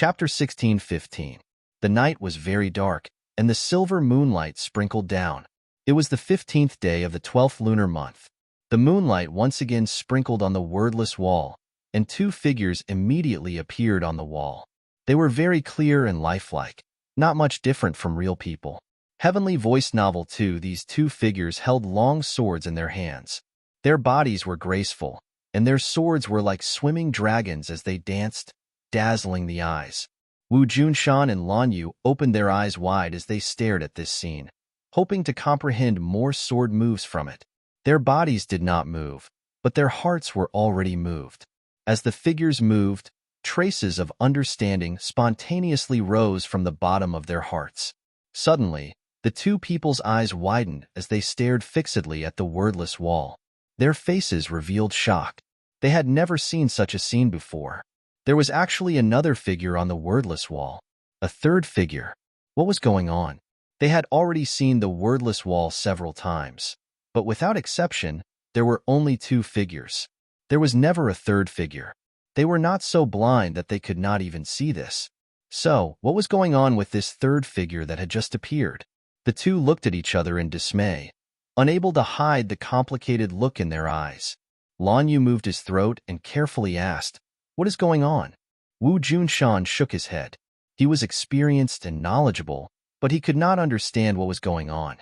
Chapter 16:15. The night was very dark, and the silver moonlight sprinkled down. It was the 15th day of the 12th lunar month. The moonlight once again sprinkled on the wordless wall, and two figures immediately appeared on the wall. They were very clear and lifelike, not much different from real people. Heavenly Voice Novel 2. These two figures held long swords in their hands. Their bodies were graceful, and their swords were like swimming dragons as they danced, dazzling the eyes. Wu Junshan and Lan Yu opened their eyes wide as they stared at this scene, hoping to comprehend more sword moves from it. Their bodies did not move, but their hearts were already moved. As the figures moved, traces of understanding spontaneously rose from the bottom of their hearts. Suddenly, the two people's eyes widened as they stared fixedly at the wordless wall. Their faces revealed shock. They had never seen such a scene before. There was actually another figure on the wordless wall. A third figure. What was going on? They had already seen the wordless wall several times, but without exception, there were only two figures. There was never a third figure. They were not so blind that they could not even see this. So, what was going on with this third figure that had just appeared? The two looked at each other in dismay, unable to hide the complicated look in their eyes. Lan Yu moved his throat and carefully asked, "What is going on?" Wu Junshan shook his head. He was experienced and knowledgeable, but he could not understand what was going on.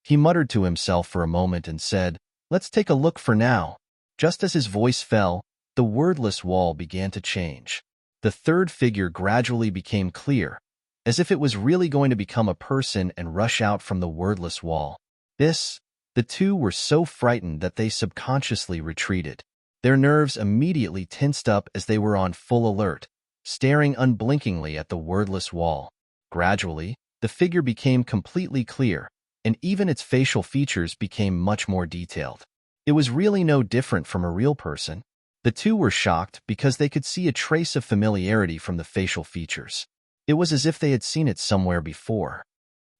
He muttered to himself for a moment and said, "Let's take a look for now." Just as his voice fell, the wordless wall began to change. The third figure gradually became clear, as if it was really going to become a person and rush out from the wordless wall. The two were so frightened that they subconsciously retreated. Their nerves immediately tensed up as they were on full alert, staring unblinkingly at the wordless wall. Gradually, the figure became completely clear, and even its facial features became much more detailed. It was really no different from a real person. The two were shocked because they could see a trace of familiarity from the facial features. It was as if they had seen it somewhere before.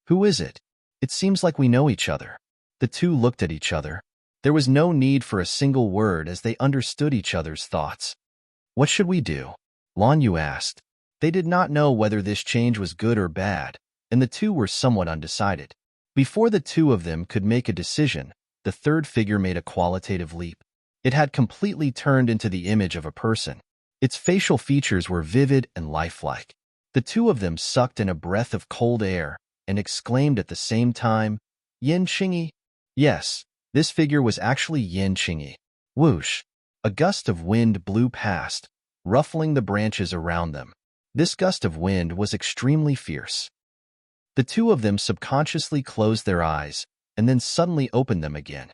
"Who is it? It seems like we know each other." The two looked at each other. There was no need for a single word as they understood each other's thoughts. "What should we do?" Lan Yu asked. They did not know whether this change was good or bad, and the two were somewhat undecided. Before the two of them could make a decision, the third figure made a qualitative leap. It had completely turned into the image of a person. Its facial features were vivid and lifelike. The two of them sucked in a breath of cold air and exclaimed at the same time, "Yin Qingyi." Yes, this figure was actually Yin Qingyi. Whoosh! A gust of wind blew past, ruffling the branches around them. This gust of wind was extremely fierce. The two of them subconsciously closed their eyes and then suddenly opened them again.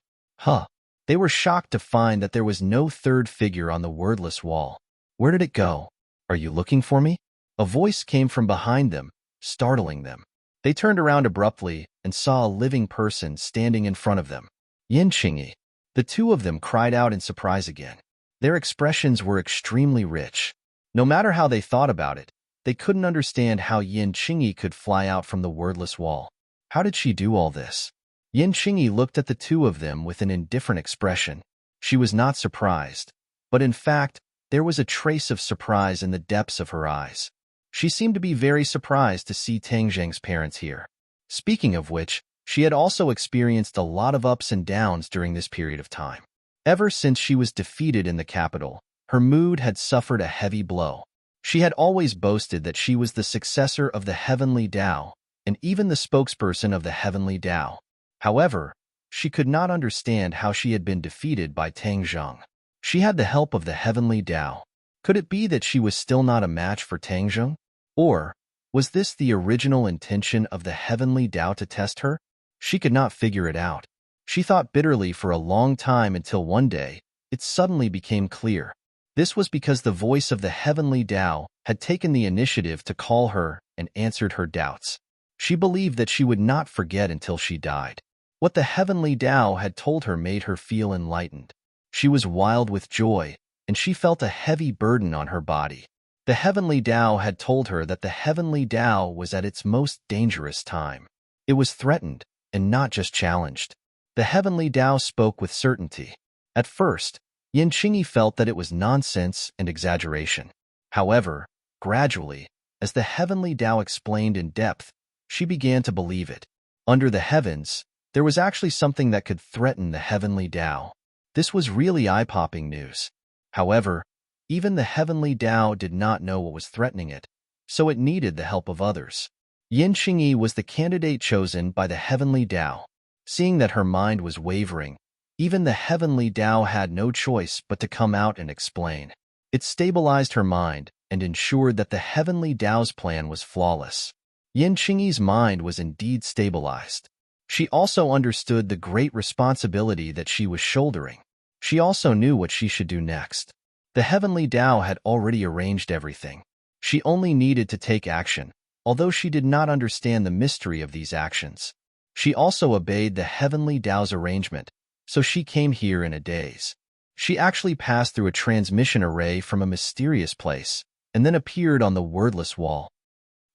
They were shocked to find that there was no third figure on the wordless wall. "Where did it go? Are you looking for me?" A voice came from behind them, startling them. They turned around abruptly and saw a living person standing in front of them. "Yin Qingyi." The two of them cried out in surprise again. Their expressions were extremely rich. No matter how they thought about it, they couldn't understand how Yin Qingyi could fly out from the wordless wall. How did she do all this? Yin Qingyi looked at the two of them with an indifferent expression. She was not surprised, but in fact, there was a trace of surprise in the depths of her eyes. She seemed to be very surprised to see Tang Zheng's parents here. Speaking of which, she had also experienced a lot of ups and downs during this period of time. Ever since she was defeated in the capital, her mood had suffered a heavy blow. She had always boasted that she was the successor of the Heavenly Tao, and even the spokesperson of the Heavenly Tao. However, she could not understand how she had been defeated by Tang Zheng. She had the help of the Heavenly Tao. Could it be that she was still not a match for Tang Zheng? Or was this the original intention of the Heavenly Tao to test her? She could not figure it out. She thought bitterly for a long time until one day, it suddenly became clear. This was because the voice of the Heavenly Tao had taken the initiative to call her and answered her doubts. She believed that she would not forget until she died. What the Heavenly Tao had told her made her feel enlightened. She was wild with joy, and she felt a heavy burden on her body. The Heavenly Tao had told her that the Heavenly Tao was at its most dangerous time. It was threatened, and not just challenged. The Heavenly Tao spoke with certainty. At first, Yin Qingyi felt that it was nonsense and exaggeration. However, gradually, as the heavenly Tao explained in depth, she began to believe it. Under the heavens, there was actually something that could threaten the heavenly Tao. This was really eye-popping news. However, even the heavenly Tao did not know what was threatening it, so it needed the help of others. Yin Xingyi was the candidate chosen by the heavenly Tao. Seeing that her mind was wavering, even the heavenly Tao had no choice but to come out and explain. It stabilized her mind and ensured that the heavenly Tao's plan was flawless. Yin Xingyi's mind was indeed stabilized. She also understood the great responsibility that she was shouldering. She also knew what she should do next. The heavenly Tao had already arranged everything. She only needed to take action, although she did not understand the mystery of these actions. She also obeyed the heavenly Tao's arrangement, so she came here in a daze. She actually passed through a transmission array from a mysterious place, and then appeared on the wordless wall.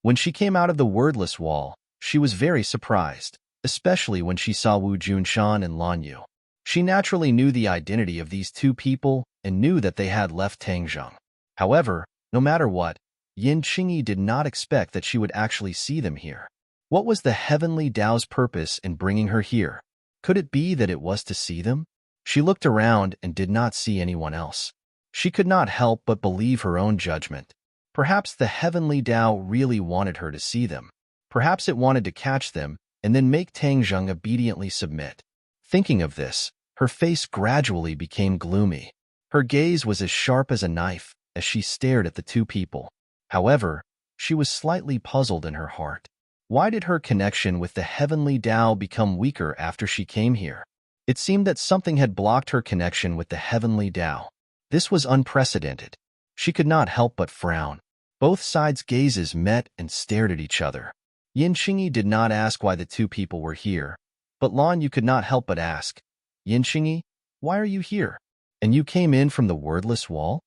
When she came out of the wordless wall, she was very surprised, especially when she saw Wu Junshan and Lan Yu. She naturally knew the identity of these two people and knew that they had left Tangzheng. However, no matter what, Yin Xingyi did not expect that she would actually see them here. What was the heavenly Tao's purpose in bringing her here? Could it be that it was to see them? She looked around and did not see anyone else. She could not help but believe her own judgment. Perhaps the heavenly Tao really wanted her to see them. Perhaps it wanted to catch them and then make Tangzheng obediently submit. Thinking of this, her face gradually became gloomy. Her gaze was as sharp as a knife as she stared at the two people. However, she was slightly puzzled in her heart. Why did her connection with the heavenly Tao become weaker after she came here? It seemed that something had blocked her connection with the heavenly Tao. This was unprecedented. She could not help but frown. Both sides' gazes met and stared at each other. Yin Xingyi did not ask why the two people were here, but Lan Yu could not help but ask, "Yin Xingyi, why are you here? And you came in from the wordless wall?"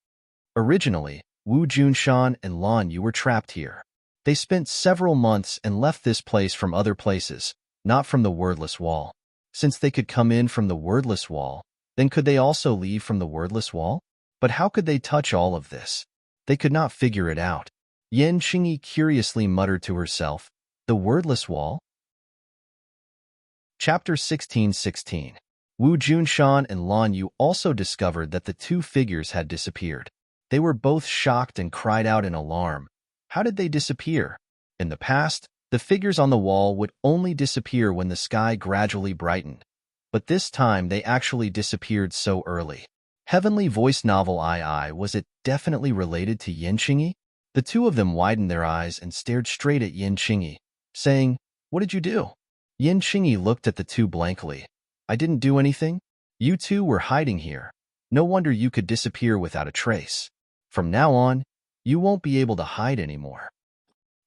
Originally, Wu Junshan and Lan Yu were trapped here. They spent several months and left this place from other places, not from the wordless wall. Since they could come in from the wordless wall, then could they also leave from the wordless wall? But how could they touch all of this? They could not figure it out. Yin Xingyi curiously muttered to herself, "The wordless wall?" Chapter 16:16. Wu Junshan and Lan Yu also discovered that the two figures had disappeared. They were both shocked and cried out in alarm. How did they disappear? In the past, the figures on the wall would only disappear when the sky gradually brightened. But this time they actually disappeared so early. Heavenly voice novel was it definitely related to Yin Xingyi? The two of them widened their eyes and stared straight at Yin Xingyi, saying, "What did you do?" Yin Xingyi looked at the two blankly. "I didn't do anything. You two were hiding here. No wonder you could disappear without a trace. From now on, you won't be able to hide anymore.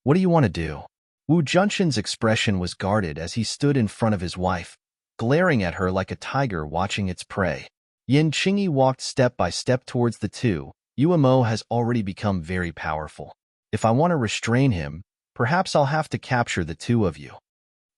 What do you want to do?" Wu Junshan's expression was guarded as he stood in front of his wife, glaring at her like a tiger watching its prey. Yin Xingyi walked step by step towards the two. "Umo has already become very powerful. If I want to restrain him, perhaps I'll have to capture the two of you."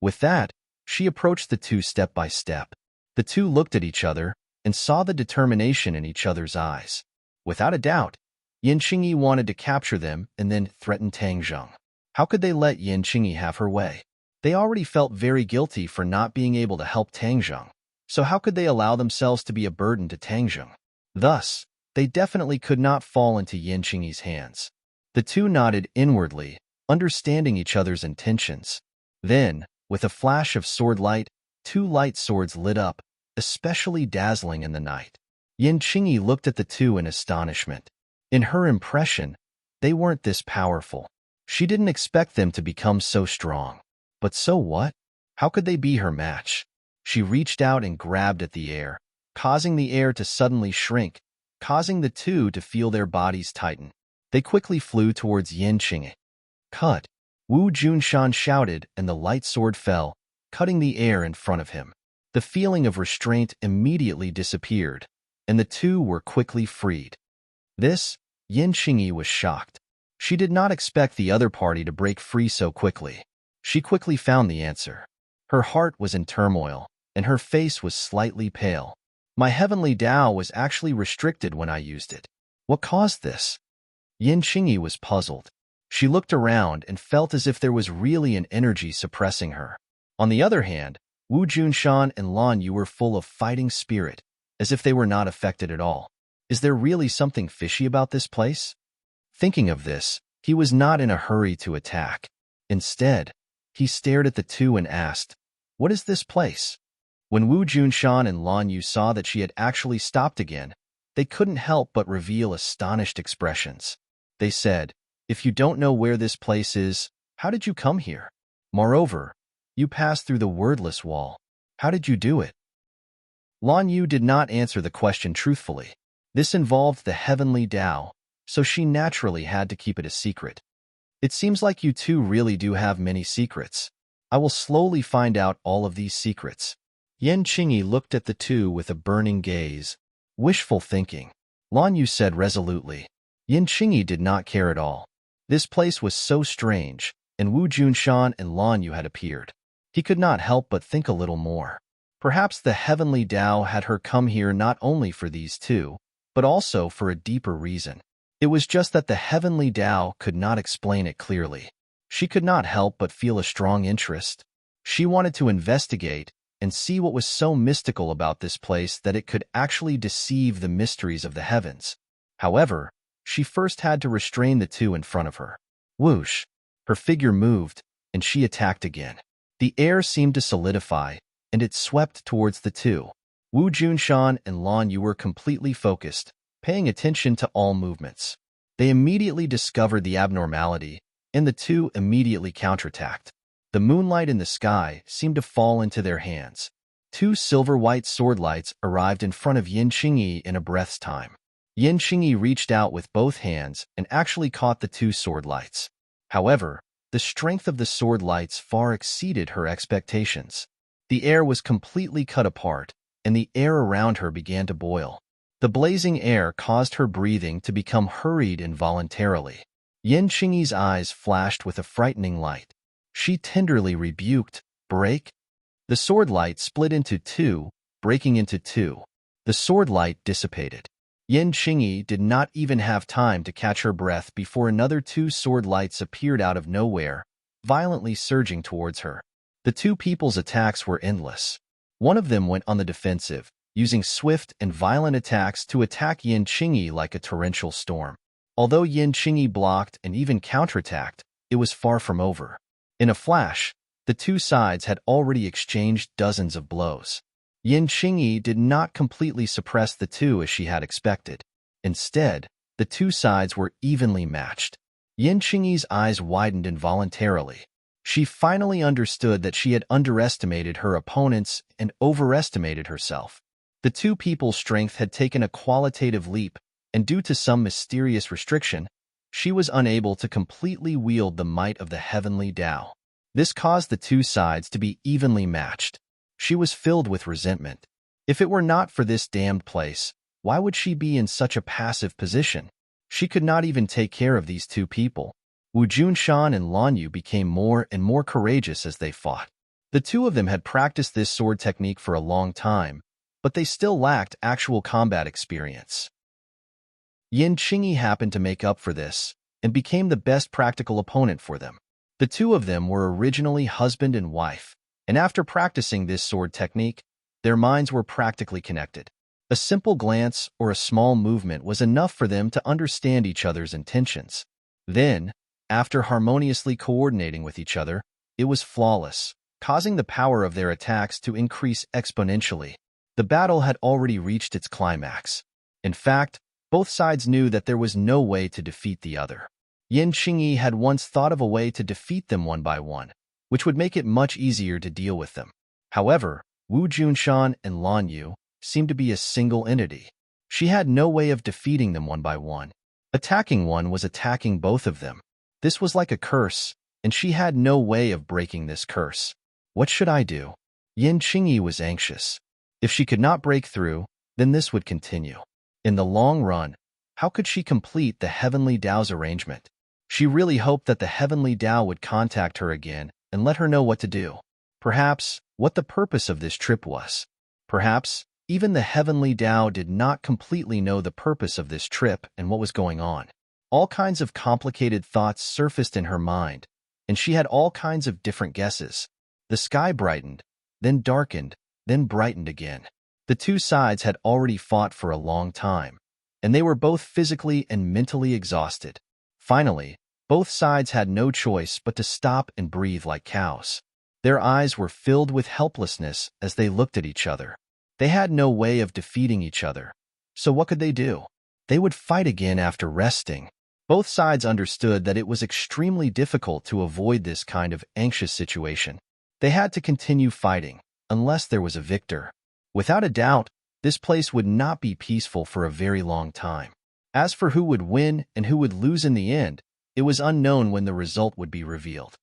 With that, she approached the two step by step. The two looked at each other and saw the determination in each other's eyes. Without a doubt, Yin Xingyi wanted to capture them and then threaten Tangzheng. How could they let Yin Xingyi have her way? They already felt very guilty for not being able to help Tangzheng, so how could they allow themselves to be a burden to Tangzheng? Thus, they definitely could not fall into Yin Xingyi's hands. The two nodded inwardly, understanding each other's intentions. Then, with a flash of sword light, two light swords lit up, especially dazzling in the night. Yin Xingyi looked at the two in astonishment. In her impression, they weren't this powerful. She didn't expect them to become so strong. But so what? How could they be her match? She reached out and grabbed at the air, causing the air to suddenly shrink, causing the two to feel their bodies tighten. They quickly flew towards Yin Xingyi. "Cut!" Wu Junshan shouted, and the light sword fell, cutting the air in front of him. The feeling of restraint immediately disappeared, and the two were quickly freed. This, Yin Xingyi was shocked. She did not expect the other party to break free so quickly. She quickly found the answer. Her heart was in turmoil, and her face was slightly pale. "My heavenly Tao was actually restricted when I used it. What caused this?" Yin Qingyi was puzzled. She looked around and felt as if there was really an energy suppressing her. On the other hand, Wu Junshan and Lan Yu were full of fighting spirit, as if they were not affected at all. Is there really something fishy about this place? Thinking of this, he was not in a hurry to attack. Instead, he stared at the two and asked, "What is this place?" When Wu Junshan and Lan Yu saw that she had actually stopped again, they couldn't help but reveal astonished expressions. They said, "If you don't know where this place is, how did you come here? Moreover, you passed through the wordless wall. How did you do it?" Lan Yu did not answer the question truthfully. This involved the heavenly Tao, so she naturally had to keep it a secret. "It seems like you two really do have many secrets. I will slowly find out all of these secrets." Yin Qingyi looked at the two with a burning gaze. Wishful thinking, Lan Yu said resolutely. Yin Qingyi did not care at all. This place was so strange, and Wu Junshan and Lan Yu had appeared. He could not help but think a little more. Perhaps the heavenly Tao had her come here not only for these two, but also for a deeper reason. It was just that the heavenly Tao could not explain it clearly. She could not help but feel a strong interest. She wanted to investigate and see what was so mystical about this place that it could actually deceive the mysteries of the heavens. However, she first had to restrain the two in front of her. Whoosh! Her figure moved, and she attacked again. The air seemed to solidify, and it swept towards the two. Wu Junshan and Lan Yu were completely focused, paying attention to all movements. They immediately discovered the abnormality, and the two immediately counterattacked. The moonlight in the sky seemed to fall into their hands. Two silver-white sword lights arrived in front of Yin Qingyi in a breath's time. Yin Qingyi reached out with both hands and actually caught the two sword lights. However, the strength of the sword lights far exceeded her expectations. The air was completely cut apart, and the air around her began to boil. The blazing air caused her breathing to become hurried involuntarily. Yin Qingyi's eyes flashed with a frightening light. She tenderly rebuked, "Break." The sword light split into two, breaking into two. The sword light dissipated. Yin Qingyi did not even have time to catch her breath before another two sword lights appeared out of nowhere, violently surging towards her. The two people's attacks were endless. One of them went on the defensive, using swift and violent attacks to attack Yin Qingyi like a torrential storm. Although Yin Qingyi blocked and even counterattacked, it was far from over. In a flash, the two sides had already exchanged dozens of blows. Yin Qingyi did not completely suppress the two as she had expected. Instead, the two sides were evenly matched. Yin Qingyi's eyes widened involuntarily. She finally understood that she had underestimated her opponents and overestimated herself. The two people's strength had taken a qualitative leap, and due to some mysterious restriction, she was unable to completely wield the might of the heavenly Tao. This caused the two sides to be evenly matched. She was filled with resentment. If it were not for this damned place, why would she be in such a passive position? She could not even take care of these two people. Wu Junshan and Lan Yu became more and more courageous as they fought. The two of them had practiced this sword technique for a long time, but they still lacked actual combat experience. Yin Qingyi happened to make up for this, and became the best practical opponent for them. The two of them were originally husband and wife, and after practicing this sword technique, their minds were practically connected. A simple glance or a small movement was enough for them to understand each other's intentions. Then, after harmoniously coordinating with each other, it was flawless, causing the power of their attacks to increase exponentially. The battle had already reached its climax. In fact, both sides knew that there was no way to defeat the other. Yin Qingyi had once thought of a way to defeat them one by one, which would make it much easier to deal with them. However, Wu Junshan and Lan Yu seemed to be a single entity. She had no way of defeating them one by one. Attacking one was attacking both of them. This was like a curse, and she had no way of breaking this curse. What should I do? Yin Qingyi was anxious. If she could not break through, then this would continue. In the long run, how could she complete the heavenly Tao's arrangement? She really hoped that the heavenly Tao would contact her again and let her know what to do. Perhaps what the purpose of this trip was. Perhaps even the heavenly Tao did not completely know the purpose of this trip and what was going on. All kinds of complicated thoughts surfaced in her mind, and she had all kinds of different guesses. The sky brightened, then darkened, then brightened again. The two sides had already fought for a long time, and they were both physically and mentally exhausted. Finally, both sides had no choice but to stop and breathe like cows. Their eyes were filled with helplessness as they looked at each other. They had no way of defeating each other, so what could they do? They would fight again after resting. Both sides understood that it was extremely difficult to avoid this kind of anxious situation. They had to continue fighting, unless there was a victor. Without a doubt, this place would not be peaceful for a very long time. As for who would win and who would lose in the end, it was unknown when the result would be revealed.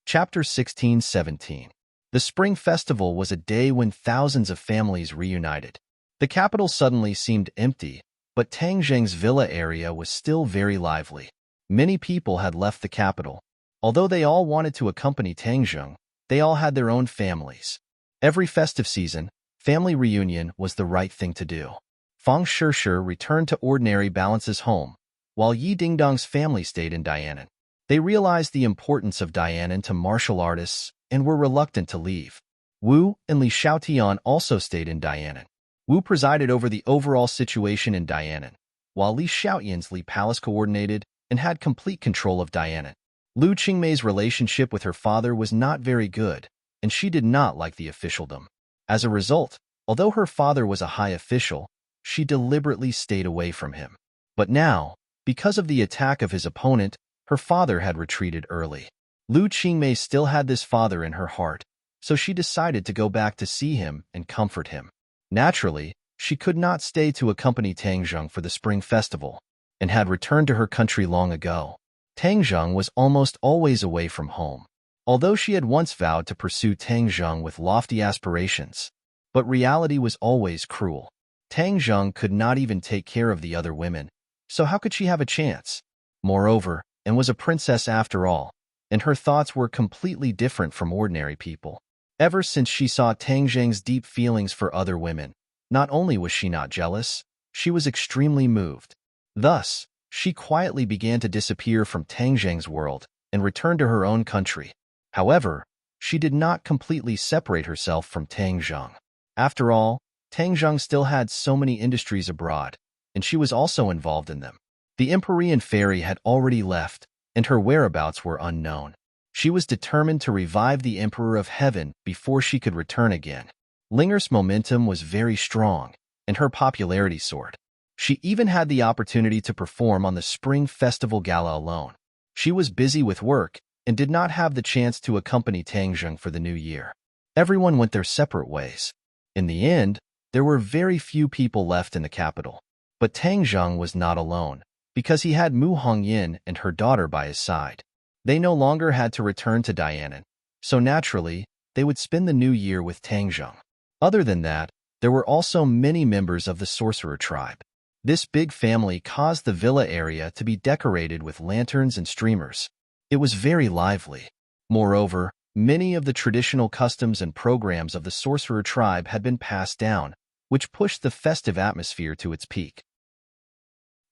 Chapter 16-17. The Spring Festival was a day when thousands of families reunited. The capital suddenly seemed empty, but Tangzheng's villa area was still very lively. Many people had left the capital. Although they all wanted to accompany Tangzheng, they all had their own families. Every festive season, family reunion was the right thing to do. Fang Shishir returned to ordinary Balance's home, while Yi Dingdong's family stayed in Dianan. They realized the importance of Dianan to martial artists and were reluctant to leave. Wu and Li Xiaotian also stayed in Dianan. Wu presided over the overall situation in Dianan, while Li Xiaotian's Li Palace coordinated and had complete control of Dianan. Lu Qingmei's relationship with her father was not very good, and she did not like the officialdom. As a result, although her father was a high official, she deliberately stayed away from him. But now, because of the attack of his opponent, her father had retreated early. Lu Qingmei still had this father in her heart, so she decided to go back to see him and comfort him. Naturally, she could not stay to accompany Tangzheng for the Spring Festival, and had returned to her country long ago. Tangzheng was almost always away from home, although she had once vowed to pursue Tangzheng with lofty aspirations. But reality was always cruel. Tangzheng could not even take care of the other women, so how could she have a chance? Moreover, and was a princess after all, and her thoughts were completely different from ordinary people. Ever since she saw Tangzheng's deep feelings for other women, not only was she not jealous, she was extremely moved. Thus, she quietly began to disappear from Tangzheng's world and returned to her own country. However, she did not completely separate herself from Tangzheng. After all, Tangzheng still had so many industries abroad, and she was also involved in them. The Empyrean fairy had already left, and her whereabouts were unknown. She was determined to revive the Emperor of Heaven before she could return again. Linger's momentum was very strong, and her popularity soared. She even had the opportunity to perform on the Spring Festival Gala alone. She was busy with work and did not have the chance to accompany Tangzheng for the new year. Everyone went their separate ways. In the end, there were very few people left in the capital. But Tangzheng was not alone, because he had Mu Hongyin and her daughter by his side. They no longer had to return to Dianan, so naturally, they would spend the new year with Tangzheng. Other than that, there were also many members of the sorcerer tribe. This big family caused the villa area to be decorated with lanterns and streamers. It was very lively. Moreover, many of the traditional customs and programs of the sorcerer tribe had been passed down, which pushed the festive atmosphere to its peak.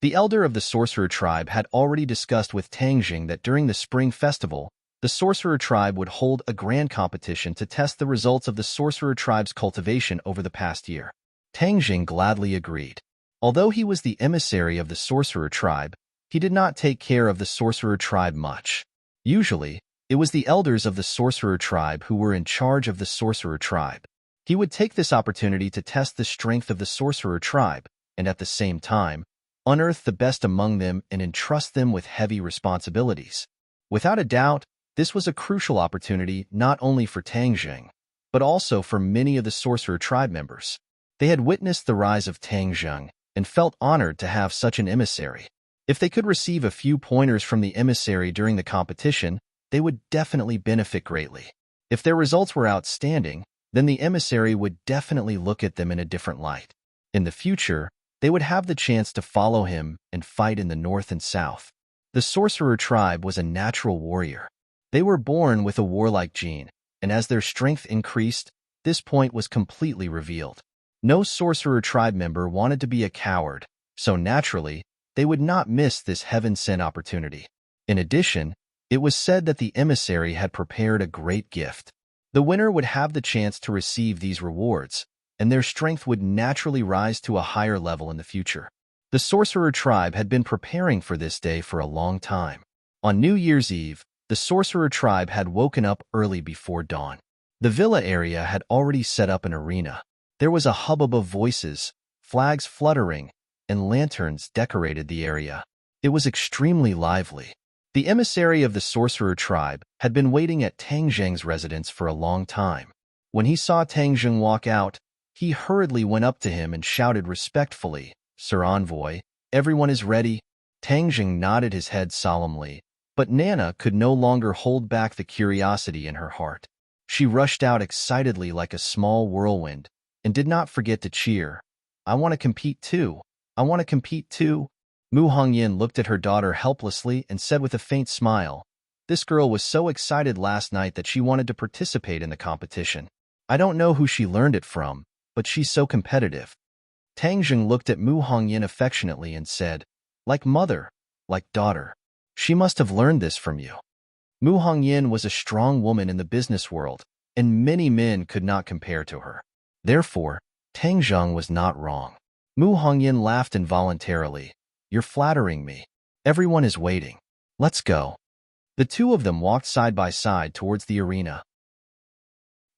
The elder of the sorcerer tribe had already discussed with Tangzheng that during the Spring Festival, the sorcerer tribe would hold a grand competition to test the results of the sorcerer tribe's cultivation over the past year. Tangzheng gladly agreed. Although he was the emissary of the sorcerer tribe, he did not take care of the sorcerer tribe much. Usually, it was the elders of the sorcerer tribe who were in charge of the sorcerer tribe. He would take this opportunity to test the strength of the sorcerer tribe, and at the same time, unearth the best among them and entrust them with heavy responsibilities. Without a doubt, this was a crucial opportunity not only for Tangzheng, but also for many of the sorcerer tribe members. They had witnessed the rise of Tangzheng and felt honored to have such an emissary. If they could receive a few pointers from the emissary during the competition, they would definitely benefit greatly. If their results were outstanding, then the emissary would definitely look at them in a different light. In the future, they would have the chance to follow him and fight in the north and south. The sorcerer tribe was a natural warrior. They were born with a warlike gene, and as their strength increased, this point was completely revealed. No sorcerer tribe member wanted to be a coward, so naturally, they would not miss this heaven-sent opportunity. In addition, it was said that the emissary had prepared a great gift. The winner would have the chance to receive these rewards, and their strength would naturally rise to a higher level in the future. The sorcerer tribe had been preparing for this day for a long time. On New Year's Eve, the sorcerer tribe had woken up early before dawn. The villa area had already set up an arena. There was a hubbub of voices, flags fluttering, and lanterns decorated the area. It was extremely lively. The emissary of the sorcerer tribe had been waiting at Tang Zheng's residence for a long time. When he saw Tang Zheng walk out, he hurriedly went up to him and shouted respectfully, "Sir Envoy, everyone is ready." Tang Zheng nodded his head solemnly, but Nana could no longer hold back the curiosity in her heart. She rushed out excitedly like a small whirlwind and did not forget to cheer, "I want to compete too. I want to compete too." Mu Hongyin looked at her daughter helplessly and said with a faint smile, "This girl was so excited last night that she wanted to participate in the competition. I don't know who she learned it from, but she's so competitive." Tang Zheng looked at Mu Hongyin affectionately and said, "Like mother, like daughter. She must have learned this from you." Mu Hongyin was a strong woman in the business world, and many men could not compare to her. Therefore, Tang Zheng was not wrong. Mu Hongyin laughed involuntarily. "You're flattering me. Everyone is waiting. Let's go." The two of them walked side by side towards the arena.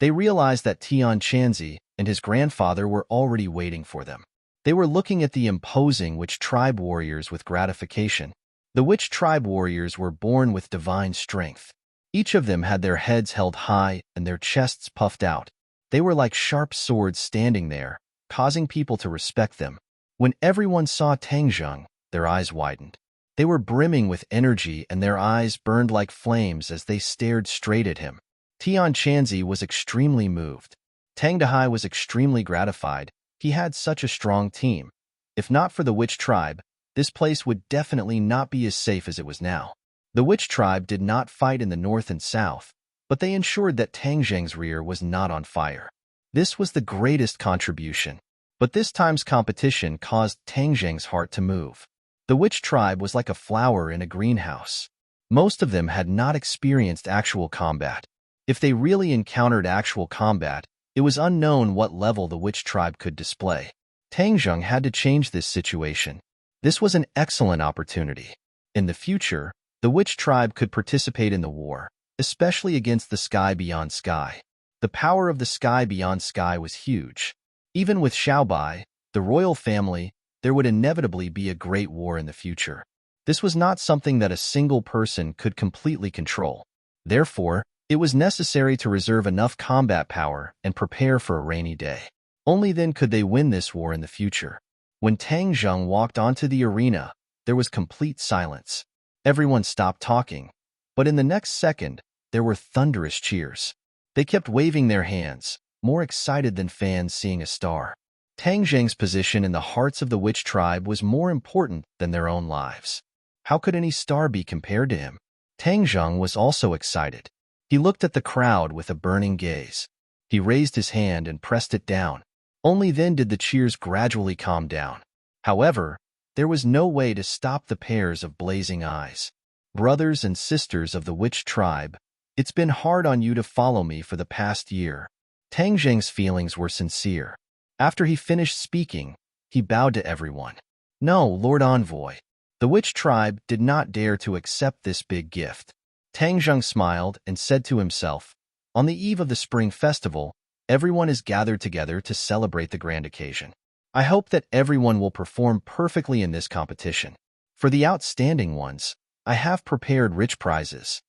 They realized that Tian Chanzi and his grandfather were already waiting for them. They were looking at the imposing witch tribe warriors with gratification. The witch tribe warriors were born with divine strength. Each of them had their heads held high and their chests puffed out. They were like sharp swords standing there, causing people to respect them. When everyone saw Tang Zheng, their eyes widened. They were brimming with energy and their eyes burned like flames as they stared straight at him. Tian Chanzi was extremely moved. Tang Dehai was extremely gratified. He had such a strong team. If not for the witch tribe, this place would definitely not be as safe as it was now. The witch tribe did not fight in the north and south, but they ensured that Tang Zheng's rear was not on fire. This was the greatest contribution. But this time's competition caused Tang Zheng's heart to move. The witch tribe was like a flower in a greenhouse. Most of them had not experienced actual combat. If they really encountered actual combat, it was unknown what level the witch tribe could display. Tang Zheng had to change this situation. This was an excellent opportunity. In the future, the witch tribe could participate in the war, especially against the sky beyond sky. The power of the sky beyond sky was huge. Even with Xiaobai, the royal family, there would inevitably be a great war in the future. This was not something that a single person could completely control. Therefore, it was necessary to reserve enough combat power and prepare for a rainy day. Only then could they win this war in the future. When Tang Zheng walked onto the arena, there was complete silence. Everyone stopped talking, but in the next second, there were thunderous cheers. They kept waving their hands, more excited than fans seeing a star. Tang Zheng's position in the hearts of the witch tribe was more important than their own lives. How could any star be compared to him? Tang Zheng was also excited. He looked at the crowd with a burning gaze. He raised his hand and pressed it down. Only then did the cheers gradually calm down. However, there was no way to stop the pairs of blazing eyes. Brothers and sisters of the witch tribe, it's been hard on you to follow me for the past year. Tang Zheng's feelings were sincere. After he finished speaking, he bowed to everyone. "No, Lord Envoy." The witch tribe did not dare to accept this big gift. Tang Zheng smiled and said to himself, "On the eve of the Spring Festival, everyone is gathered together to celebrate the grand occasion. I hope that everyone will perform perfectly in this competition. For the outstanding ones, I have prepared rich prizes."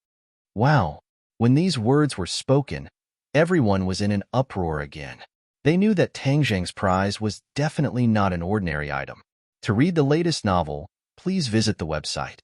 Wow! When these words were spoken, everyone was in an uproar again. They knew that Tang Zheng's prize was definitely not an ordinary item. To read the latest novel, please visit the website.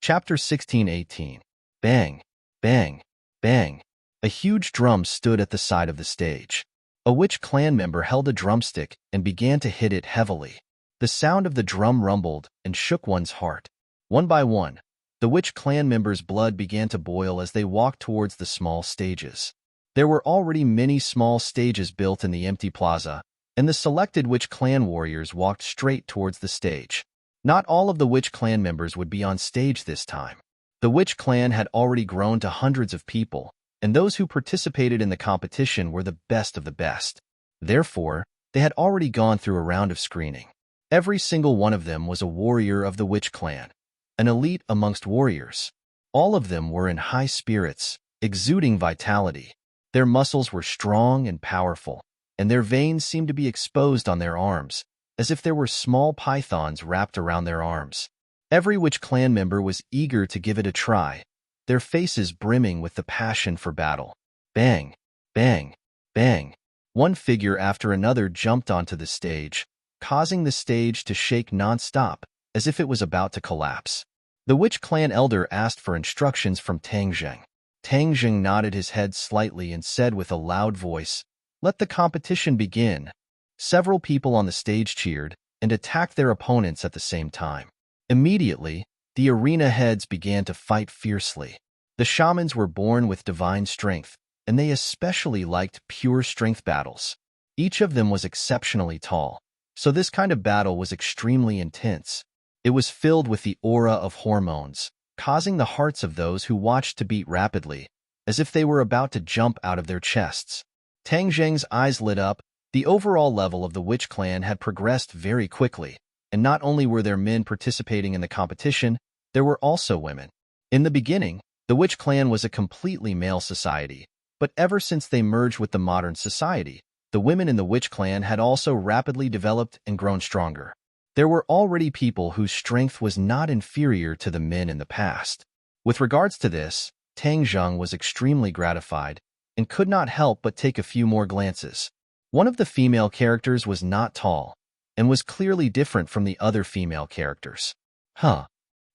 Chapter 16-18. Bang, bang, bang. A huge drum stood at the side of the stage. A witch clan member held a drumstick and began to hit it heavily. The sound of the drum rumbled and shook one's heart. One by one, the witch clan members' blood began to boil as they walked towards the small stages. There were already many small stages built in the empty plaza, and the selected witch clan warriors walked straight towards the stage. Not all of the witch clan members would be on stage this time. The witch clan had already grown to hundreds of people, and those who participated in the competition were the best of the best. Therefore, they had already gone through a round of screening. Every single one of them was a warrior of the witch clan, an elite amongst warriors. All of them were in high spirits, exuding vitality. Their muscles were strong and powerful, and their veins seemed to be exposed on their arms, as if there were small pythons wrapped around their arms. Every witch clan member was eager to give it a try, their faces brimming with the passion for battle. Bang, bang, bang. One figure after another jumped onto the stage, causing the stage to shake non-stop, as if it was about to collapse. The witch clan elder asked for instructions from Tang Zheng. Tang Zheng nodded his head slightly and said with a loud voice, "Let the competition begin." Several people on the stage cheered and attacked their opponents at the same time. Immediately, the arena heads began to fight fiercely. The shamans were born with divine strength, and they especially liked pure strength battles. Each of them was exceptionally tall, so this kind of battle was extremely intense. It was filled with the aura of hormones, causing the hearts of those who watched to beat rapidly, as if they were about to jump out of their chests. Tang Zheng's eyes lit up. The overall level of the witch clan had progressed very quickly, and not only were there men participating in the competition, there were also women. In the beginning, the witch clan was a completely male society, but ever since they merged with the modern society, the women in the witch clan had also rapidly developed and grown stronger. There were already people whose strength was not inferior to the men in the past. With regards to this, Tang Zheng was extremely gratified and could not help but take a few more glances. One of the female characters was not tall and was clearly different from the other female characters. Huh.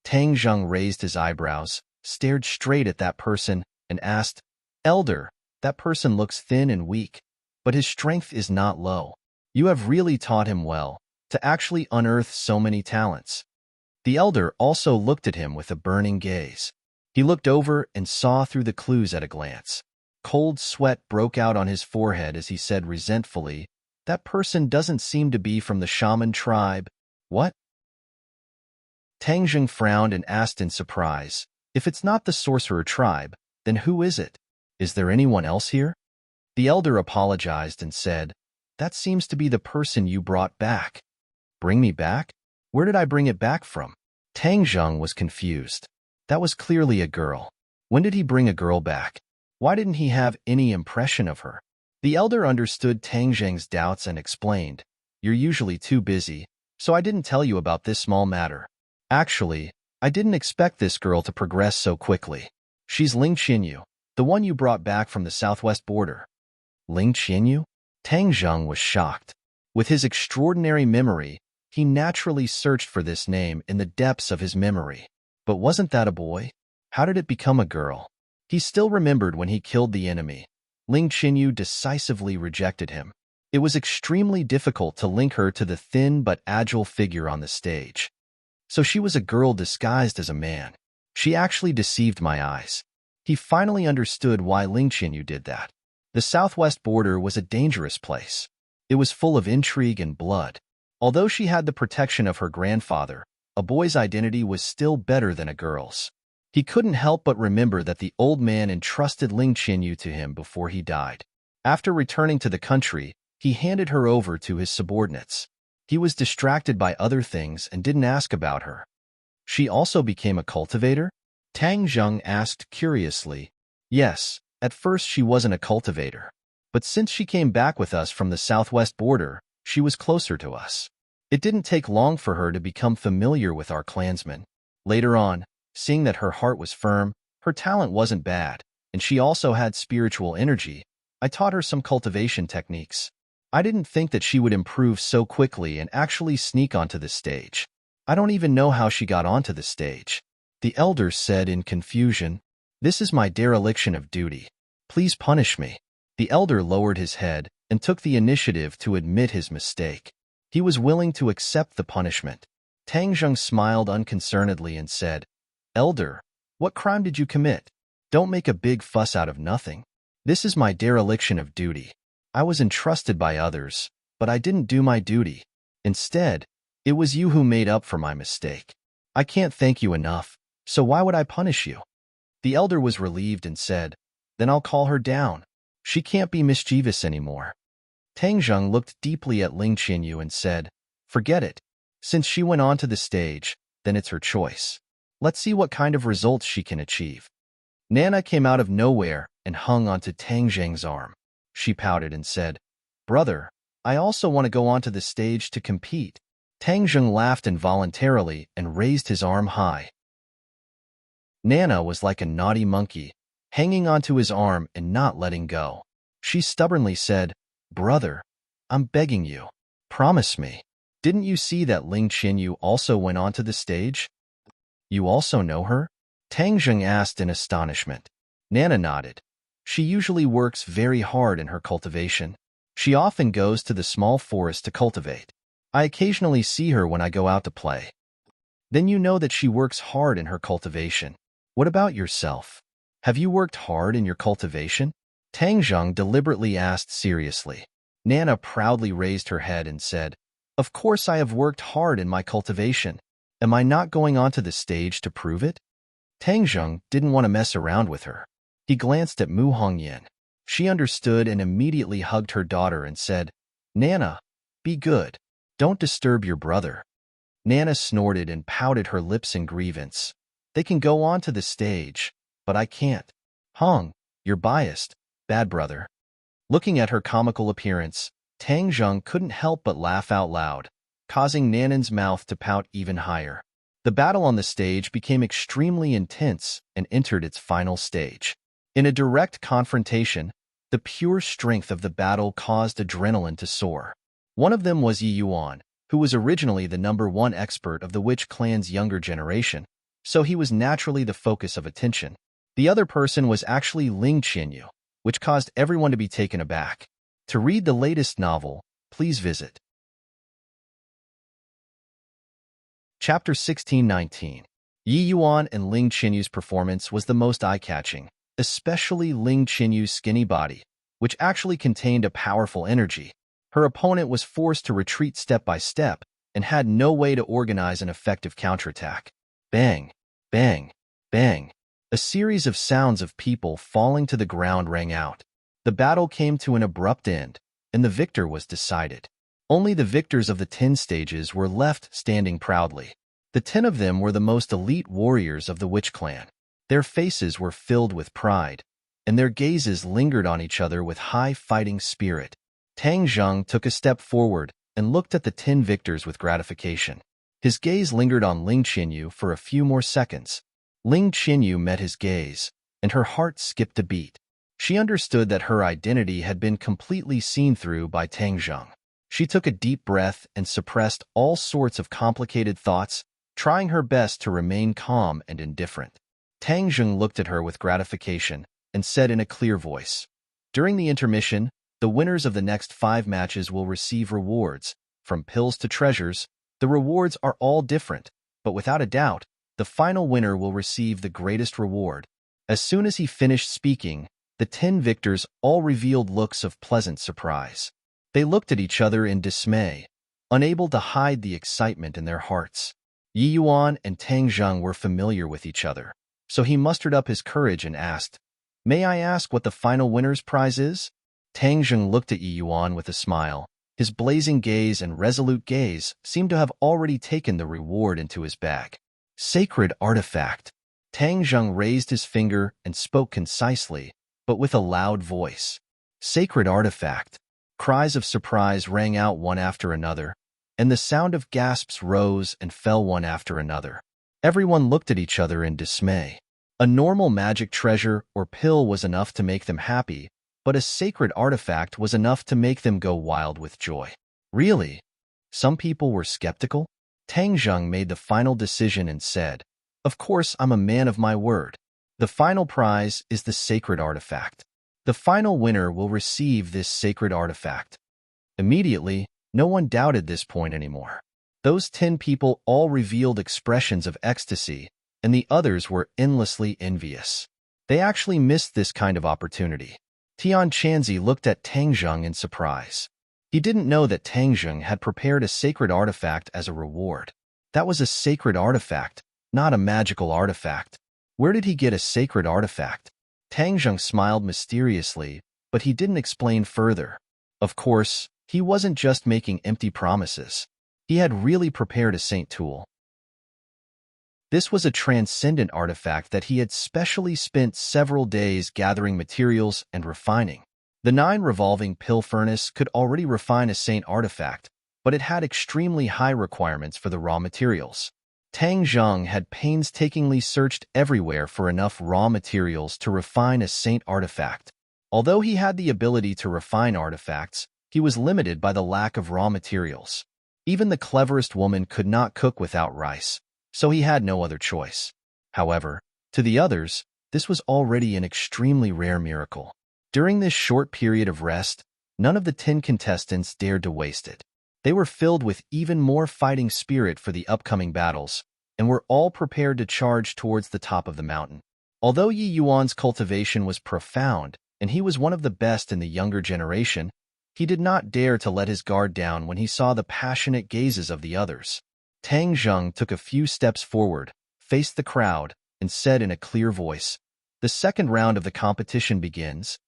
Tang Zheng raised his eyebrows, stared straight at that person, and asked, "Elder, that person looks thin and weak, but his strength is not low. You have really taught him well to actually unearth so many talents." The elder also looked at him with a burning gaze. He looked over and saw through the clues at a glance. Cold sweat broke out on his forehead as he said resentfully, "That person doesn't seem to be from the shaman tribe." "What?" Tang Zheng frowned and asked in surprise, "If it's not the sorcerer tribe, then who is it? Is there anyone else here?" The elder apologized and said, "That seems to be the person you brought back." "Bring me back? Where did I bring it back from?" Tang Zheng was confused. That was clearly a girl. When did he bring a girl back? Why didn't he have any impression of her? The elder understood Tang Zheng's doubts and explained, "You're usually too busy, so I didn't tell you about this small matter. Actually, I didn't expect this girl to progress so quickly. She's Ling Qinyu, the one you brought back from the southwest border." Ling Qinyu? Tang Zheng was shocked. With his extraordinary memory, he naturally searched for this name in the depths of his memory. But wasn't that a boy? How did it become a girl? He still remembered when he killed the enemy. Ling Qinyu decisively rejected him. It was extremely difficult to link her to the thin but agile figure on the stage. So she was a girl disguised as a man. She actually deceived my eyes. He finally understood why Ling Qinyu did that. The southwest border was a dangerous place. It was full of intrigue and blood. Although she had the protection of her grandfather, a boy's identity was still better than a girl's. He couldn't help but remember that the old man entrusted Ling Qinyu to him before he died. After returning to the country, he handed her over to his subordinates. He was distracted by other things and didn't ask about her. She also became a cultivator? Tang Zheng asked curiously. Yes, at first she wasn't a cultivator. But since she came back with us from the southwest border, she was closer to us. It didn't take long for her to become familiar with our clansmen. Later on, seeing that her heart was firm, her talent wasn't bad, and she also had spiritual energy, I taught her some cultivation techniques. I didn't think that she would improve so quickly and actually sneak onto the stage. I don't even know how she got onto the stage. The elder said in confusion, "This is my dereliction of duty. Please punish me." The elder lowered his head and took the initiative to admit his mistake. He was willing to accept the punishment. Tang Zheng smiled unconcernedly and said, "Elder, what crime did you commit? Don't make a big fuss out of nothing. This is my dereliction of duty. I was entrusted by others, but I didn't do my duty. Instead, it was you who made up for my mistake. I can't thank you enough, so why would I punish you?" The elder was relieved and said, "Then I'll call her down. She can't be mischievous anymore." Tang Zheng looked deeply at Ling Qinyu and said, "Forget it. Since she went on to the stage, then it's her choice. Let's see what kind of results she can achieve." Nana came out of nowhere and hung onto Tang Zheng's arm. She pouted and said, "Brother, I also want to go onto the stage to compete." Tang Zheng laughed involuntarily and raised his arm high. Nana was like a naughty monkey, hanging onto his arm and not letting go. She stubbornly said, "Brother, I'm begging you. Promise me. Didn't you see that Ling Qinyu also went onto the stage?" "You also know her?" Tang Zheng asked in astonishment. Nana nodded. "She usually works very hard in her cultivation. She often goes to the small forest to cultivate. I occasionally see her when I go out to play." "Then you know that she works hard in her cultivation. What about yourself? Have you worked hard in your cultivation?" Tang Zheng deliberately asked seriously. Nana proudly raised her head and said, "Of course I have worked hard in my cultivation. Am I not going onto the stage to prove it?" Tang Zheng didn't want to mess around with her. He glanced at Mu Hongyan. She understood and immediately hugged her daughter and said, "Nana, be good. Don't disturb your brother." Nana snorted and pouted her lips in grievance. "They can go on to the stage, but I can't." "Hong, you're biased, bad brother." Looking at her comical appearance, Tang Zheng couldn't help but laugh out loud, causing Nanan's mouth to pout even higher. The battle on the stage became extremely intense and entered its final stage. In a direct confrontation, the pure strength of the battle caused adrenaline to soar. One of them was Yi Yuan, who was originally the #1 expert of the Witch clan's younger generation, so he was naturally the focus of attention. The other person was actually Ling Qinyu, which caused everyone to be taken aback. To read the latest novel, please visit Chapter 1619. Yi Yuan and Ling Qinyu's performance was the most eye-catching, especially Ling Qinyu's skinny body, which actually contained a powerful energy. Her opponent was forced to retreat step by step and had no way to organize an effective counterattack. Bang, bang, bang. A series of sounds of people falling to the ground rang out. The battle came to an abrupt end, and the victor was decided. Only the victors of the 10 stages were left standing proudly. The 10 of them were the most elite warriors of the Witch clan. Their faces were filled with pride, and their gazes lingered on each other with high fighting spirit. Tang Zheng took a step forward and looked at the 10 victors with gratification. His gaze lingered on Ling Qinyu for a few more seconds. Ling Qinyu met his gaze, and her heart skipped a beat. She understood that her identity had been completely seen through by Tang Zheng. She took a deep breath and suppressed all sorts of complicated thoughts, trying her best to remain calm and indifferent. Tang Zheng looked at her with gratification and said in a clear voice, "During the intermission, the winners of the next 5 matches will receive rewards, from pills to treasures. The rewards are all different, but without a doubt, the final winner will receive the greatest reward." As soon as he finished speaking, the 10 victors all revealed looks of pleasant surprise. They looked at each other in dismay, unable to hide the excitement in their hearts. Yi Yuan and Tang Zheng were familiar with each other, so he mustered up his courage and asked, "May I ask what the final winner's prize is?" Tang Zheng looked at Yi Yuan with a smile. His blazing gaze and resolute gaze seemed to have already taken the reward into his bag. "Sacred artifact." Tang Zheng raised his finger and spoke concisely, but with a loud voice. "Sacred artifact." Cries of surprise rang out one after another, and the sound of gasps rose and fell one after another. Everyone looked at each other in dismay. A normal magic treasure or pill was enough to make them happy, but a sacred artifact was enough to make them go wild with joy. Really? Some people were skeptical. Tang Zheng made the final decision and said, "Of course, I'm a man of my word. The final prize is the sacred artifact. The final winner will receive this sacred artifact." Immediately, no one doubted this point anymore. Those 10 people all revealed expressions of ecstasy, and the others were endlessly envious. They actually missed this kind of opportunity. Tian Chanzi looked at Tang Zheng in surprise. He didn't know that Tang Zheng had prepared a sacred artifact as a reward. That was a sacred artifact, not a magical artifact. Where did he get a sacred artifact? Tang Zheng smiled mysteriously, but he didn't explain further. Of course, he wasn't just making empty promises. He had really prepared a saint tool. This was a transcendent artifact that he had specially spent several days gathering materials and refining. The 9 revolving pill furnace could already refine a saint artifact, but it had extremely high requirements for the raw materials. Tang Zheng had painstakingly searched everywhere for enough raw materials to refine a saint artifact. Although he had the ability to refine artifacts, he was limited by the lack of raw materials. Even the cleverest woman could not cook without rice, so he had no other choice. However, to the others, this was already an extremely rare miracle. During this short period of rest, none of the 10 contestants dared to waste it. They were filled with even more fighting spirit for the upcoming battles, and were all prepared to charge towards the top of the mountain. Although Yi Yuan's cultivation was profound, and he was one of the best in the younger generation, he did not dare to let his guard down when he saw the passionate gazes of the others. Tang Zheng took a few steps forward, faced the crowd, and said in a clear voice, "The second round of the competition begins."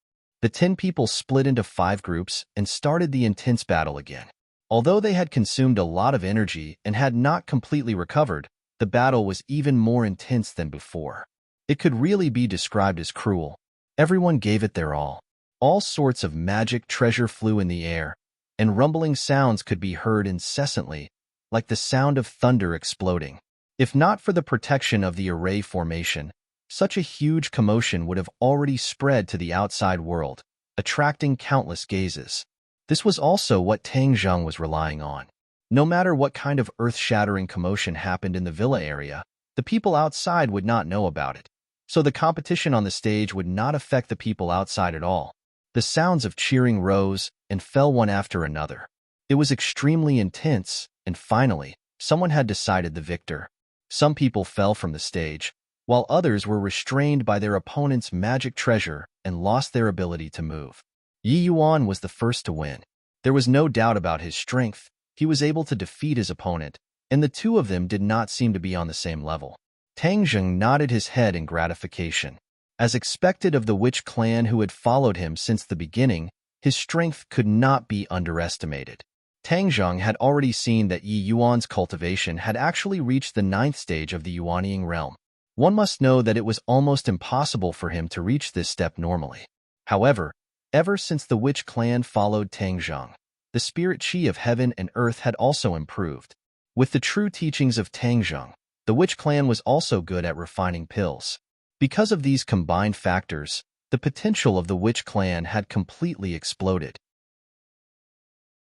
The 10 people split into 5 groups and started the intense battle again. Although they had consumed a lot of energy and had not completely recovered, the battle was even more intense than before. It could really be described as cruel. Everyone gave it their all. All sorts of magic treasure flew in the air, and rumbling sounds could be heard incessantly, like the sound of thunder exploding. If not for the protection of the array formation, such a huge commotion would have already spread to the outside world, attracting countless gazes. This was also what Tang Zheng was relying on. No matter what kind of earth-shattering commotion happened in the villa area, the people outside would not know about it, so the competition on the stage would not affect the people outside at all. The sounds of cheering rose and fell one after another. It was extremely intense, and finally, someone had decided the victor. Some people fell from the stage, while others were restrained by their opponent's magic treasure and lost their ability to move. Yi Yuan was the first to win. There was no doubt about his strength. He was able to defeat his opponent, and the two of them did not seem to be on the same level. Tang Zheng nodded his head in gratification. As expected of the witch clan who had followed him since the beginning, his strength could not be underestimated. Tang Zheng had already seen that Yi Yuan's cultivation had actually reached the 9th stage of the Yuanying realm. One must know that it was almost impossible for him to reach this step normally. However, ever since the witch clan followed Tang Zheng, the spirit chi of heaven and earth had also improved. With the true teachings of Tang Zheng, the witch clan was also good at refining pills. Because of these combined factors, the potential of the witch clan had completely exploded.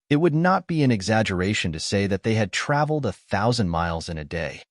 It would not be an exaggeration to say that they had traveled 1,000 miles in a day.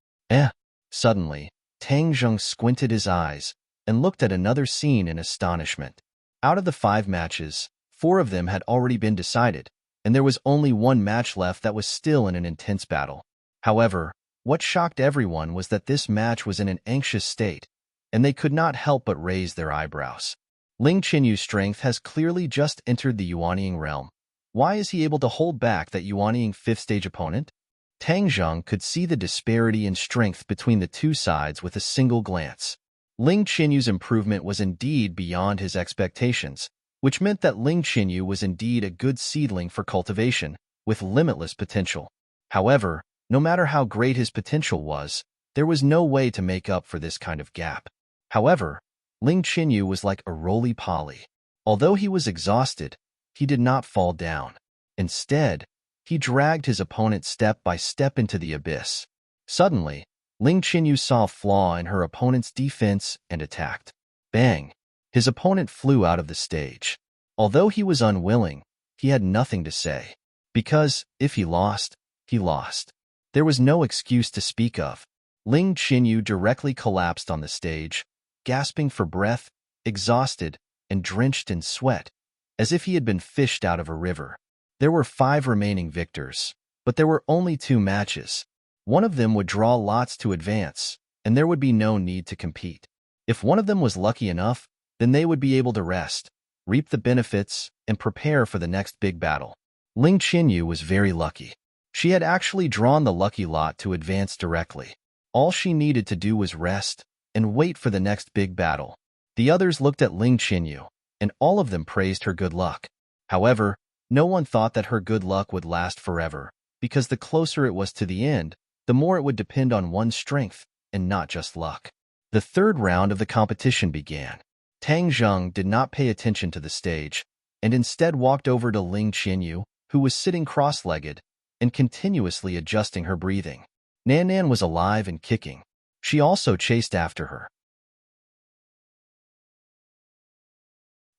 Suddenly, Tang Zheng squinted his eyes and looked at another scene in astonishment. Out of the 5 matches, 4 of them had already been decided, and there was only 1 match left that was still in an intense battle. However, what shocked everyone was that this match was in an anxious state, and they could not help but raise their eyebrows. Ling Qinyu's strength has clearly just entered the Yuanying realm. Why is he able to hold back that Yuanying 5th stage opponent? Tang Zheng could see the disparity in strength between the two sides with a single glance. Ling Qinyu's improvement was indeed beyond his expectations, which meant that Ling Qinyu was indeed a good seedling for cultivation, with limitless potential. However, no matter how great his potential was, there was no way to make up for this kind of gap. However, Ling Qinyu was like a roly-poly. Although he was exhausted, he did not fall down. Instead, he dragged his opponent step by step into the abyss. Suddenly, Ling Qinyu saw a flaw in her opponent's defense and attacked. Bang! His opponent flew out of the stage. Although he was unwilling, he had nothing to say. Because, if he lost, he lost. There was no excuse to speak of. Ling Qinyu directly collapsed on the stage, gasping for breath, exhausted, and drenched in sweat, as if he had been fished out of a river. There were 5 remaining victors, but there were only 2 matches. One of them would draw lots to advance, and there would be no need to compete. If one of them was lucky enough, then they would be able to rest, reap the benefits, and prepare for the next big battle. Ling Qinyu was very lucky. She had actually drawn the lucky lot to advance directly. All she needed to do was rest and wait for the next big battle. The others looked at Ling Qinyu, and all of them praised her good luck. However, no one thought that her good luck would last forever, because the closer it was to the end, the more it would depend on one's strength and not just luck. The third round of the competition began. Tang Zheng did not pay attention to the stage, and instead walked over to Ling Qinyu, who was sitting cross-legged and continuously adjusting her breathing. Nan Nan was alive and kicking. She also chased after her.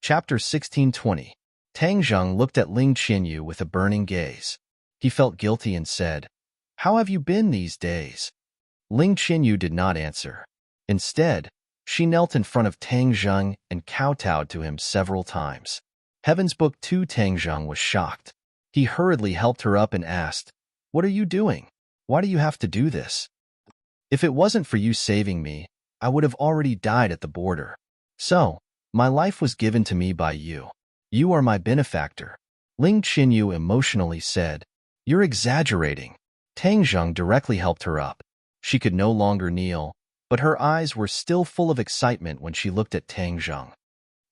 Chapter 1620. Tang Zheng looked at Ling Qinyu with a burning gaze. He felt guilty and said, "How have you been these days?" Ling Qinyu did not answer. Instead, she knelt in front of Tang Zheng and kowtowed to him several times. Heaven's Book 2. Tang Zheng was shocked. He hurriedly helped her up and asked, "What are you doing? Why do you have to do this? If it wasn't for you saving me, I would have already died at the border. So, my life was given to me by you. You are my benefactor." Ling Qinyu emotionally said, "You're exaggerating." Tang Zheng directly helped her up. She could no longer kneel, but her eyes were still full of excitement when she looked at Tang Zheng.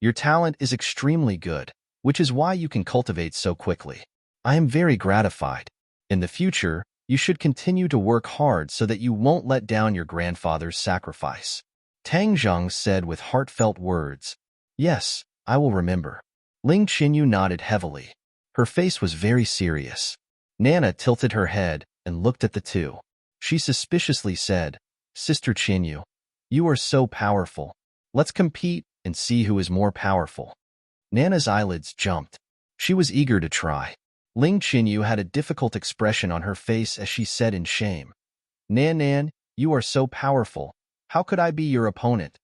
"Your talent is extremely good, which is why you can cultivate so quickly. I am very gratified. In the future, you should continue to work hard so that you won't let down your grandfather's sacrifice." Tang Zheng said with heartfelt words, "Yes, I will remember." Ling Qinyu nodded heavily. Her face was very serious. Nana tilted her head and looked at the two. She suspiciously said, "Sister Qinyu, you are so powerful. Let's compete and see who is more powerful." Nana's eyelids jumped. She was eager to try. Ling Qinyu had a difficult expression on her face as she said in shame, "Nan Nan, you are so powerful. How could I be your opponent?"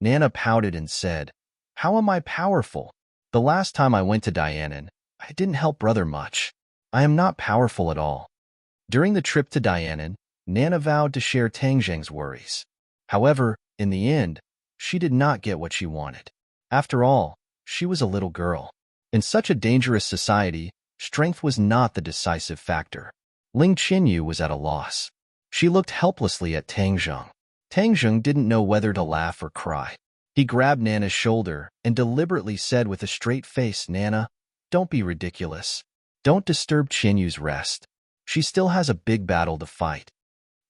Nana pouted and said, "How am I powerful? The last time I went to Dianan, I didn't help brother much. I am not powerful at all." During the trip to Dianan, Nana vowed to share Tang Zheng's worries. However, in the end, she did not get what she wanted. After all, she was a little girl. In such a dangerous society, strength was not the decisive factor. Ling Qinyu was at a loss. She looked helplessly at Tang Zheng. Tang Zheng didn't know whether to laugh or cry. He grabbed Nana's shoulder and deliberately said with a straight face, "Nana, don't be ridiculous. Don't disturb Qinyu's rest. She still has a big battle to fight."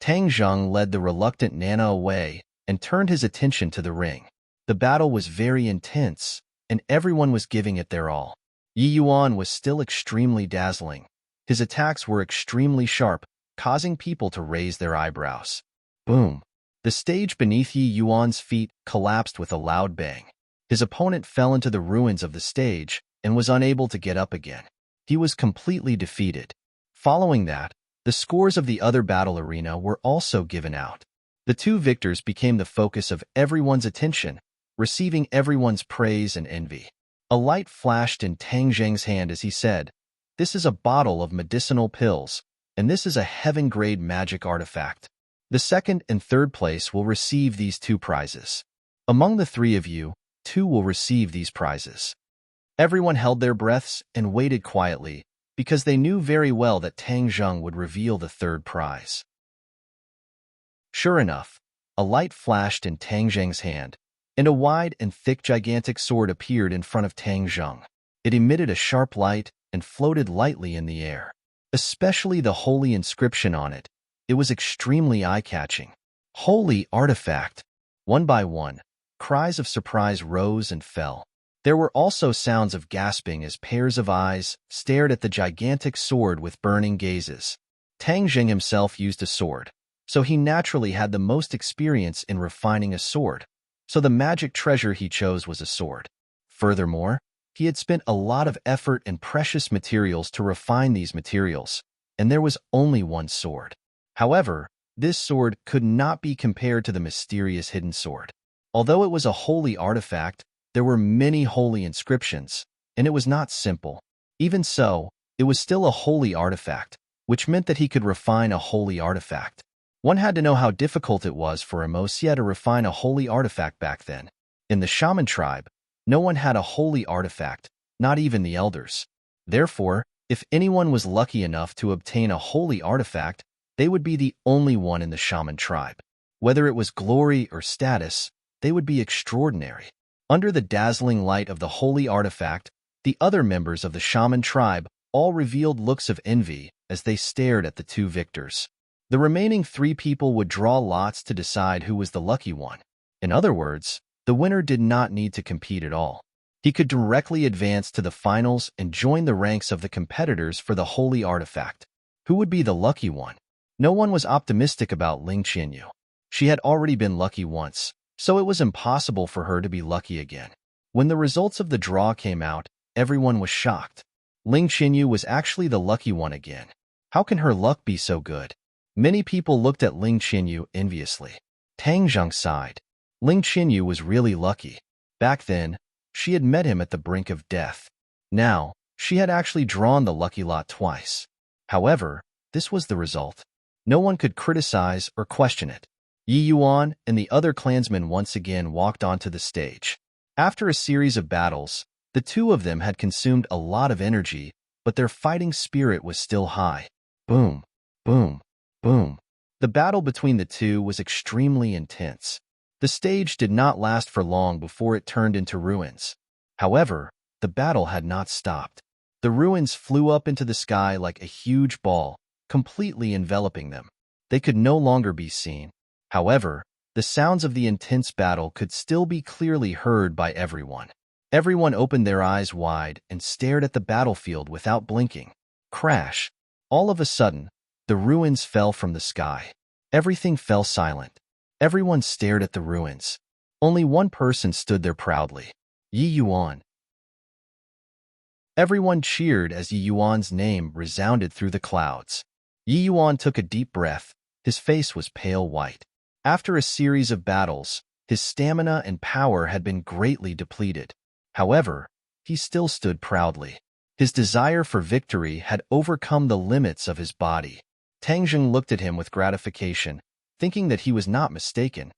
Tang Zheng led the reluctant Nana away and turned his attention to the ring. The battle was very intense, and everyone was giving it their all. Yi Yuan was still extremely dazzling. His attacks were extremely sharp, causing people to raise their eyebrows. Boom! The stage beneath Yi Yuan's feet collapsed with a loud bang. His opponent fell into the ruins of the stage and was unable to get up again. He was completely defeated. Following that, the scores of the other battle arena were also given out. The two victors became the focus of everyone's attention, receiving everyone's praise and envy. A light flashed in Tang Zheng's hand as he said, "This is a bottle of medicinal pills, and this is a heaven-grade magic artifact. The second and third place will receive these two prizes. Among the three of you, two will receive these prizes." Everyone held their breaths and waited quietly, because they knew very well that Tang Zheng would reveal the third prize. Sure enough, a light flashed in Tang Zheng's hand, and a wide and thick gigantic sword appeared in front of Tang Zheng. It emitted a sharp light and floated lightly in the air. Especially the holy inscription on it. It was extremely eye-catching. Holy artifact! One by one, cries of surprise rose and fell. There were also sounds of gasping as pairs of eyes stared at the gigantic sword with burning gazes. Tang Zheng himself used a sword, so he naturally had the most experience in refining a sword, so the magic treasure he chose was a sword. Furthermore, he had spent a lot of effort and precious materials to refine these materials, and there was only one sword. However, this sword could not be compared to the mysterious hidden sword. Although it was a holy artifact, there were many holy inscriptions, and it was not simple. Even so, it was still a holy artifact, which meant that he could refine a holy artifact. One had to know how difficult it was for a Mosia to refine a holy artifact back then. In the shaman tribe, no one had a holy artifact, not even the elders. Therefore, If anyone was lucky enough to obtain a holy artifact, they would be the only one in the shaman tribe. Whether it was glory or status, they would be extraordinary. Under the dazzling light of the holy artifact, the other members of the shaman tribe all revealed looks of envy as they stared at the two victors. The remaining 3 people would draw lots to decide who was the lucky one. In other words, the winner did not need to compete at all. He could directly advance to the finals and join the ranks of the competitors for the holy artifact. Who would be the lucky one? No one was optimistic about Ling Qianyu. She had already been lucky once, so it was impossible for her to be lucky again. When the results of the draw came out, everyone was shocked. Ling Qianyu was actually the lucky one again. How can her luck be so good? Many people looked at Ling Qianyu enviously. Tang Zheng sighed. Ling Qianyu was really lucky. Back then, she had met him at the brink of death. Now, she had actually drawn the lucky lot twice. However, this was the result. No one could criticize or question it. Yi Yuan and the other clansmen once again walked onto the stage. After a series of battles, the two of them had consumed a lot of energy, but their fighting spirit was still high. Boom, boom, boom. The battle between the two was extremely intense. The stage did not last for long before it turned into ruins. However, the battle had not stopped. The ruins flew up into the sky like a huge ball, completely enveloping them. They could no longer be seen. However, the sounds of the intense battle could still be clearly heard by everyone. Everyone opened their eyes wide and stared at the battlefield without blinking. Crash! All of a sudden, the ruins fell from the sky. Everything fell silent. Everyone stared at the ruins. Only one person stood there proudly. Yi Yuan. Everyone cheered as Yi Yuan's name resounded through the clouds. Yi Yuan took a deep breath. His face was pale white. After a series of battles, his stamina and power had been greatly depleted. However, he still stood proudly. His desire for victory had overcome the limits of his body. Tang Zheng looked at him with gratification, thinking that he was not mistaken.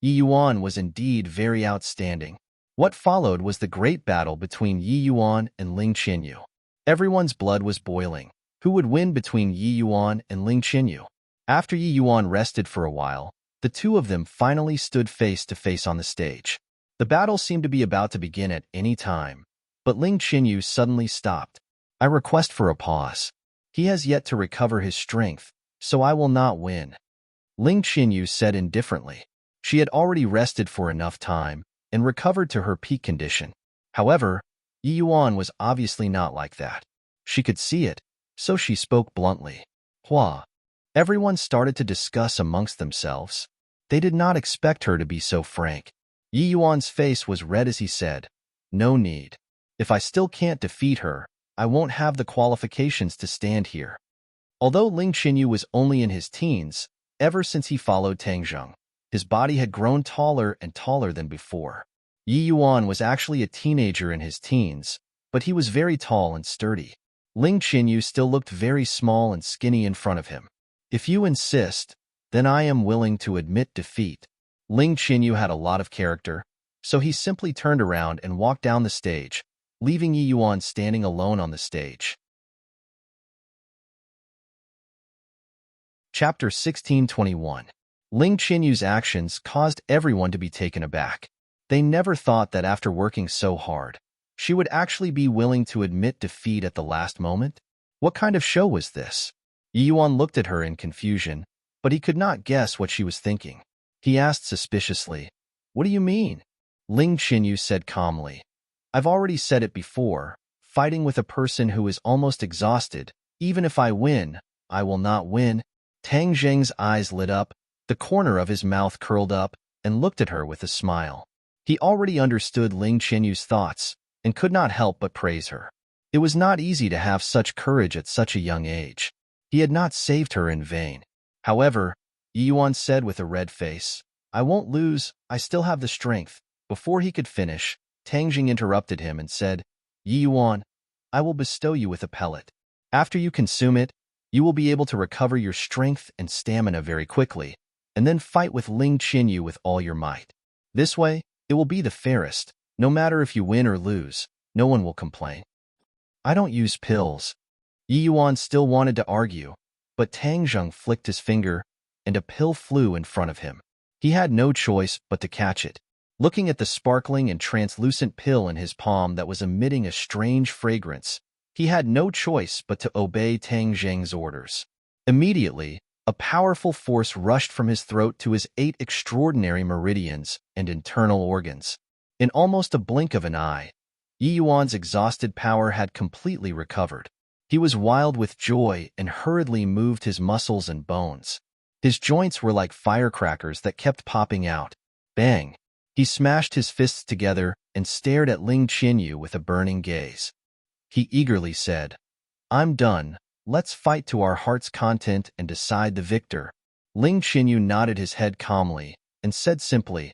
Yi Yuan was indeed very outstanding. What followed was the great battle between Yi Yuan and Ling Qianyu. Everyone's blood was boiling. Who would win between Yi Yuan and Ling Qianyu? After Yi Yuan rested for a while, the two of them finally stood face to face on the stage. The battle seemed to be about to begin at any time, but Ling Qianyu suddenly stopped. I request for a pause. He has yet to recover his strength, so I will not win. Ling Qianyu said indifferently. She had already rested for enough time and recovered to her peak condition. However, Yi Yuan was obviously not like that. She could see it, so she spoke bluntly. Hua. Everyone started to discuss amongst themselves. They did not expect her to be so frank. Yi Yuan's face was red as he said, "No need. If I still can't defeat her, I won't have the qualifications to stand here." Although Ling Qianyu was only in his teens, ever since he followed Tang Zheng, his body had grown taller and taller than before. Yi Yuan was actually a teenager in his teens, but he was very tall and sturdy. Ling Qianyu still looked very small and skinny in front of him. If you insist, then I am willing to admit defeat. Ling Qianyu had a lot of character, so he simply turned around and walked down the stage, leaving Yi Yuan standing alone on the stage. Chapter 1621. Ling Qianyu's actions caused everyone to be taken aback. They never thought that after working so hard, she would actually be willing to admit defeat at the last moment. What kind of show was this? Yi Yuan looked at her in confusion, but he could not guess what she was thinking. He asked suspiciously, "What do you mean?" Ling Qianyu said calmly, "I've already said it before, fighting with a person who is almost exhausted, even if I win, I will not win." Tang Zheng's eyes lit up, the corner of his mouth curled up, and looked at her with a smile. He already understood Ling Qianyu's thoughts and could not help but praise her. It was not easy to have such courage at such a young age. He had not saved her in vain. However, Yi Yuan said with a red face, "I won't lose, I still have the strength." Before he could finish, Tang Zheng interrupted him and said, "Yi Yuan, I will bestow you with a pellet. After you consume it, you will be able to recover your strength and stamina very quickly, and then fight with Ling Qianyu with all your might. This way, it will be the fairest. No matter if you win or lose, no one will complain." "I don't use pills." Yi Yuan still wanted to argue, but Tang Zheng flicked his finger, and a pill flew in front of him. He had no choice but to catch it. Looking at the sparkling and translucent pill in his palm that was emitting a strange fragrance, he had no choice but to obey Tang Zheng's orders. Immediately, a powerful force rushed from his throat to his 8 extraordinary meridians and internal organs. In almost a blink of an eye, Yi Yuan's exhausted power had completely recovered. He was wild with joy and hurriedly moved his muscles and bones. His joints were like firecrackers that kept popping out. Bang! He smashed his fists together and stared at Ling Qinyu with a burning gaze. He eagerly said, "I'm done. Let's fight to our heart's content and decide the victor." Ling Qinyu nodded his head calmly and said simply,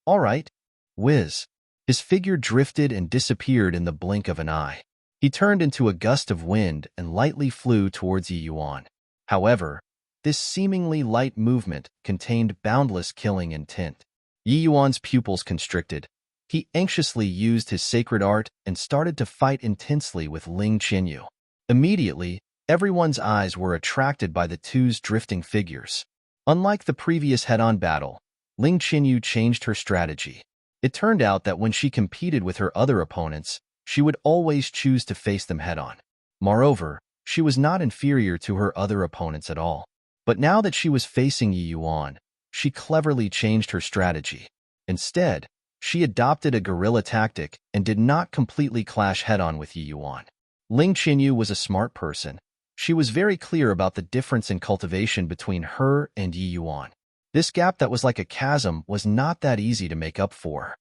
"All right, whiz." His figure drifted and disappeared in the blink of an eye. He turned into a gust of wind and lightly flew towards Yi Yuan. However, this seemingly light movement contained boundless killing intent. Yi Yuan's pupils constricted. He anxiously used his sacred art and started to fight intensely with Ling Qinyu. Immediately, everyone's eyes were attracted by the two's drifting figures. Unlike the previous head-on battle, Ling Qinyu changed her strategy. It turned out that when she competed with her other opponents, she would always choose to face them head-on. Moreover, she was not inferior to her other opponents at all. But now that she was facing Yi Yuan, she cleverly changed her strategy. Instead, she adopted a guerrilla tactic and did not completely clash head-on with Yi Yuan. Ling Qinyu was a smart person. She was very clear about the difference in cultivation between her and Yi Yuan. This gap that was like a chasm was not that easy to make up for.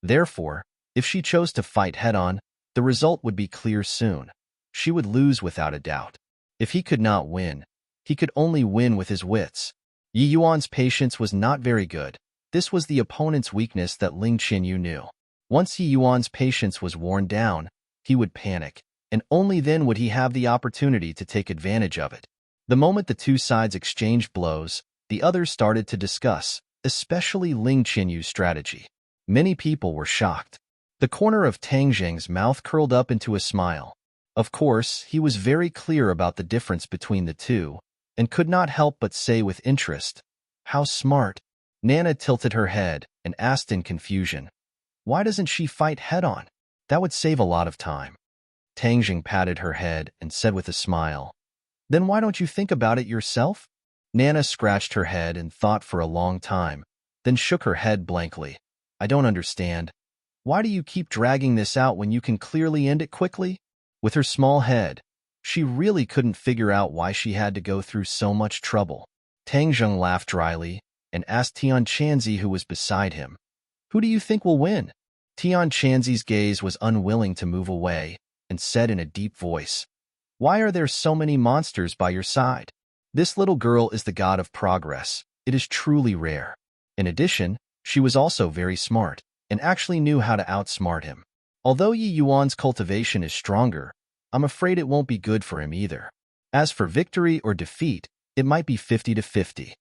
Therefore, if she chose to fight head-on, the result would be clear soon. She would lose without a doubt. If he could not win, he could only win with his wits. Yi Yuan's patience was not very good. This was the opponent's weakness that Ling Qinyu knew. Once Yi Yuan's patience was worn down, he would panic, and only then would he have the opportunity to take advantage of it. The moment the two sides exchanged blows, the others started to discuss, especially Ling Qinyu's strategy. Many people were shocked. The corner of Tang Zheng's mouth curled up into a smile. Of course, he was very clear about the difference between the two, and could not help but say with interest, "How smart." Nana tilted her head and asked in confusion, "Why doesn't she fight head-on? That would save a lot of time." Tang Zheng patted her head and said with a smile, "Then why don't you think about it yourself?" Nana scratched her head and thought for a long time, then shook her head blankly. "I don't understand. Why do you keep dragging this out when you can clearly end it quickly?" With her small head, she really couldn't figure out why she had to go through so much trouble. Tang Zheng laughed dryly and asked Tian Chanzi, who was beside him, "Who do you think will win?" Tian Chanzi's gaze was unwilling to move away and said in a deep voice, "Why are there so many monsters by your side? This little girl is the god of progress. It is truly rare." In addition, she was also very smart and actually knew how to outsmart him. Although Yi Yuan's cultivation is stronger, I'm afraid it won't be good for him either. As for victory or defeat, it might be 50-50.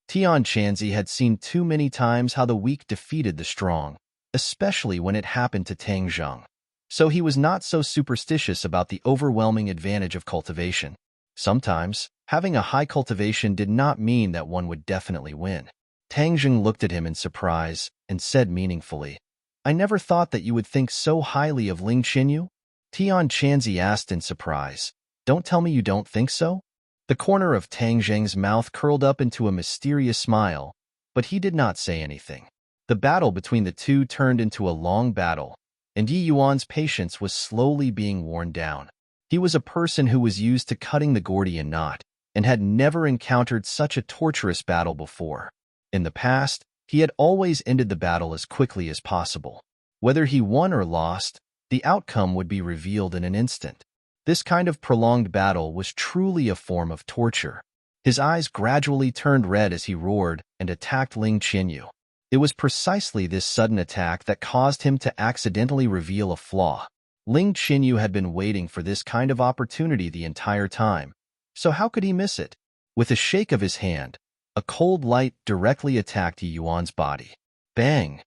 Tian Chanzi had seen too many times how the weak defeated the strong, especially when it happened to Tang Zheng. So he was not so superstitious about the overwhelming advantage of cultivation. Sometimes, having a high cultivation did not mean that one would definitely win. Tang Zheng looked at him in surprise and said meaningfully, "I never thought that you would think so highly of Ling Qinyu?" Tian Chanzi asked in surprise, "Don't tell me you don't think so?" The corner of Tang Zheng's mouth curled up into a mysterious smile, but he did not say anything. The battle between the two turned into a long battle, and Yi Yuan's patience was slowly being worn down. He was a person who was used to cutting the Gordian knot, and had never encountered such a torturous battle before. In the past, he had always ended the battle as quickly as possible. Whether he won or lost, the outcome would be revealed in an instant. This kind of prolonged battle was truly a form of torture. His eyes gradually turned red as he roared and attacked Ling Qinyu. It was precisely this sudden attack that caused him to accidentally reveal a flaw. Ling Qinyu had been waiting for this kind of opportunity the entire time, so how could he miss it? With a shake of his hand, a cold light directly attacked Yi Yuan's body. Bang!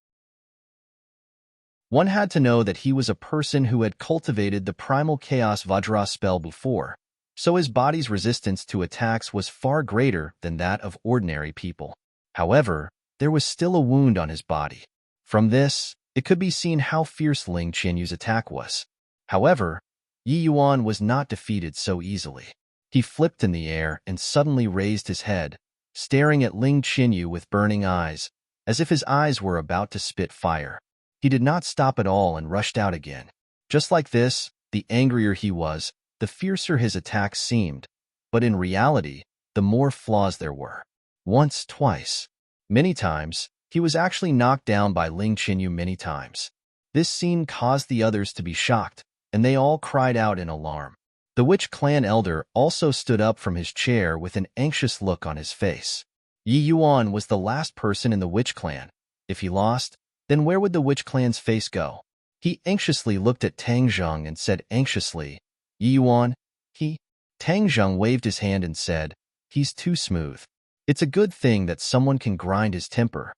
One had to know that he was a person who had cultivated the primal chaos Vajra spell before, so his body's resistance to attacks was far greater than that of ordinary people. However, there was still a wound on his body. From this, it could be seen how fierce Ling Qianyu's attack was. However, Yi Yuan was not defeated so easily. He flipped in the air and suddenly raised his head, staring at Ling Qianyu with burning eyes, as if his eyes were about to spit fire. He did not stop at all and rushed out again. Just like this, the angrier he was, the fiercer his attacks seemed, but in reality, the more flaws there were. Once, twice, many times, he was actually knocked down by Ling Qianyu many times. This scene caused the others to be shocked, and they all cried out in alarm. The Witch Clan elder also stood up from his chair with an anxious look on his face. Yi Yuan was the last person in the Witch Clan. If he lost, then where would the Witch Clan's face go? He anxiously looked at Tang Zheng and said anxiously, Yi Yuan, he? Tang Zheng waved his hand and said, he's too smooth. It's a good thing that someone can grind his temper.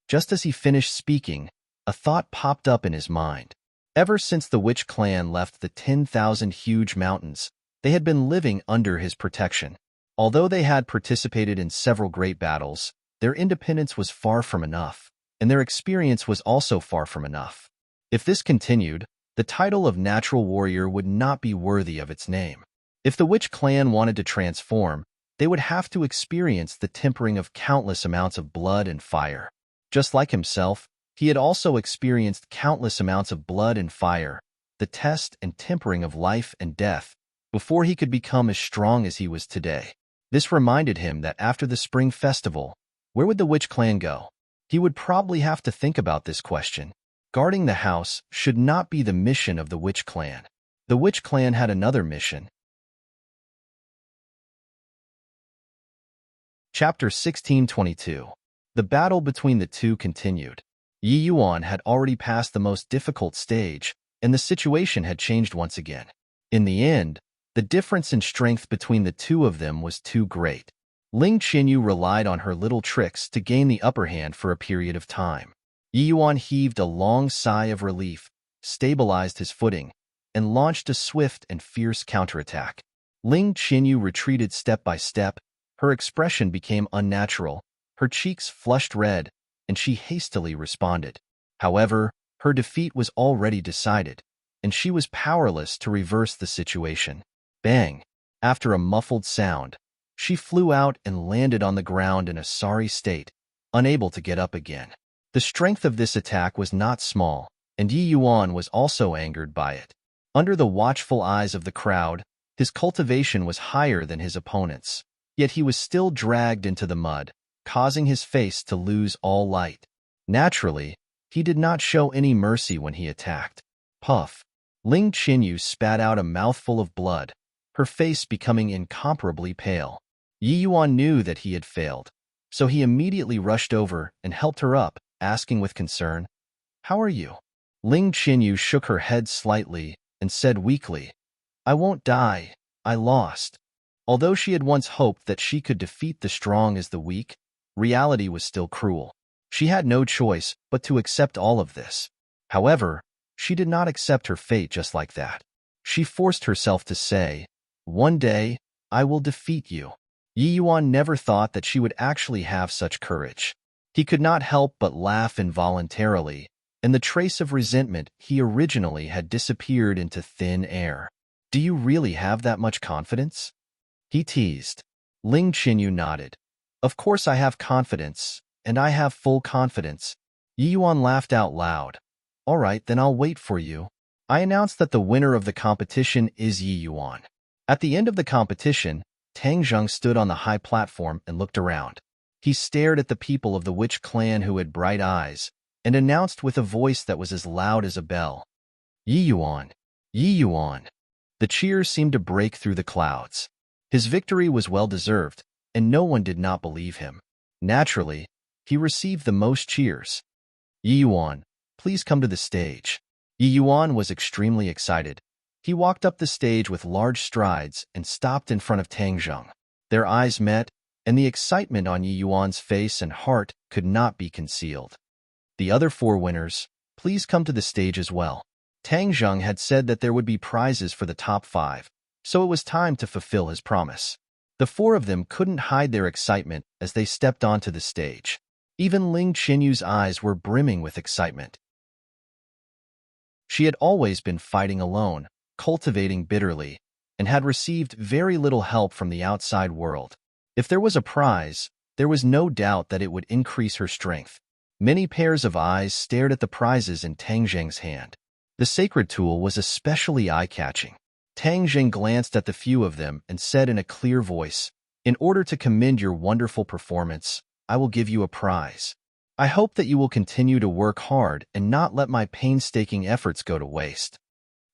Just as he finished speaking, a thought popped up in his mind. Ever since the Witch Clan left the 10,000 huge mountains, they had been living under his protection. Although they had participated in several great battles, their independence was far from enough, and their experience was also far from enough. If this continued, the title of natural warrior would not be worthy of its name. If the Witch Clan wanted to transform, they would have to experience the tempering of countless amounts of blood and fire. Just like himself, he had also experienced countless amounts of blood and fire, the test and tempering of life and death, before he could become as strong as he was today. This reminded him that after the Spring Festival, where would the Witch Clan go? He would probably have to think about this question. Guarding the house should not be the mission of the Witch Clan. The Witch Clan had another mission. Chapter 1622. The battle between the two continued. Yi Yuan had already passed the most difficult stage, and the situation had changed once again. In the end, the difference in strength between the two of them was too great. Ling Qianyu relied on her little tricks to gain the upper hand for a period of time. Yi Yuan heaved a long sigh of relief, stabilized his footing, and launched a swift and fierce counterattack. Ling Qianyu retreated step by step. Her expression became unnatural, her cheeks flushed red, and she hastily responded. However, her defeat was already decided, and she was powerless to reverse the situation. Bang! After a muffled sound, she flew out and landed on the ground in a sorry state, unable to get up again. The strength of this attack was not small, and Yi Yuan was also angered by it. Under the watchful eyes of the crowd, his cultivation was higher than his opponent's, yet he was still dragged into the mud, causing his face to lose all light. Naturally, he did not show any mercy when he attacked. Puff! Ling Qianyu spat out a mouthful of blood, her face becoming incomparably pale. Yi Yuan knew that he had failed, so he immediately rushed over and helped her up, asking with concern, "How are you?" Ling Qianyu shook her head slightly and said weakly, "I won't die, I lost." Although she had once hoped that she could defeat the strong as the weak, reality was still cruel. She had no choice but to accept all of this. However, she did not accept her fate just like that. She forced herself to say, "One day, I will defeat you." Yi Yuan never thought that she would actually have such courage. He could not help but laugh involuntarily, and the trace of resentment he originally had disappeared into thin air. "Do you really have that much confidence?" he teased. Ling Qianyu nodded. "Of course I have confidence, and I have full confidence." Yi Yuan laughed out loud. "All right, then I'll wait for you." I announced that the winner of the competition is Yi Yuan. At the end of the competition, Tang Zheng stood on the high platform and looked around. He stared at the people of the Witch Clan who had bright eyes, and announced with a voice that was as loud as a bell, "Yi Yuan! Yi Yuan!" The cheers seemed to break through the clouds. His victory was well-deserved, and no one did not believe him. Naturally, he received the most cheers. "Yi Yuan, please come to the stage." Yi Yuan was extremely excited. He walked up the stage with large strides and stopped in front of Tang Zheng. Their eyes met, and the excitement on Yi Yuan's face and heart could not be concealed. The other four winners, Please come to the stage as well. Tang Zheng had said that there would be prizes for the top 5, so it was time to fulfill his promise. The 4 of them couldn't hide their excitement as they stepped onto the stage. Even Ling Qinyu's eyes were brimming with excitement. She had always been fighting alone, cultivating bitterly, and had received very little help from the outside world. If there was a prize, there was no doubt that it would increase her strength. Many pairs of eyes stared at the prizes in Tang Zheng's hand. The sacred tool was especially eye-catching. Tang Zheng glanced at the few of them and said in a clear voice, "In order to commend your wonderful performance, I will give you a prize. I hope that you will continue to work hard and not let my painstaking efforts go to waste."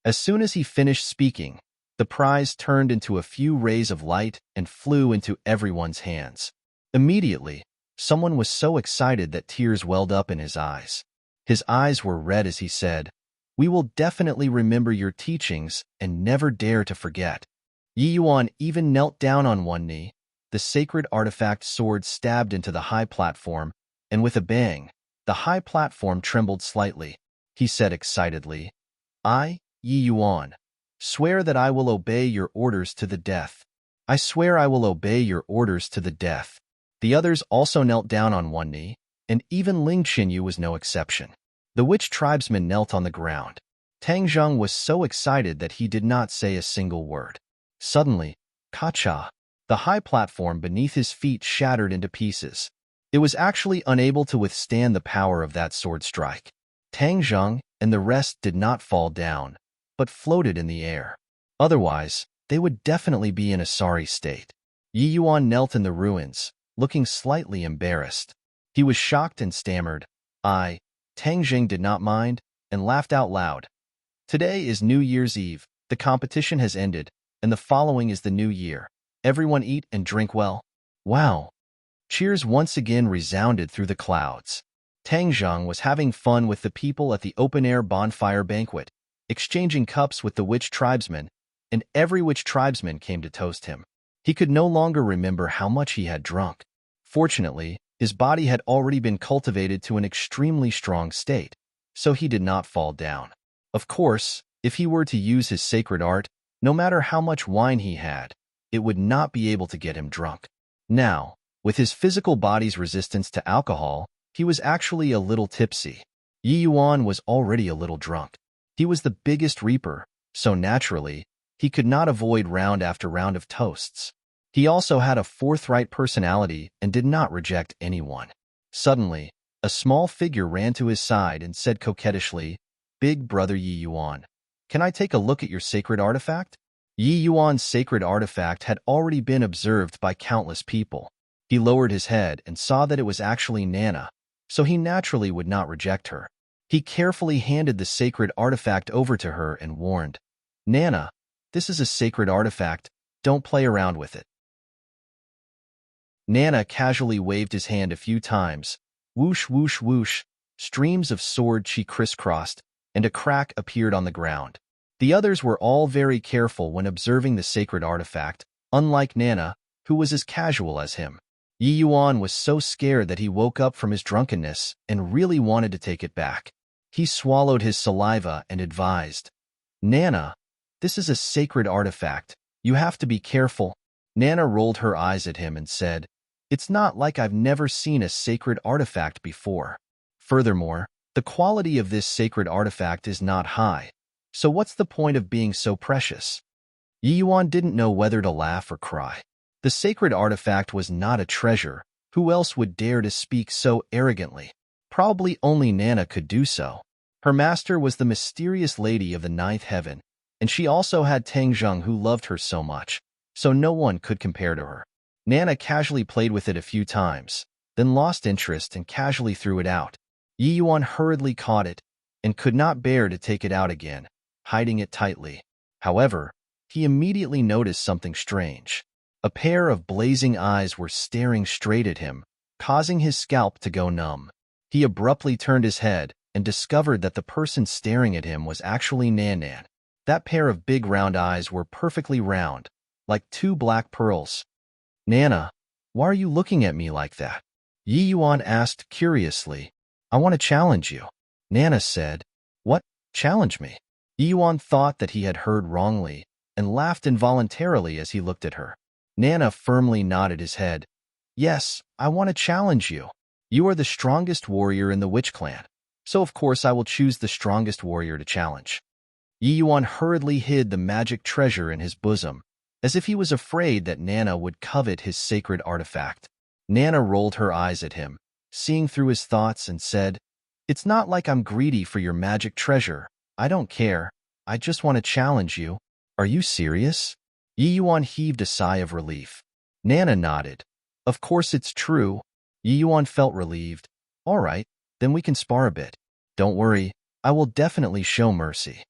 As soon as he finished speaking, the prize turned into a few rays of light and flew into everyone's hands. Immediately, someone was so excited that tears welled up in his eyes. His eyes were red as he said, "We will definitely remember your teachings and never dare to forget." Yi Yuan even knelt down on one knee. The sacred artifact sword stabbed into the high platform, and with a bang, the high platform trembled slightly. He said excitedly, "I, Yi Yuan, swear that I will obey your orders to the death. I swear I will obey your orders to the death." The others also knelt down on one knee, and even Ling Qinyu was no exception. The witch tribesman knelt on the ground. Tang Zheng was so excited that he did not say a single word. Suddenly, Kacha, the high platform beneath his feet shattered into pieces. It was actually unable to withstand the power of that sword strike. Tang Zheng and the rest did not fall down, but floated in the air. Otherwise, they would definitely be in a sorry state. Yi Yuan knelt in the ruins, looking slightly embarrassed. He was shocked and stammered, Tang Zheng did not mind, and laughed out loud. "Today is New Year's Eve, the competition has ended, and the following is the new year. Everyone eat and drink well." Wow! Cheers once again resounded through the clouds. Tang Zheng was having fun with the people at the open-air bonfire banquet, exchanging cups with the witch tribesmen, and every witch tribesman came to toast him. He could no longer remember how much he had drunk. Fortunately, his body had already been cultivated to an extremely strong state, so he did not fall down. Of course, if he were to use his sacred art, no matter how much wine he had, it would not be able to get him drunk. Now, with his physical body's resistance to alcohol, he was actually a little tipsy. Yi Yuan was already a little drunk. He was the biggest reaper, so naturally, he could not avoid round after round of toasts. He also had a forthright personality and did not reject anyone. Suddenly, a small figure ran to his side and said coquettishly, "Big brother Yi Yuan, can I take a look at your sacred artifact?" Yi Yuan's sacred artifact had already been observed by countless people. He lowered his head and saw that it was actually Nana, so he naturally would not reject her. He carefully handed the sacred artifact over to her and warned, "Nana, this is a sacred artifact, don't play around with it." Nana casually waved his hand a few times. Whoosh, whoosh, whoosh, streams of sword chi crisscrossed, and a crack appeared on the ground. The others were all very careful when observing the sacred artifact, unlike Nana, who was as casual as him. Yi Yuan was so scared that he woke up from his drunkenness and really wanted to take it back. He swallowed his saliva and advised, "Nana, this is a sacred artifact. You have to be careful." Nana rolled her eyes at him and said, "It's not like I've never seen a sacred artifact before. Furthermore, the quality of this sacred artifact is not high, so what's the point of being so precious?" Yi Yuan didn't know whether to laugh or cry. The sacred artifact was not a treasure. Who else would dare to speak so arrogantly? Probably only Nana could do so. Her master was the mysterious lady of the ninth heaven, and she also had Tang Zheng who loved her so much, so no one could compare to her. Nana casually played with it a few times, then lost interest and casually threw it out. Yi Yuan hurriedly caught it and could not bear to take it out again, hiding it tightly. However, he immediately noticed something strange. A pair of blazing eyes were staring straight at him, causing his scalp to go numb. He abruptly turned his head and discovered that the person staring at him was actually Nan. That pair of big round eyes were perfectly round, like 2 black pearls. "Nana, why are you looking at me like that?" Yi Yuan asked curiously. "I want to challenge you." Nana said, "What? Challenge me?" Yuan thought that he had heard wrongly and laughed involuntarily as he looked at her. Nana firmly nodded his head. "Yes, I want to challenge you. You are the strongest warrior in the witch clan, so of course I will choose the strongest warrior to challenge." Yuan hurriedly hid the magic treasure in his bosom, as if he was afraid that Nana would covet his sacred artifact. Nana rolled her eyes at him, seeing through his thoughts, and said, "It's not like I'm greedy for your magic treasure. I don't care. I just want to challenge you." "Are you serious?" Yuan heaved a sigh of relief. Nana nodded. "Of course it's true." Yuan felt relieved. "All right, then we can spar a bit. Don't worry, I will definitely show mercy."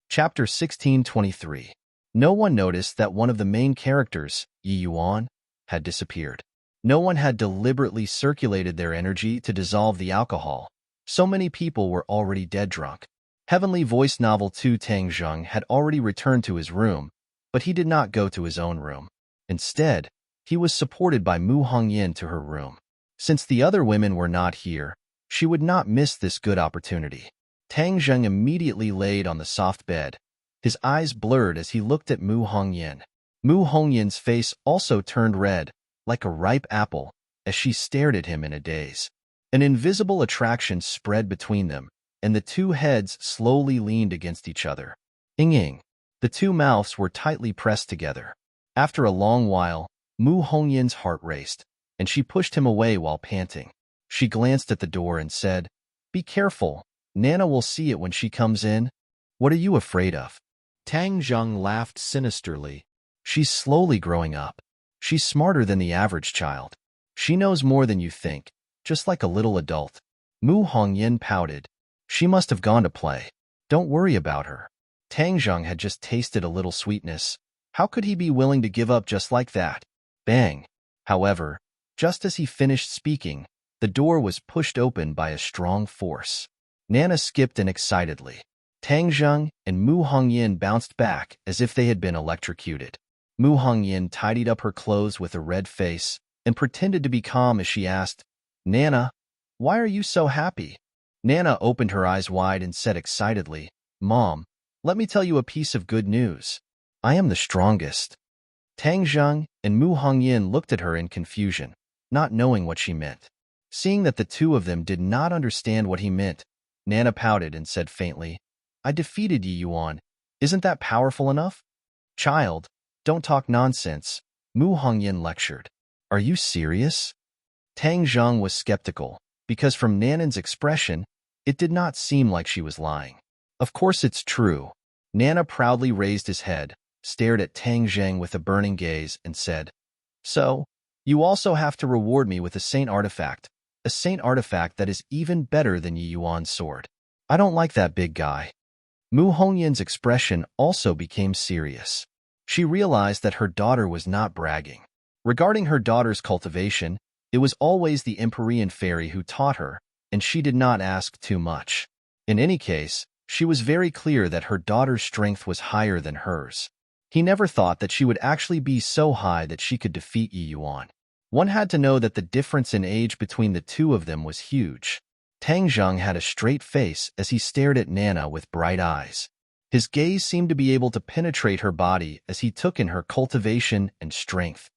Chapter 1623. No one noticed that one of the main characters, Yuan, had disappeared. No one had deliberately circulated their energy to dissolve the alcohol. So many people were already dead drunk. Heavenly Voice Novel 2 Tang Zheng had already returned to his room, but he did not go to his own room. Instead, he was supported by Mu Hongyan to her room. Since the other women were not here, she would not miss this good opportunity. Tang Zheng immediately laid on the soft bed. His eyes blurred as he looked at Mu Hongyan. Mu Hongyan's face also turned red, like a ripe apple, as she stared at him in a daze. An invisible attraction spread between them, and the two heads slowly leaned against each other. Ing. The two mouths were tightly pressed together. After a long while, Mu Hongyan's heart raced, and she pushed him away while panting. She glanced at the door and said, "Be careful. Nana will see it when she comes in." "What are you afraid of?" Tang Zheng laughed sinisterly. "She's slowly growing up. She's smarter than the average child. She knows more than you think, just like a little adult." Mu Hongyan pouted. "She must have gone to play. Don't worry about her." Tang Zheng had just tasted a little sweetness. How could he be willing to give up just like that? Bang! However, just as he finished speaking, the door was pushed open by a strong force. Nana skipped in excitedly. Tang Zheng and Mu Hongyan bounced back as if they had been electrocuted. Mu Hongyan tidied up her clothes with a red face and pretended to be calm as she asked, "Nana, why are you so happy?" Nana opened her eyes wide and said excitedly, "Mom, let me tell you a piece of good news. I am the strongest." Tang Zheng and Mu Hongyan looked at her in confusion, not knowing what she meant. Seeing that the two of them did not understand what he meant, Nana pouted and said faintly, "I defeated Yuan. Isn't that powerful enough?" "Child, don't talk nonsense," Mu Hongyan lectured. "Are you serious?" Tang Zheng was skeptical, because from Nanan's expression, it did not seem like she was lying. "Of course it's true." Nana proudly raised his head, stared at Tang Zheng with a burning gaze, and said, "So, you also have to reward me with a saint artifact that is even better than Yuan's sword. I don't like that big guy." Mu Hongyan's expression also became serious. She realized that her daughter was not bragging. Regarding her daughter's cultivation, it was always the Empyrean fairy who taught her, and she did not ask too much. In any case, she was very clear that her daughter's strength was higher than hers. He never thought that she would actually be so high that she could defeat Yuan. One had to know that the difference in age between the two of them was huge. Tang Zheng had a straight face as he stared at Nana with bright eyes. His gaze seemed to be able to penetrate her body as he took in her cultivation and strength.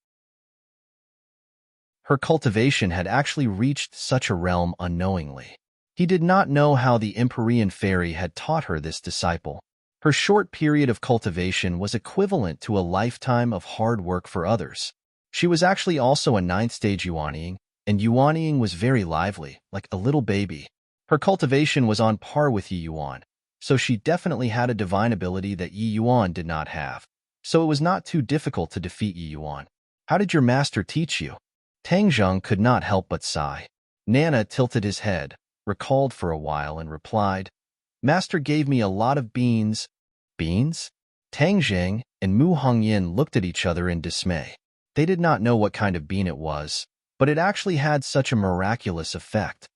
Her cultivation had actually reached such a realm unknowingly. He did not know how the Empyrean fairy had taught her this disciple. Her short period of cultivation was equivalent to a lifetime of hard work for others. She was actually also a 9th-stage Yuanying, and Yuanying was very lively, like a little baby. Her cultivation was on par with Yi Yuan, so she definitely had a divine ability that Yi Yuan did not have. So it was not too difficult to defeat Yi Yuan. "How did your master teach you?" Tang Zheng could not help but sigh. Nana tilted his head, recalled for a while, and replied, "Master gave me a lot of beans." "Beans?" Tang Zheng and Mu Hongyan looked at each other in dismay. They did not know what kind of bean it was, but it actually had such a miraculous effect.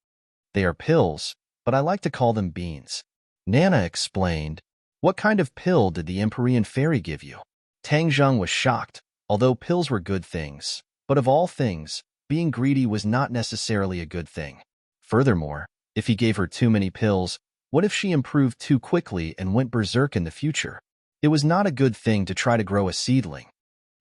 "They are pills, but I like to call them beans." Nana explained, "What kind of pill did the Empyrean fairy give you?" Tang Zheng was shocked, although pills were good things. But of all things, being greedy was not necessarily a good thing. Furthermore, if he gave her too many pills, what if she improved too quickly and went berserk in the future? It was not a good thing to try to grow a seedling.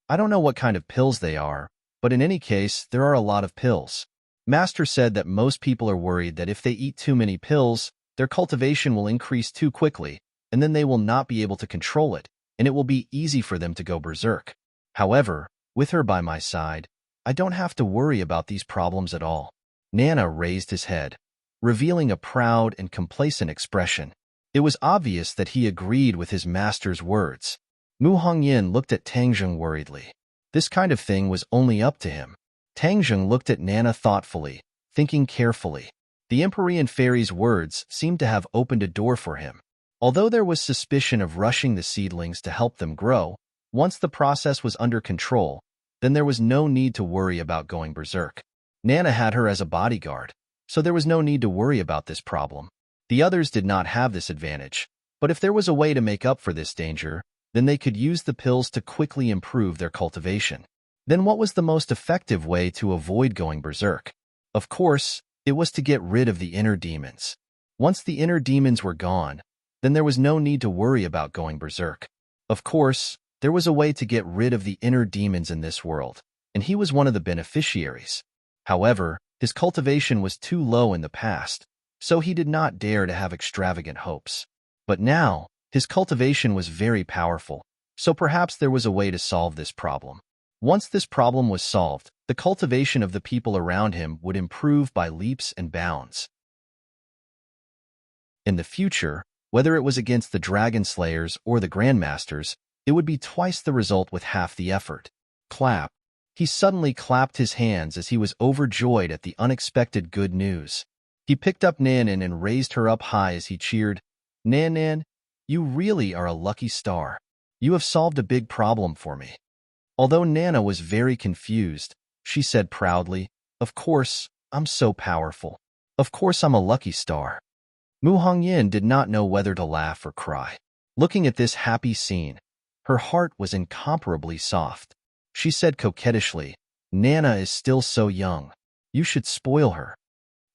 I don't know what kind of pills they are, but in any case, there are a lot of pills. Master said that most people are worried that if they eat too many pills, their cultivation will increase too quickly, and then they will not be able to control it, and it will be easy for them to go berserk. However, with her by my side, I don't have to worry about these problems at all. Nana raised his head, revealing a proud and complacent expression. It was obvious that he agreed with his master's words. Mu Hongyin looked at Tangzheng worriedly. This kind of thing was only up to him. Tangzheng looked at Nana thoughtfully, thinking carefully. The Empyrean fairy's words seemed to have opened a door for him. Although there was suspicion of rushing the seedlings to help them grow, once the process was under control, then there was no need to worry about going berserk. Nana had her as a bodyguard, so there was no need to worry about this problem. The others did not have this advantage, but if there was a way to make up for this danger, then they could use the pills to quickly improve their cultivation. Then what was the most effective way to avoid going berserk? Of course, it was to get rid of the inner demons. Once the inner demons were gone, then there was no need to worry about going berserk. Of course, there was a way to get rid of the inner demons in this world, and he was one of the beneficiaries. However, his cultivation was too low in the past, so he did not dare to have extravagant hopes. But now, his cultivation was very powerful, so perhaps there was a way to solve this problem. Once this problem was solved, the cultivation of the people around him would improve by leaps and bounds. In the future, whether it was against the Dragon Slayers or the Grandmasters, it would be twice the result with half the effort. Clap. He suddenly clapped his hands as he was overjoyed at the unexpected good news. He picked up Nanan and raised her up high as he cheered, "Nanan, you really are a lucky star. You have solved a big problem for me." Although Nana was very confused, she said proudly, "Of course, I'm so powerful. Of course I'm a lucky star." Mu Hongyin did not know whether to laugh or cry. Looking at this happy scene, her heart was incomparably soft. She said coquettishly, "Nana is still so young. You should spoil her."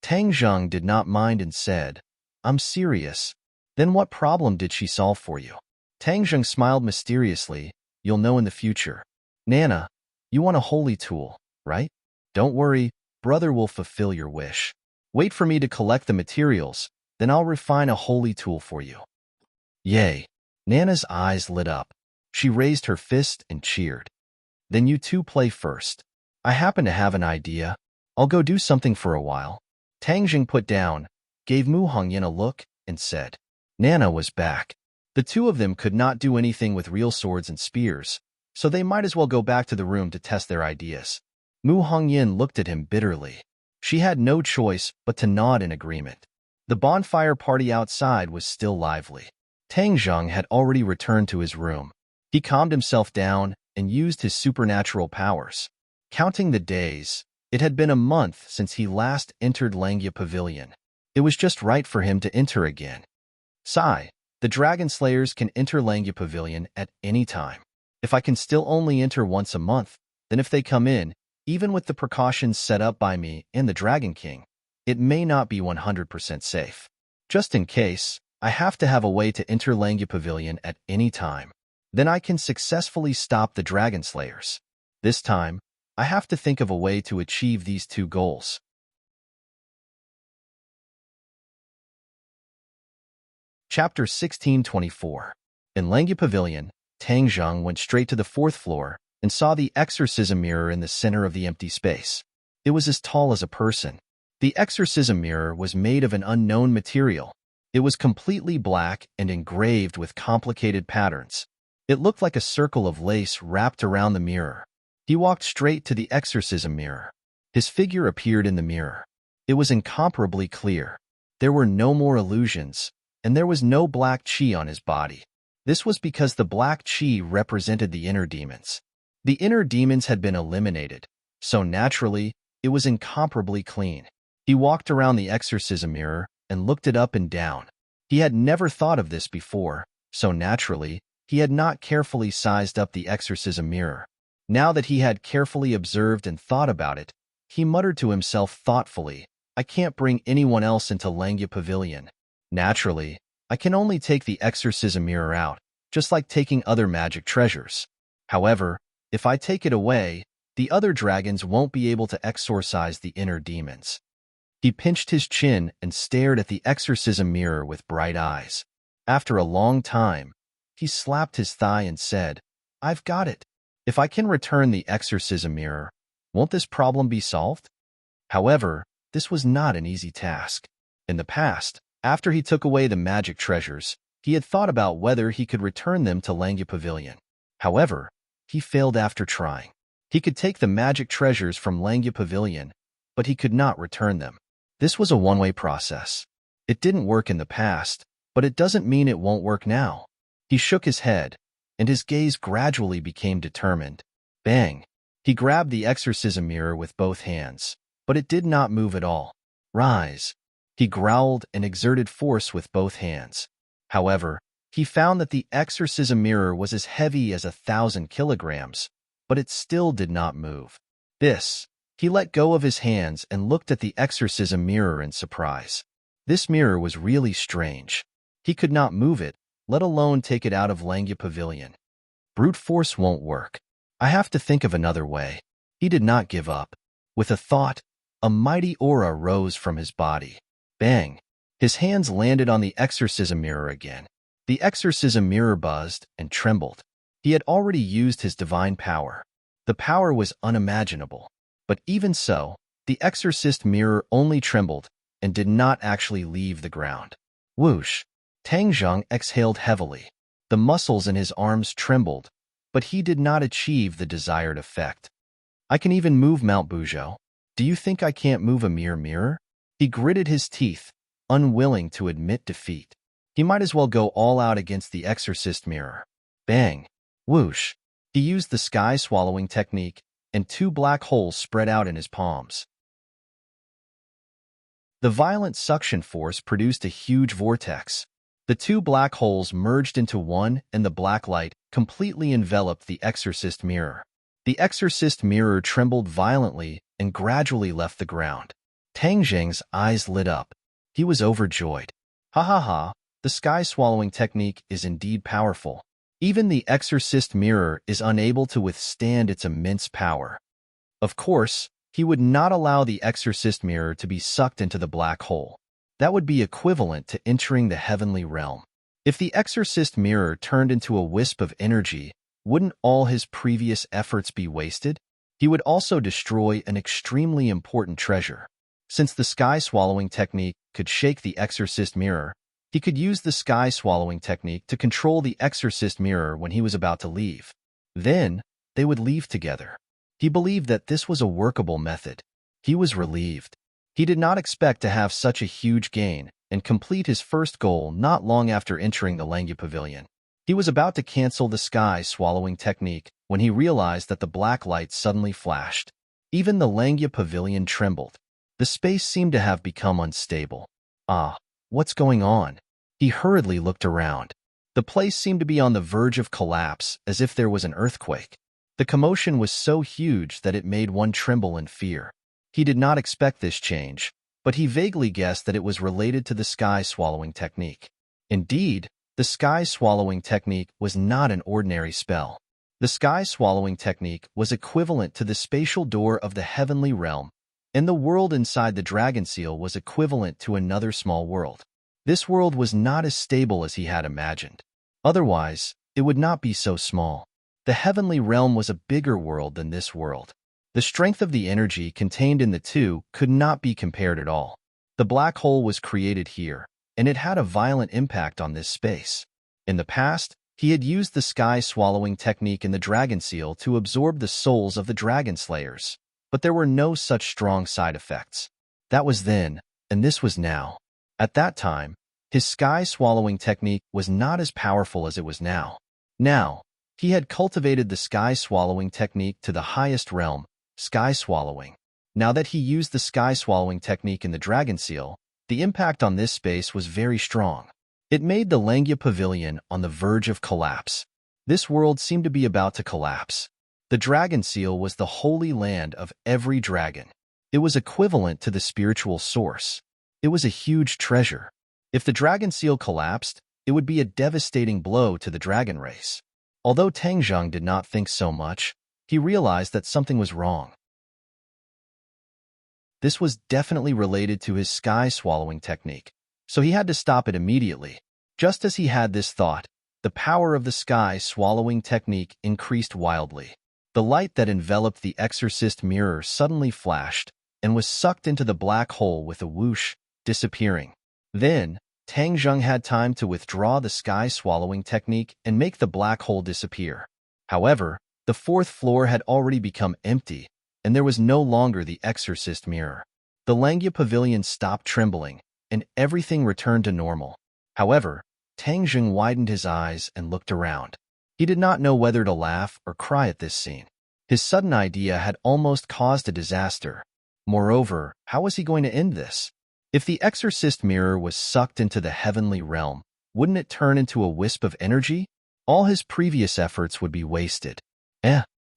Tangzheng did not mind and said, "I'm serious." "Then what problem did she solve for you?" Tangzheng smiled mysteriously, "You'll know in the future." "Nana, you want a holy tool, right? Don't worry, brother will fulfill your wish. Wait for me to collect the materials, then I'll refine a holy tool for you." Yay! Nana's eyes lit up. She raised her fist and cheered. "Then you two play first. I happen to have an idea. I'll go do something for a while." Tangzheng put down, gave Mu Hongyin a look, and said. Nana was back. The two of them could not do anything with real swords and spears, so they might as well go back to the room to test their ideas. Mu Hongyin looked at him bitterly. She had no choice but to nod in agreement. The bonfire party outside was still lively. Tangzheng had already returned to his room. He calmed himself down and used his supernatural powers. Counting the days, it had been a month since he last entered Langya Pavilion. It was just right for him to enter again. Sigh, the Dragon Slayers can enter Langya Pavilion at any time. If I can still only enter once a month, then if they come in, even with the precautions set up by me and the Dragon King, it may not be 100% safe. Just in case, I have to have a way to enter Langya Pavilion at any time. Then I can successfully stop the Dragon Slayers. This time, I have to think of a way to achieve these two goals. Chapter 1624. In Langya Pavilion, Tangzheng went straight to the 4th floor and saw the exorcism mirror in the center of the empty space. It was as tall as a person. The exorcism mirror was made of an unknown material. It was completely black and engraved with complicated patterns. It looked like a circle of lace wrapped around the mirror. He walked straight to the exorcism mirror. His figure appeared in the mirror. It was incomparably clear. There were no more illusions, and there was no black chi on his body. This was because the black chi represented the inner demons. The inner demons had been eliminated, so naturally, it was incomparably clean. He walked around the exorcism mirror and looked it up and down. He had never thought of this before, so naturally, he had not carefully sized up the exorcism mirror. Now that he had carefully observed and thought about it, He muttered to himself thoughtfully, I can't bring anyone else into Langya Pavilion. Naturally, I can only take the exorcism mirror out, just like taking other magic treasures. However, if I take it away, the other dragons won't be able to exorcise the inner demons. He pinched his chin and stared at the exorcism mirror with bright eyes. After a long time, he slapped his thigh and said, I've got it. If I can return the exorcism mirror, won't this problem be solved? However, this was not an easy task. In the past, after he took away the magic treasures, he had thought about whether he could return them to Langya Pavilion. However, he failed after trying. He could take the magic treasures from Langya Pavilion, but he could not return them. This was a one-way process. It didn't work in the past, but it doesn't mean it won't work now. He shook his head, and his gaze gradually became determined. Bang! He grabbed the exorcism mirror with both hands, but it did not move at all. Rise! He growled and exerted force with both hands. However, he found that the exorcism mirror was as heavy as 1,000 kilograms, but it still did not move. He let go of his hands and looked at the exorcism mirror in surprise. This mirror was really strange. He could not move it, let alone take it out of Langya Pavilion. Brute force won't work. I have to think of another way. He did not give up. With a thought, a mighty aura rose from his body. Bang! His hands landed on the exorcism mirror again. The exorcism mirror buzzed and trembled. He had already used his divine power. The power was unimaginable. But even so, the exorcist mirror only trembled and did not actually leave the ground. Whoosh! Tang Zheng exhaled heavily. The muscles in his arms trembled, but he did not achieve the desired effect. I can even move Mount Buzhou. Do you think I can't move a mere mirror? He gritted his teeth, unwilling to admit defeat. He might as well go all out against the exorcist mirror. Bang! Whoosh! He used the sky-swallowing technique, and 2 black holes spread out in his palms. The violent suction force produced a huge vortex. The 2 black holes merged into one, and the black light completely enveloped the exorcist mirror. The exorcist mirror trembled violently and gradually left the ground. Tang Zheng's eyes lit up. He was overjoyed. Ha ha ha, the sky-swallowing technique is indeed powerful. Even the exorcist mirror is unable to withstand its immense power. Of course, he would not allow the exorcist mirror to be sucked into the black hole. That would be equivalent to entering the heavenly realm. If the exorcist mirror turned into a wisp of energy, wouldn't all his previous efforts be wasted? He would also destroy an extremely important treasure. Since the sky-swallowing technique could shake the exorcist mirror, he could use the sky-swallowing technique to control the exorcist mirror when he was about to leave. Then, they would leave together. He believed that this was a workable method. He was relieved. He did not expect to have such a huge gain and complete his first goal not long after entering the Langya Pavilion. He was about to cancel the sky-swallowing technique when he realized that the black light suddenly flashed. Even the Langya Pavilion trembled. The space seemed to have become unstable. What's going on? He hurriedly looked around. The place seemed to be on the verge of collapse, as if there was an earthquake. The commotion was so huge that it made one tremble in fear. He did not expect this change, but he vaguely guessed that it was related to the sky-swallowing technique. Indeed, the sky-swallowing technique was not an ordinary spell. The sky-swallowing technique was equivalent to the spatial door of the heavenly realm, and the world inside the dragon seal was equivalent to another small world. This world was not as stable as he had imagined. Otherwise, it would not be so small. The heavenly realm was a bigger world than this world. The strength of the energy contained in the two could not be compared at all. The black hole was created here, and it had a violent impact on this space. In the past, he had used the sky-swallowing technique in the dragon seal to absorb the souls of the dragon slayers, but there were no such strong side effects. That was then, and this was now. At that time, his sky-swallowing technique was not as powerful as it was now. Now, he had cultivated the sky-swallowing technique to the highest realm, sky-swallowing. Now that he used the sky-swallowing technique in the dragon seal, the impact on this space was very strong. It made the Langya Pavilion on the verge of collapse. This world seemed to be about to collapse. The dragon seal was the holy land of every dragon. It was equivalent to the spiritual source. It was a huge treasure. If the dragon seal collapsed, it would be a devastating blow to the dragon race. Although Tang Zheng did not think so much, he realized that something was wrong. This was definitely related to his sky-swallowing technique, so he had to stop it immediately. Just as he had this thought, the power of the sky-swallowing technique increased wildly. The light that enveloped the exorcist mirror suddenly flashed and was sucked into the black hole with a whoosh, disappearing. Then, Tang Zheng had time to withdraw the sky-swallowing technique and make the black hole disappear. However, the fourth floor had already become empty, and there was no longer the exorcist mirror. The Langya Pavilion stopped trembling, and everything returned to normal. However, Tang Zheng widened his eyes and looked around. He did not know whether to laugh or cry at this scene. His sudden idea had almost caused a disaster. Moreover, how was he going to end this? If the exorcist mirror was sucked into the heavenly realm, wouldn't it turn into a wisp of energy? All his previous efforts would be wasted.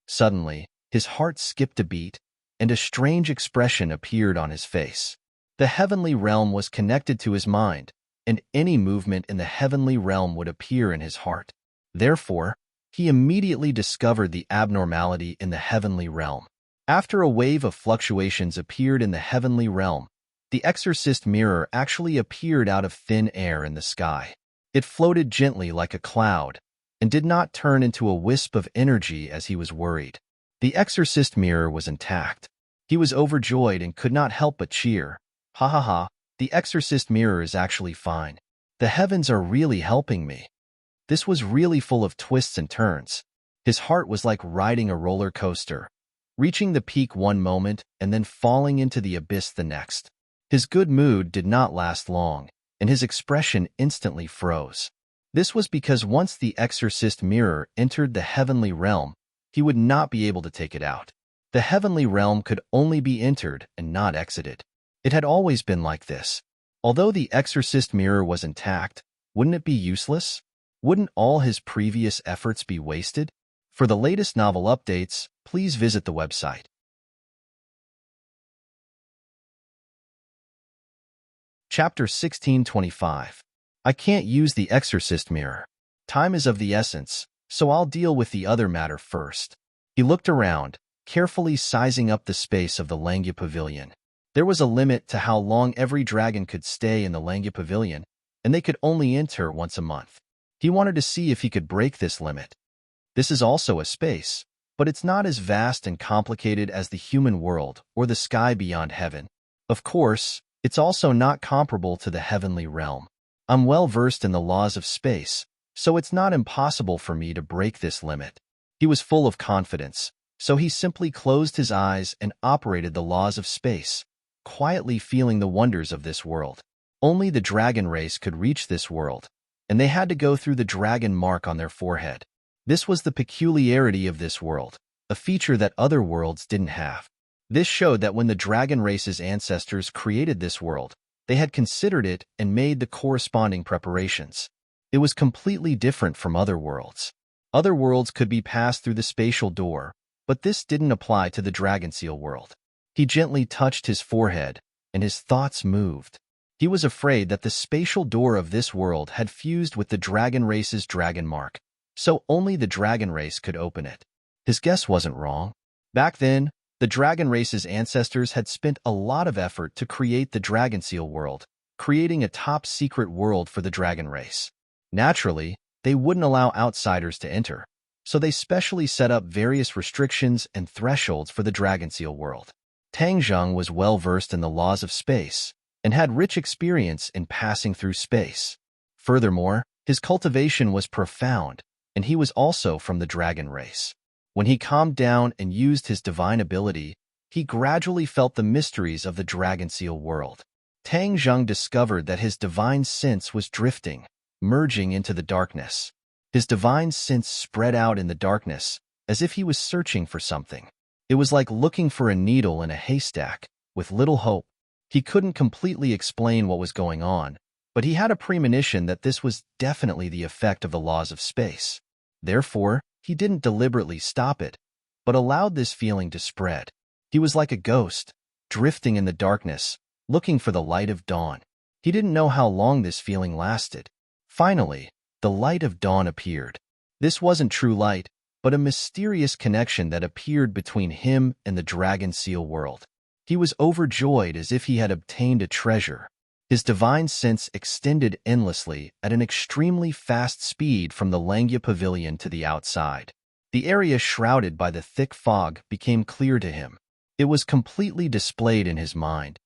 Suddenly, his heart skipped a beat, and a strange expression appeared on his face. The heavenly realm was connected to his mind, and any movement in the heavenly realm would appear in his heart. Therefore, he immediately discovered the abnormality in the heavenly realm. After a wave of fluctuations appeared in the heavenly realm, the exorcist mirror actually appeared out of thin air in the sky. It floated gently like a cloud, and did not turn into a wisp of energy as he was worried. The exorcist mirror was intact. He was overjoyed and could not help but cheer. Ha ha ha, the exorcist mirror is actually fine. The heavens are really helping me. This was really full of twists and turns. His heart was like riding a roller coaster, reaching the peak one moment and then falling into the abyss the next. His good mood did not last long, and his expression instantly froze. This was because once the exorcist mirror entered the heavenly realm, he would not be able to take it out. The heavenly realm could only be entered and not exited. It had always been like this. Although the exorcist mirror was intact, wouldn't it be useless? Wouldn't all his previous efforts be wasted? For the latest novel updates, please visit the website. Chapter 1625. I can't use the exorcist mirror. Time is of the essence, so I'll deal with the other matter first. He looked around, carefully sizing up the space of the Langya Pavilion. There was a limit to how long every dragon could stay in the Langya Pavilion, and they could only enter once a month. He wanted to see if he could break this limit. This is also a space, but it's not as vast and complicated as the human world or the sky beyond heaven. Of course, it's also not comparable to the heavenly realm. I'm well versed in the laws of space, so it's not impossible for me to break this limit. He was full of confidence, so he simply closed his eyes and operated the laws of space, quietly feeling the wonders of this world. Only the dragon race could reach this world, and they had to go through the dragon mark on their forehead. This was the peculiarity of this world, a feature that other worlds didn't have. This showed that when the dragon race's ancestors created this world, they had considered it and made the corresponding preparations. It was completely different from other worlds. Other worlds could be passed through the spatial door, but this didn't apply to the dragon seal world. He gently touched his forehead, and his thoughts moved. He was afraid that the spatial door of this world had fused with the dragon race's dragon mark, so only the dragon race could open it. His guess wasn't wrong. Back then, the dragon race's ancestors had spent a lot of effort to create the dragon seal world, creating a top-secret world for the dragon race. Naturally, they wouldn't allow outsiders to enter, so they specially set up various restrictions and thresholds for the dragon seal world. Tang Zheng was well-versed in the laws of space and had rich experience in passing through space. Furthermore, his cultivation was profound, and he was also from the dragon race. When he calmed down and used his divine ability, he gradually felt the mysteries of the dragon seal world. Tang Zheng discovered that his divine sense was drifting, merging into the darkness. His divine sense spread out in the darkness, as if he was searching for something. It was like looking for a needle in a haystack, with little hope. He couldn't completely explain what was going on, but he had a premonition that this was definitely the effect of the laws of space. Therefore, he didn't deliberately stop it, but allowed this feeling to spread. He was like a ghost, drifting in the darkness, looking for the light of dawn. He didn't know how long this feeling lasted. Finally, the light of dawn appeared. This wasn't true light, but a mysterious connection that appeared between him and the dragon seal world. He was overjoyed as if he had obtained a treasure. His divine sense extended endlessly at an extremely fast speed from the Langya pavilion to the outside. The area shrouded by the thick fog became clear to him. It was completely displayed in his mind.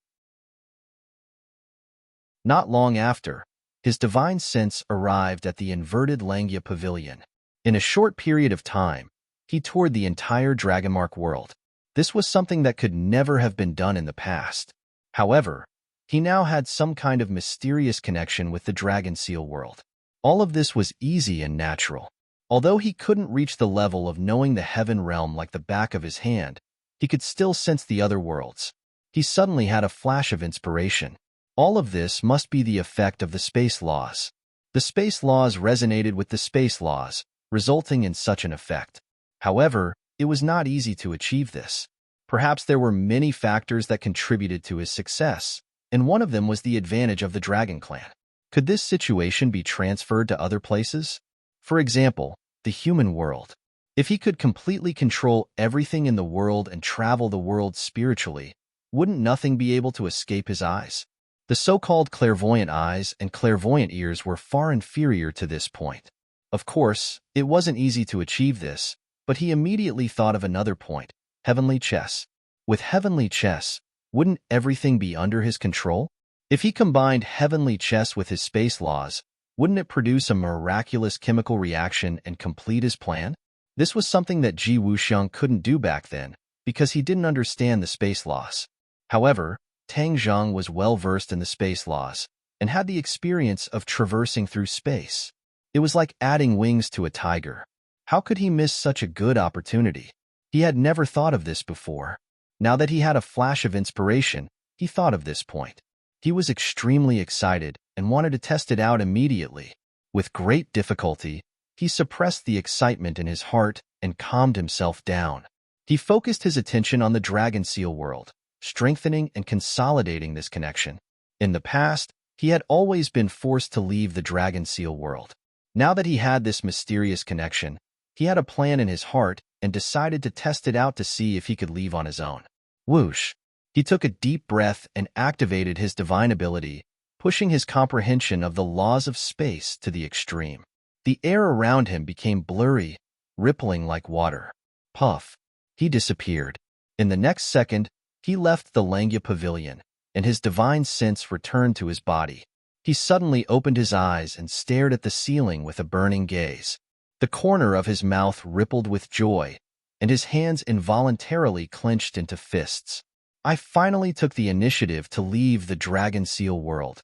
Not long after, his divine sense arrived at the inverted Langya pavilion. In a short period of time, he toured the entire Dragonmark world. This was something that could never have been done in the past. However, he now had some kind of mysterious connection with the Dragon Seal world. All of this was easy and natural. Although he couldn't reach the level of knowing the heaven realm like the back of his hand, he could still sense the other worlds. He suddenly had a flash of inspiration. All of this must be the effect of the space laws. The space laws resonated with the space laws, resulting in such an effect. However, it was not easy to achieve this. Perhaps there were many factors that contributed to his success, and one of them was the advantage of the Dragon Clan. Could this situation be transferred to other places? For example, the human world. If he could completely control everything in the world and travel the world spiritually, wouldn't nothing be able to escape his eyes? The so-called clairvoyant eyes and clairvoyant ears were far inferior to this point. Of course, it wasn't easy to achieve this, but he immediately thought of another point: heavenly chess. With heavenly chess, wouldn't everything be under his control? If he combined heavenly chess with his space laws, wouldn't it produce a miraculous chemical reaction and complete his plan? This was something that Ji Wuxiang couldn't do back then, because he didn't understand the space laws. However, Tang Zhang was well-versed in the space laws, and had the experience of traversing through space. It was like adding wings to a tiger. How could he miss such a good opportunity? He had never thought of this before. Now that he had a flash of inspiration, he thought of this point. He was extremely excited and wanted to test it out immediately. With great difficulty, he suppressed the excitement in his heart and calmed himself down. He focused his attention on the Dragon Seal world, strengthening and consolidating this connection. In the past, he had always been forced to leave the Dragon Seal world. Now that he had this mysterious connection, he had a plan in his heart and decided to test it out to see if he could leave on his own. Whoosh! He took a deep breath and activated his divine ability, pushing his comprehension of the laws of space to the extreme. The air around him became blurry, rippling like water. Puff! He disappeared. In the next second, he left the Langya pavilion, and his divine sense returned to his body. He suddenly opened his eyes and stared at the ceiling with a burning gaze. The corner of his mouth rippled with joy, and his hands involuntarily clenched into fists. I finally took the initiative to leave the Dragon Seal world.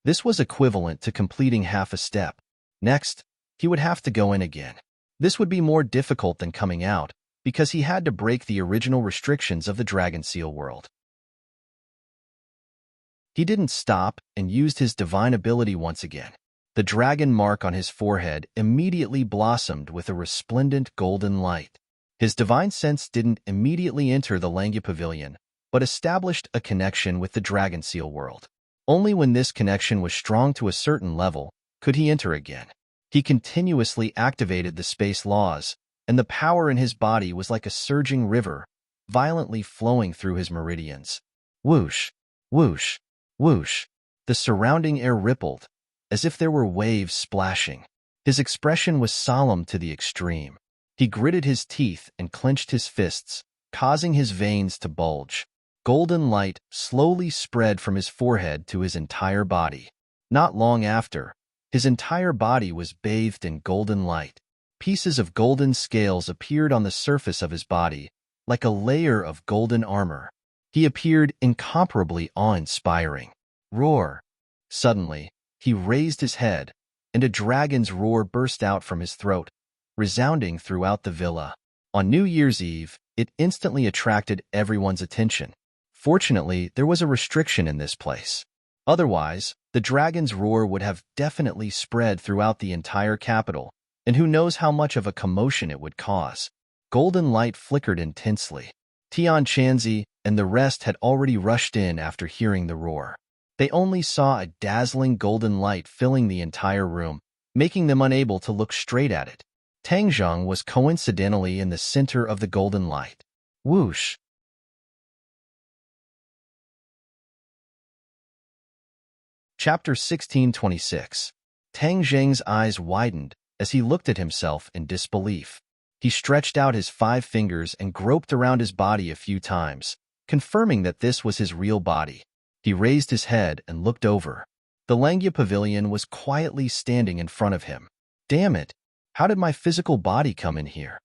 This was equivalent to completing half a step. Next, he would have to go in again. This would be more difficult than coming out, because he had to break the original restrictions of the Dragon Seal world. He didn't stop and used his divine ability once again. The dragon mark on his forehead immediately blossomed with a resplendent golden light. His divine sense didn't immediately enter the Langya pavilion, but established a connection with the Dragon Seal world. Only when this connection was strong to a certain level could he enter again. He continuously activated the space laws, and the power in his body was like a surging river, violently flowing through his meridians. Whoosh! Whoosh! Whoosh! The surrounding air rippled, as if there were waves splashing. His expression was solemn to the extreme. He gritted his teeth and clenched his fists, causing his veins to bulge. Golden light slowly spread from his forehead to his entire body. Not long after, his entire body was bathed in golden light. Pieces of golden scales appeared on the surface of his body, like a layer of golden armor. He appeared incomparably awe-inspiring. Roar! Suddenly, he raised his head, and a dragon's roar burst out from his throat, resounding throughout the villa. On New Year's Eve, it instantly attracted everyone's attention. Fortunately, there was a restriction in this place. Otherwise, the dragon's roar would have definitely spread throughout the entire capital, and who knows how much of a commotion it would cause. Golden light flickered intensely. Tian Chanzi, and the rest had already rushed in after hearing the roar. They only saw a dazzling golden light filling the entire room, making them unable to look straight at it. Tang Zheng was coincidentally in the center of the golden light. Whoosh! Chapter 1626. Tang Zheng's eyes widened as he looked at himself in disbelief. He stretched out his 5 fingers and groped around his body a few times, confirming that this was his real body. He raised his head and looked over. The Langya Pavilion was quietly standing in front of him. Damn it! How did my physical body come in here?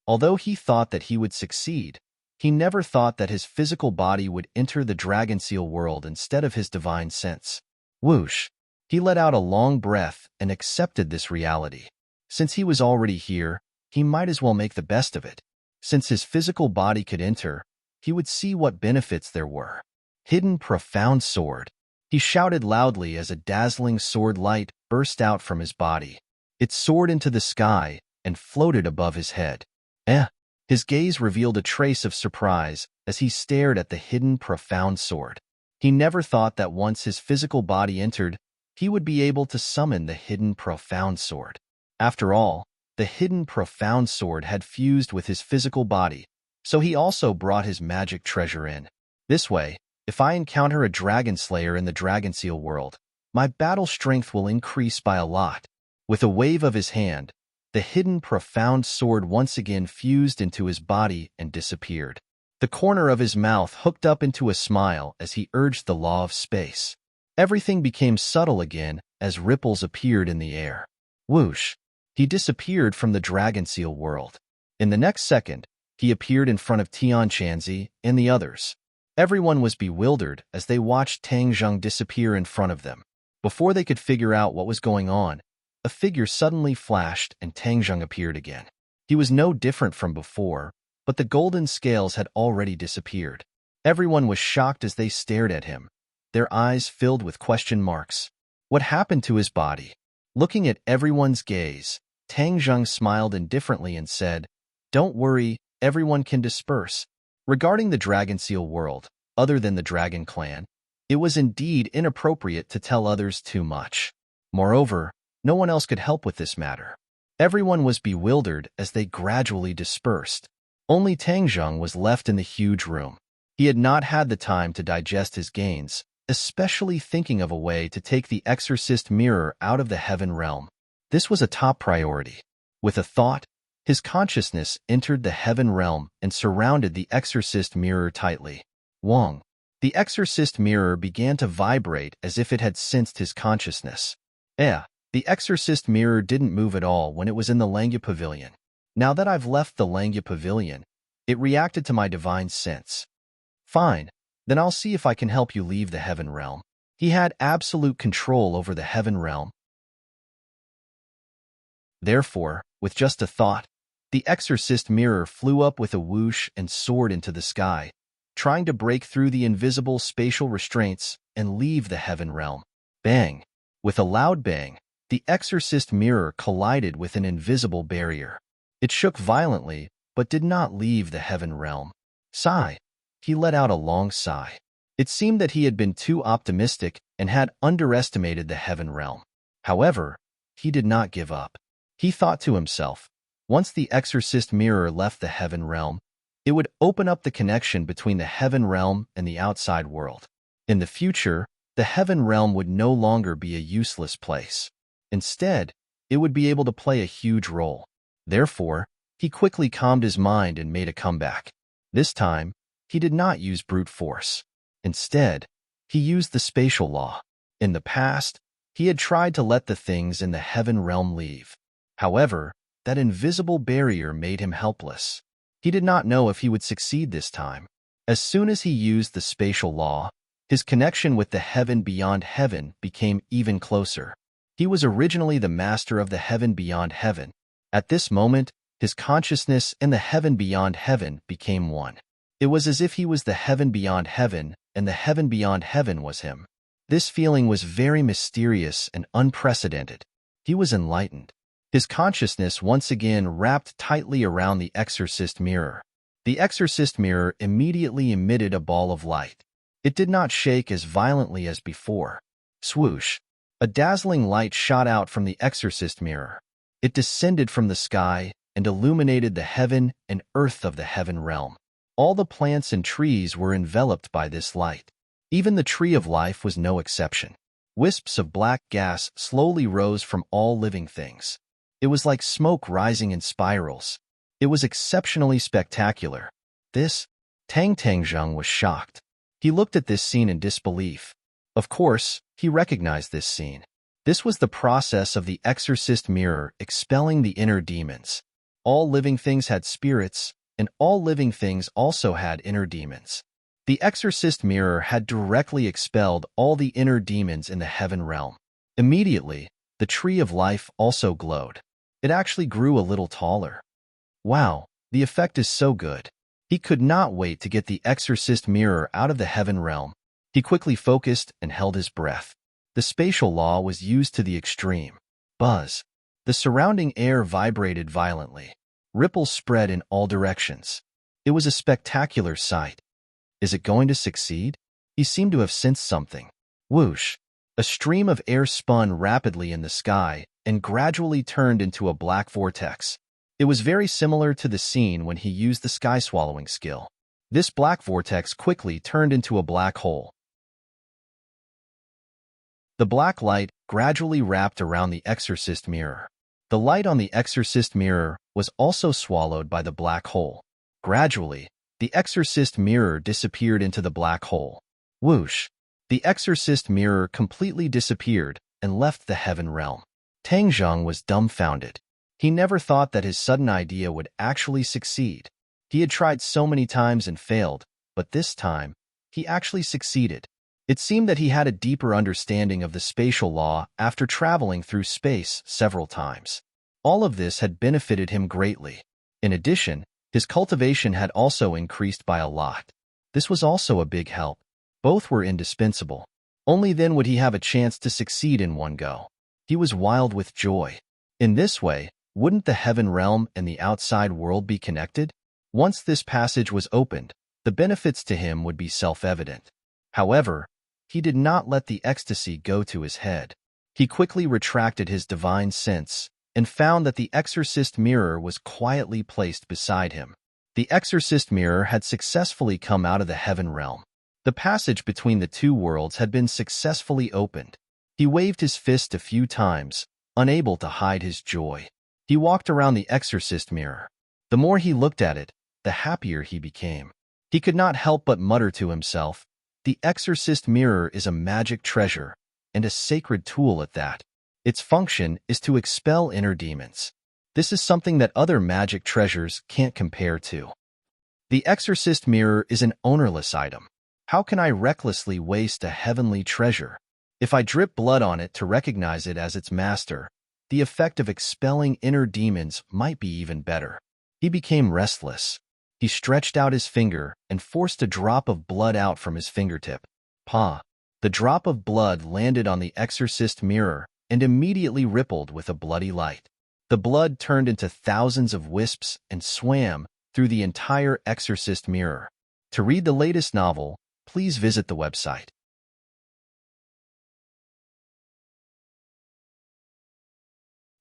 Although he thought that he would succeed, he never thought that his physical body would enter the dragon seal world instead of his divine sense. Whoosh! He let out a long breath and accepted this reality. Since he was already here, he might as well make the best of it. Since his physical body could enter, he would see what benefits there were. Hidden profound sword. He shouted loudly as a dazzling sword light burst out from his body. It soared into the sky and floated above his head. His gaze revealed a trace of surprise as he stared at the hidden profound sword. He never thought that once his physical body entered, he would be able to summon the hidden profound sword. After all, the hidden profound sword had fused with his physical body, so he also brought his magic treasure in. This way, if I encounter a dragon slayer in the dragon seal world, my battle strength will increase by a lot. With a wave of his hand, the hidden profound sword once again fused into his body and disappeared. The corner of his mouth hooked up into a smile as he urged the law of space. Everything became subtle again as ripples appeared in the air. Whoosh! He disappeared from the dragon seal world. In the next second, he appeared in front of Tian Chanzi and the others. Everyone was bewildered as they watched Tang Zheng disappear in front of them. Before they could figure out what was going on, a figure suddenly flashed and Tang Zheng appeared again. He was no different from before, but the golden scales had already disappeared. Everyone was shocked as they stared at him, their eyes filled with question marks. What happened to his body? Looking at everyone's gaze, Tang Zheng smiled indifferently and said, "Don't worry, everyone can disperse." Regarding the dragon seal world, other than the dragon clan, it was indeed inappropriate to tell others too much. Moreover, no one else could help with this matter. Everyone was bewildered as they gradually dispersed. Only Tang Zheng was left in the huge room. He had not had the time to digest his gains, especially thinking of a way to take the exorcist mirror out of the heaven realm. This was a top priority. With a thought, his consciousness entered the heaven realm and surrounded the exorcist mirror tightly. Wong. The exorcist mirror began to vibrate as if it had sensed his consciousness. The exorcist mirror didn't move at all when it was in the Langya Pavilion. Now that I've left the Langya Pavilion, it reacted to my divine sense. Fine, then I'll see if I can help you leave the heaven realm. He had absolute control over the heaven realm. Therefore, with just a thought, the exorcist mirror flew up with a whoosh and soared into the sky, trying to break through the invisible spatial restraints and leave the heaven realm. Bang! With a loud bang, the exorcist mirror collided with an invisible barrier. It shook violently, but did not leave the heaven realm. Sigh. He let out a long sigh. It seemed that he had been too optimistic and had underestimated the heaven realm. However, he did not give up. He thought to himself, once the exorcist mirror left the heaven realm, it would open up the connection between the heaven realm and the outside world. In the future, the heaven realm would no longer be a useless place. Instead, it would be able to play a huge role. Therefore, he quickly calmed his mind and made a comeback. This time, he did not use brute force. Instead, he used the spatial law. In the past, he had tried to let the things in the heaven realm leave. However, that invisible barrier made him helpless. He did not know if he would succeed this time. As soon as he used the spatial law, his connection with the heaven beyond heaven became even closer. He was originally the master of the heaven beyond heaven. At this moment, his consciousness and the heaven beyond heaven became one. It was as if he was the heaven beyond heaven, and the heaven beyond heaven was him. This feeling was very mysterious and unprecedented. He was enlightened. His consciousness once again wrapped tightly around the exorcist mirror. The exorcist mirror immediately emitted a ball of light. It did not shake as violently as before. Swoosh! A dazzling light shot out from the exorcist mirror. It descended from the sky and illuminated the heaven and earth of the heaven realm. All the plants and trees were enveloped by this light. Even the tree of life was no exception. Wisps of black gas slowly rose from all living things. It was like smoke rising in spirals. It was exceptionally spectacular. Tang Zheng was shocked. He looked at this scene in disbelief. Of course, he recognized this scene. This was the process of the exorcist mirror expelling the inner demons. All living things had spirits, and all living things also had inner demons. The exorcist mirror had directly expelled all the inner demons in the heaven realm. Immediately, the tree of life also glowed. It actually grew a little taller. Wow, the effect is so good. He could not wait to get the exorcist mirror out of the heaven realm. He quickly focused and held his breath. The spatial law was used to the extreme. Buzz. The surrounding air vibrated violently. Ripples spread in all directions. It was a spectacular sight. Is it going to succeed? He seemed to have sensed something. Whoosh! A stream of air spun rapidly in the sky and gradually turned into a black vortex. It was very similar to the scene when he used the sky-swallowing skill. This black vortex quickly turned into a black hole. The black light gradually wrapped around the exorcist mirror. The light on the exorcist mirror was also swallowed by the black hole. Gradually, the exorcist mirror disappeared into the black hole. Whoosh! The exorcist mirror completely disappeared and left the heaven realm. Tang Zheng was dumbfounded. He never thought that his sudden idea would actually succeed. He had tried so many times and failed, but this time, he actually succeeded. It seemed that he had a deeper understanding of the spatial law after traveling through space several times. All of this had benefited him greatly. In addition, his cultivation had also increased by a lot. This was also a big help. Both were indispensable. Only then would he have a chance to succeed in one go. He was wild with joy. In this way, wouldn't the heaven realm and the outside world be connected? Once this passage was opened, the benefits to him would be self-evident. However, he did not let the ecstasy go to his head. He quickly retracted his divine sense and found that the exorcist mirror was quietly placed beside him. The exorcist mirror had successfully come out of the heaven realm. The passage between the two worlds had been successfully opened. He waved his fist a few times, unable to hide his joy. He walked around the exorcist mirror. The more he looked at it, the happier he became. He could not help but mutter to himself, "The exorcist mirror is a magic treasure, and a sacred tool at that. Its function is to expel inner demons. This is something that other magic treasures can't compare to. The exorcist mirror is an ownerless item. How can I recklessly waste a heavenly treasure? If I drip blood on it to recognize it as its master, the effect of expelling inner demons might be even better." He became restless. He stretched out his finger and forced a drop of blood out from his fingertip. Pa! The drop of blood landed on the exorcist mirror and immediately rippled with a bloody light. The blood turned into thousands of wisps and swam through the entire exorcist mirror. To read the latest novel, please visit the website.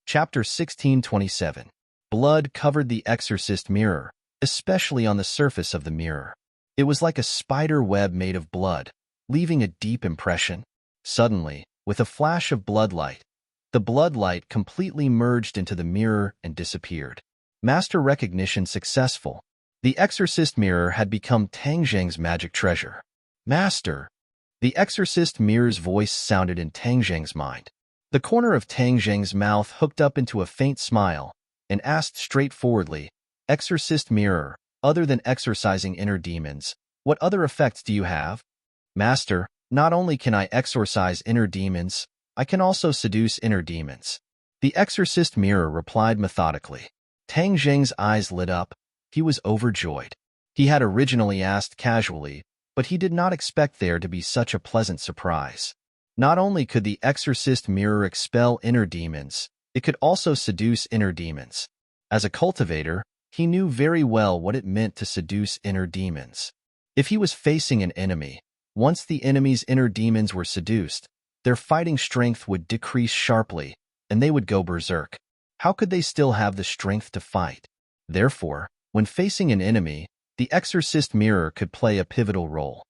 Chapter 1627. Blood covered the exorcist mirror, especially on the surface of the mirror. It was like a spider web made of blood, leaving a deep impression. Suddenly, with a flash of bloodlight, the bloodlight completely merged into the mirror and disappeared. Master recognition successful. The exorcist mirror had become Tang Zheng's magic treasure. Master! The exorcist mirror's voice sounded in Tang Zheng's mind. The corner of Tang Zheng's mouth hooked up into a faint smile and asked straightforwardly, "Exorcist mirror, other than exorcising inner demons, what other effects do you have?" "Master, not only can I exorcise inner demons, I can also seduce inner demons." The exorcist mirror replied methodically. Tang Zheng's eyes lit up. He was overjoyed. He had originally asked casually, but he did not expect there to be such a pleasant surprise. Not only could the exorcist mirror expel inner demons, it could also seduce inner demons. As a cultivator, He knew very well what it meant to seduce inner demons. If he was facing an enemy, once the enemy's inner demons were seduced, their fighting strength would decrease sharply, and they would go berserk. How could they still have the strength to fight? Therefore, when facing an enemy, the exorcist mirror could play a pivotal role.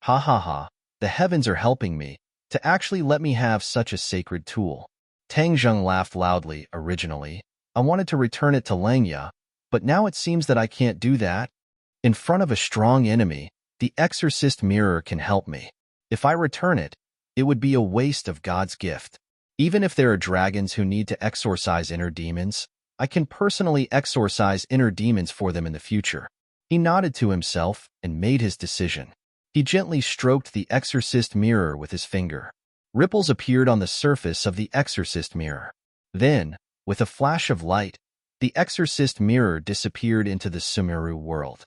Ha ha ha, the heavens are helping me to actually let me have such a sacred tool. Tang Zheng laughed loudly. Originally, I wanted to return it to Langya, but now it seems that I can't do that. In front of a strong enemy, the exorcist mirror can help me. If I return it, it would be a waste of God's gift. Even if there are dragons who need to exorcise inner demons, I can personally exorcise inner demons for them in the future. He nodded to himself and made his decision. He gently stroked the exorcist mirror with his finger. Ripples appeared on the surface of the exorcist mirror. Then, with a flash of light, the exorcist mirror disappeared into the Sumeru world.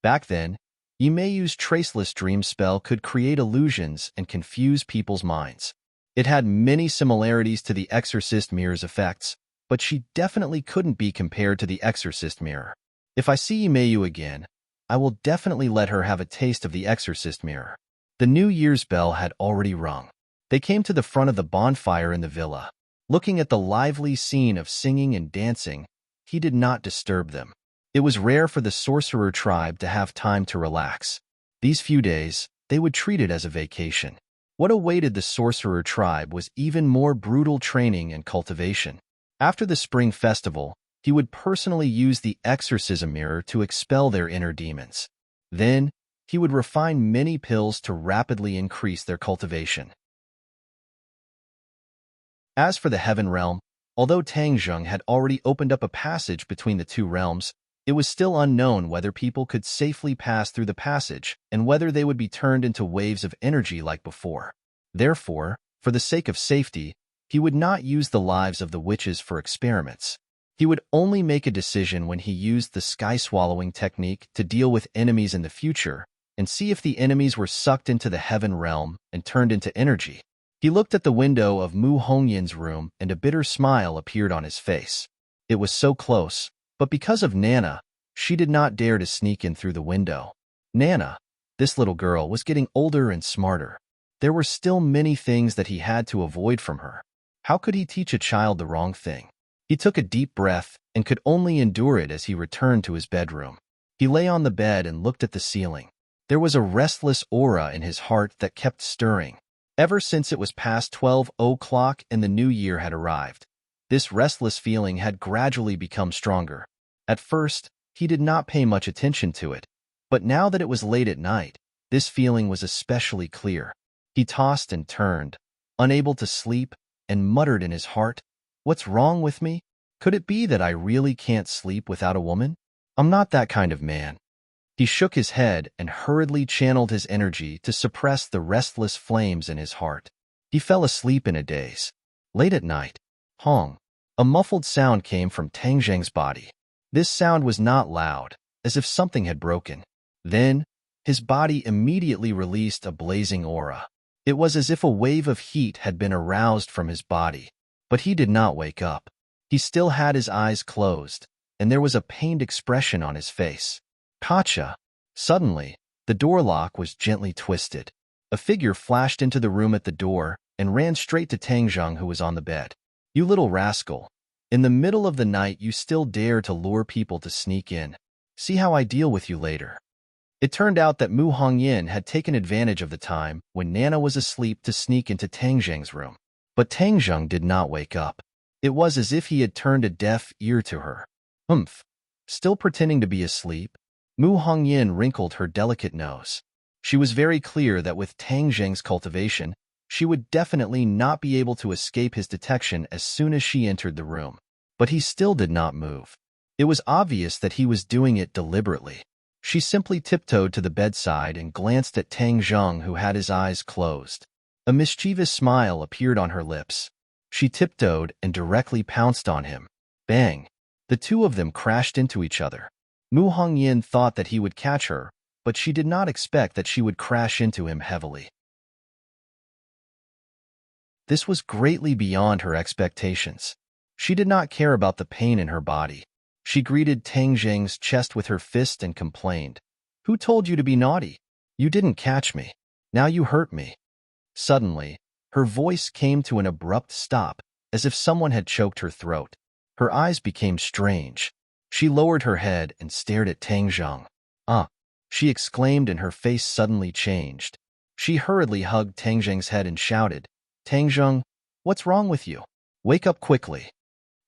Back then, Yimei's traceless dream spell could create illusions and confuse people's minds. It had many similarities to the exorcist mirror's effects, but she definitely couldn't be compared to the exorcist mirror. If I see Yimei again, I will definitely let her have a taste of the exorcist mirror. The New Year's bell had already rung. They came to the front of the bonfire in the villa. Looking at the lively scene of singing and dancing, he did not disturb them. It was rare for the sorcerer tribe to have time to relax. These few days, they would treat it as a vacation. What awaited the sorcerer tribe was even more brutal training and cultivation. After the spring festival, he would personally use the exorcism mirror to expel their inner demons. Then, he would refine many pills to rapidly increase their cultivation. As for the heaven realm, although Tang Zheng had already opened up a passage between the two realms, it was still unknown whether people could safely pass through the passage and whether they would be turned into waves of energy like before. Therefore, for the sake of safety, he would not use the lives of the witches for experiments. He would only make a decision when he used the sky-swallowing technique to deal with enemies in the future and see if the enemies were sucked into the heaven realm and turned into energy. He looked at the window of Mu Hongyin's room and a bitter smile appeared on his face. It was so close, but because of Nana, she did not dare to sneak in through the window. Nana, this little girl, was getting older and smarter. There were still many things that he had to avoid from her. How could he teach a child the wrong thing? He took a deep breath and could only endure it as he returned to his bedroom. He lay on the bed and looked at the ceiling. There was a restless aura in his heart that kept stirring. Ever since it was past 12 o'clock and the new year had arrived, this restless feeling had gradually become stronger. At first, he did not pay much attention to it, but now that it was late at night, this feeling was especially clear. He tossed and turned, unable to sleep, and muttered in his heart, "What's wrong with me? Could it be that I really can't sleep without a woman? I'm not that kind of man." He shook his head and hurriedly channeled his energy to suppress the restless flames in his heart. He fell asleep in a daze. Late at night, Hong, a muffled sound came from Tang Zheng's body. This sound was not loud, as if something had broken. Then, his body immediately released a blazing aura. It was as if a wave of heat had been aroused from his body. But he did not wake up. He still had his eyes closed, and there was a pained expression on his face. Gotcha! Suddenly, the door lock was gently twisted. A figure flashed into the room at the door and ran straight to Tang Zheng, who was on the bed. "You little rascal! In the middle of the night you still dare to lure people to sneak in. See how I deal with you later." It turned out that Mu Hongyin had taken advantage of the time when Nana was asleep to sneak into Tang Zheng's room. But Tang Zheng did not wake up. It was as if he had turned a deaf ear to her. Still pretending to be asleep? Mu Hongyin wrinkled her delicate nose. She was very clear that with Tang Zheng's cultivation, she would definitely not be able to escape his detection as soon as she entered the room. But he still did not move. It was obvious that he was doing it deliberately. She simply tiptoed to the bedside and glanced at Tang Zheng, who had his eyes closed. A mischievous smile appeared on her lips. She tiptoed and directly pounced on him. Bang! The two of them crashed into each other. Mu Hongyin thought that he would catch her, but she did not expect that she would crash into him heavily. This was greatly beyond her expectations. She did not care about the pain in her body. She greeted Tang Zheng's chest with her fist and complained, "Who told you to be naughty? You didn't catch me. Now you hurt me." Suddenly, her voice came to an abrupt stop, as if someone had choked her throat. Her eyes became strange. She lowered her head and stared at Tang Zheng. "Ah!" she exclaimed, and her face suddenly changed. She hurriedly hugged Tang Zheng's head and shouted, "Tang Zheng, what's wrong with you? Wake up quickly."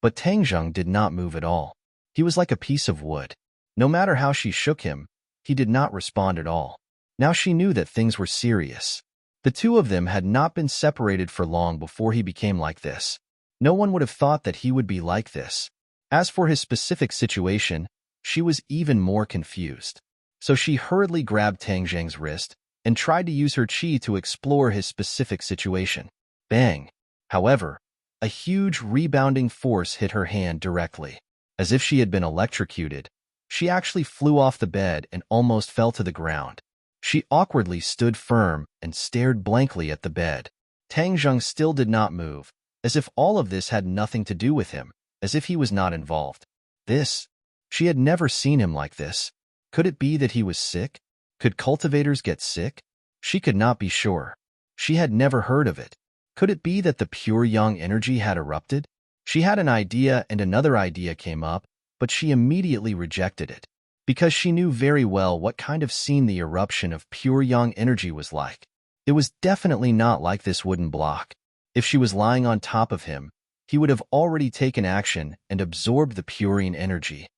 But Tang Zheng did not move at all. He was like a piece of wood. No matter how she shook him, he did not respond at all. Now she knew that things were serious. The two of them had not been separated for long before he became like this. No one would have thought that he would be like this. As for his specific situation, she was even more confused. So she hurriedly grabbed Tang Zheng's wrist and tried to use her qi to explore his specific situation. Bang! However, a huge rebounding force hit her hand directly. As if she had been electrocuted, she actually flew off the bed and almost fell to the ground. She awkwardly stood firm and stared blankly at the bed. Tang Zheng still did not move, as if all of this had nothing to do with him, as if he was not involved. She had never seen him like this. Could it be that he was sick? Could cultivators get sick? She could not be sure. She had never heard of it. Could it be that the pure yang energy had erupted? She had an idea and another idea came up, but she immediately rejected it, because she knew very well what kind of scene the eruption of pure yang energy was like. It was definitely not like this wooden block. If she was lying on top of him, he would have already taken action and absorbed the purine energy.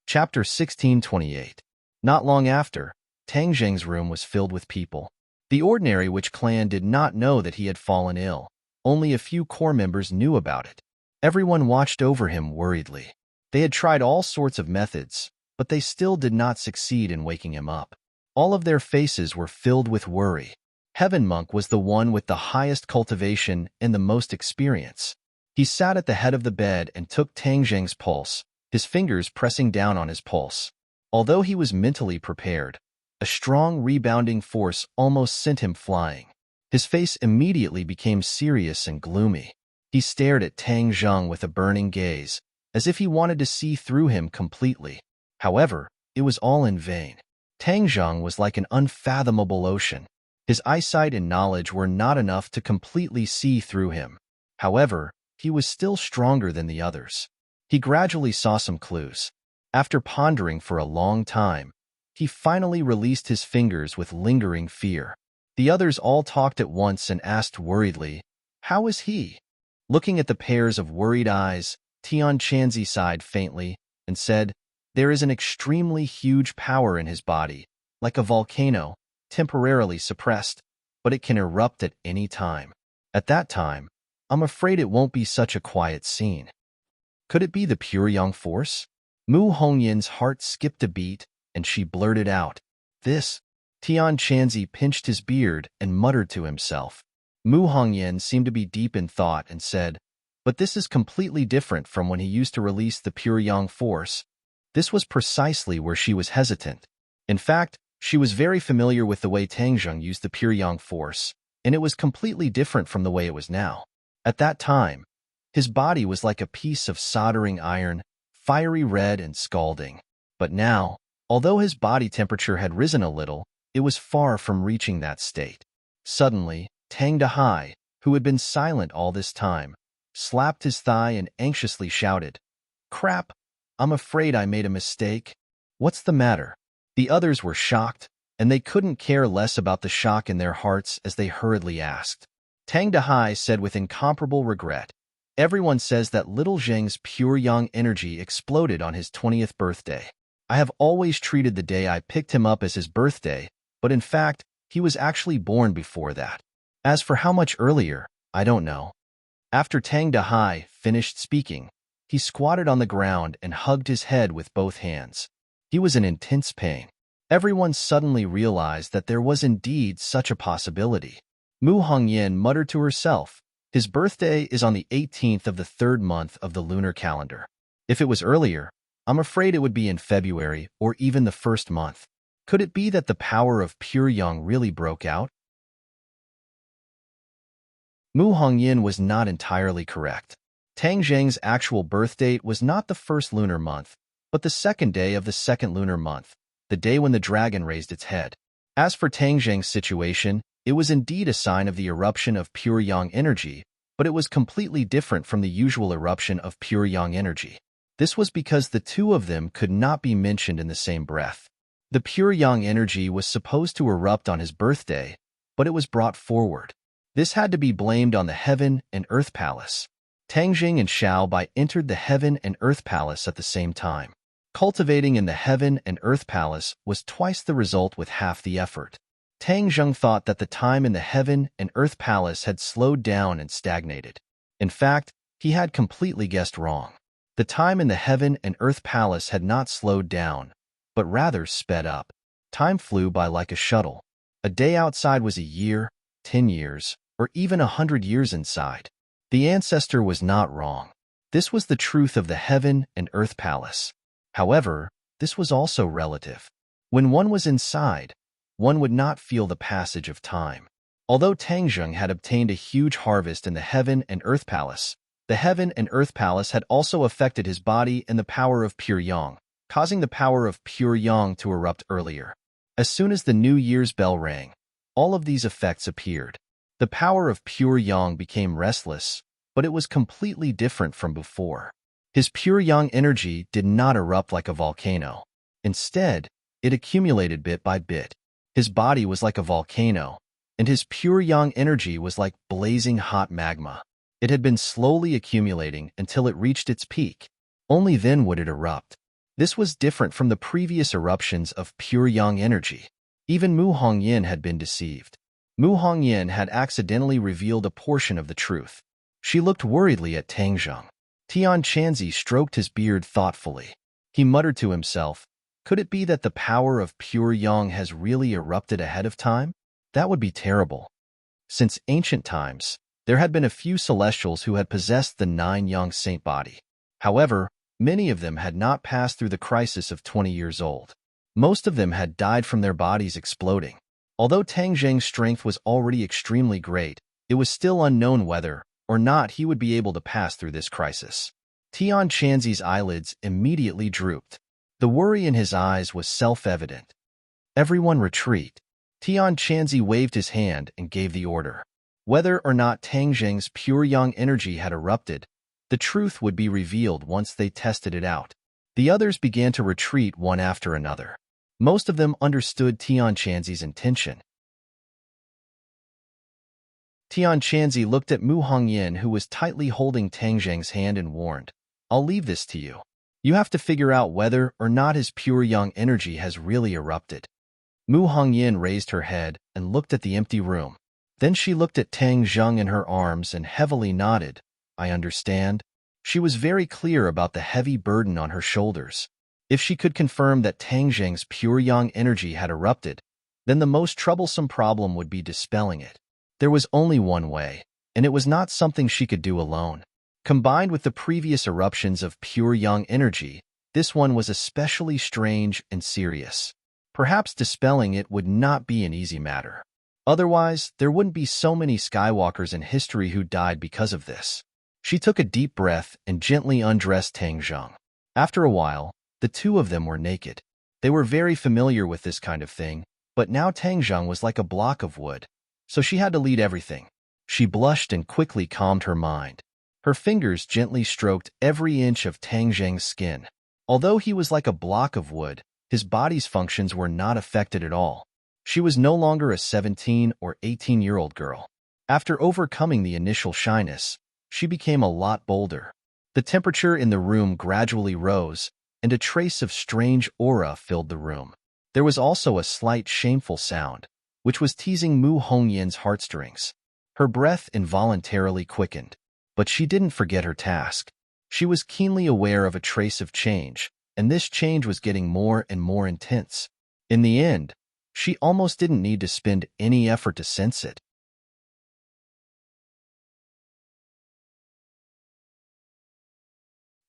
Chapter 1628. Not long after, Tang Zheng's room was filled with people. The ordinary witch clan did not know that he had fallen ill. Only a few core members knew about it. Everyone watched over him worriedly. They had tried all sorts of methods, but they still did not succeed in waking him up. All of their faces were filled with worry. Heaven Monk was the one with the highest cultivation and the most experience. He sat at the head of the bed and took Tang Zheng's pulse, his fingers pressing down on his pulse. Although he was mentally prepared, a strong rebounding force almost sent him flying. His face immediately became serious and gloomy. He stared at Tang Zheng with a burning gaze, as if he wanted to see through him completely. However, it was all in vain. Tang Zheng was like an unfathomable ocean. His eyesight and knowledge were not enough to completely see through him. However, he was still stronger than the others. He gradually saw some clues. After pondering for a long time, he finally released his fingers with lingering fear. The others all talked at once and asked worriedly, "How is he?" Looking at the pairs of worried eyes, Tian Chanzi sighed faintly and said, "There is an extremely huge power in his body, like a volcano, temporarily suppressed, but it can erupt at any time. At that time, I'm afraid it won't be such a quiet scene." Could it be the pure yang force? Mu Hongyin's heart skipped a beat, and she blurted out, "This." Tian Chanzi pinched his beard and muttered to himself. Mu Hongyan seemed to be deep in thought and said, "But this is completely different from when he used to release the pure yang force." This was precisely where she was hesitant. In fact, she was very familiar with the way Tang Zheng used the pure yang force, and it was completely different from the way it was now. At that time, his body was like a piece of soldering iron, fiery red and scalding. But now, although his body temperature had risen a little, it was far from reaching that state. Suddenly, Tang Dahai, who had been silent all this time, slapped his thigh and anxiously shouted, "Crap! I'm afraid I made a mistake. What's the matter?" The others were shocked, and they couldn't care less about the shock in their hearts as they hurriedly asked. Tang Dahai said with incomparable regret, "Everyone says that little Zheng's pure yang energy exploded on his 20th birthday. I have always treated the day I picked him up as his birthday, but in fact, he was actually born before that. As for how much earlier, I don't know." After Tang Dahai finished speaking, he squatted on the ground and hugged his head with both hands. He was in intense pain. Everyone suddenly realized that there was indeed such a possibility. Mu Hongyan muttered to herself, "His birthday is on the 18th of the 3rd month of the lunar calendar. If it was earlier, I'm afraid it would be in February or even the 1st month. Could it be that the power of pure yang really broke out?" Mu Hongyin was not entirely correct. Tang Zheng's actual birth date was not the first lunar month, but the second day of the second lunar month, the day when the dragon raised its head. As for Tang Zheng's situation, it was indeed a sign of the eruption of pure yang energy, but it was completely different from the usual eruption of pure yang energy. This was because the two of them could not be mentioned in the same breath. The pure yang energy was supposed to erupt on his birthday, but it was brought forward. This had to be blamed on the Heaven and Earth Palace. Tang Jing and Xiao Bai entered the Heaven and Earth Palace at the same time. Cultivating in the Heaven and Earth Palace was twice the result with half the effort. Tang Zheng thought that the time in the Heaven and Earth Palace had slowed down and stagnated. In fact, he had completely guessed wrong. The time in the Heaven and Earth Palace had not slowed down, but rather sped up. Time flew by like a shuttle. A day outside was a year, 10 years, or even 100 years inside. The ancestor was not wrong. This was the truth of the Heaven and Earth Palace. However, this was also relative. When one was inside, one would not feel the passage of time. Although Tang Zheng had obtained a huge harvest in the Heaven and Earth Palace, the Heaven and Earth Palace had also affected his body and the power of pure yang, causing the power of pure yang to erupt earlier. As soon as the New Year's bell rang, all of these effects appeared. The power of pure yang became restless, but it was completely different from before. His pure yang energy did not erupt like a volcano. Instead, it accumulated bit by bit. His body was like a volcano, and his pure yang energy was like blazing hot magma. It had been slowly accumulating until it reached its peak. Only then would it erupt. This was different from the previous eruptions of pure yang energy. Even Mu Hongyin had been deceived. Mu Hongyin had accidentally revealed a portion of the truth. She looked worriedly at Tang Zheng. Tian Chanzi stroked his beard thoughtfully. He muttered to himself, could it be that the power of pure yang has really erupted ahead of time? That would be terrible. Since ancient times, there had been a few celestials who had possessed the 9 yang saint body. However, many of them had not passed through the crisis of 20 years old. Most of them had died from their bodies exploding. Although Tang Zheng's strength was already extremely great, it was still unknown whether or not he would be able to pass through this crisis. Tian Chanzi's eyelids immediately drooped. The worry in his eyes was self-evident. Everyone retreat. Tian Chanzi waved his hand and gave the order. Whether or not Tang Zheng's pure yang energy had erupted, the truth would be revealed once they tested it out. The others began to retreat one after another. Most of them understood Tian Chanzi's intention. Tian Chanzi looked at Mu Hongyin, who was tightly holding Tang Zheng's hand, and warned, I'll leave this to you. You have to figure out whether or not his pure yang energy has really erupted. Mu Hongyin raised her head and looked at the empty room. Then she looked at Tang Zheng in her arms and heavily nodded. I understand. She was very clear about the heavy burden on her shoulders. If she could confirm that Tang Zheng's pure yang energy had erupted, then the most troublesome problem would be dispelling it. There was only one way, and it was not something she could do alone. Combined with the previous eruptions of pure yang energy, this one was especially strange and serious. Perhaps dispelling it would not be an easy matter. Otherwise, there wouldn't be so many Skywalkers in history who died because of this. She took a deep breath and gently undressed Tang Zheng. After a while, the two of them were naked. They were very familiar with this kind of thing, but now Tang Zheng was like a block of wood, so she had to lead everything. She blushed and quickly calmed her mind. Her fingers gently stroked every inch of Tang Zheng's skin. Although he was like a block of wood, his body's functions were not affected at all. She was no longer a 17 or 18-year-old girl. After overcoming the initial shyness, she became a lot bolder. The temperature in the room gradually rose, and a trace of strange aura filled the room. There was also a slight shameful sound, which was teasing Mu Hongyin's heartstrings. Her breath involuntarily quickened, but she didn't forget her task. She was keenly aware of a trace of change, and this change was getting more and more intense. In the end, she almost didn't need to spend any effort to sense it.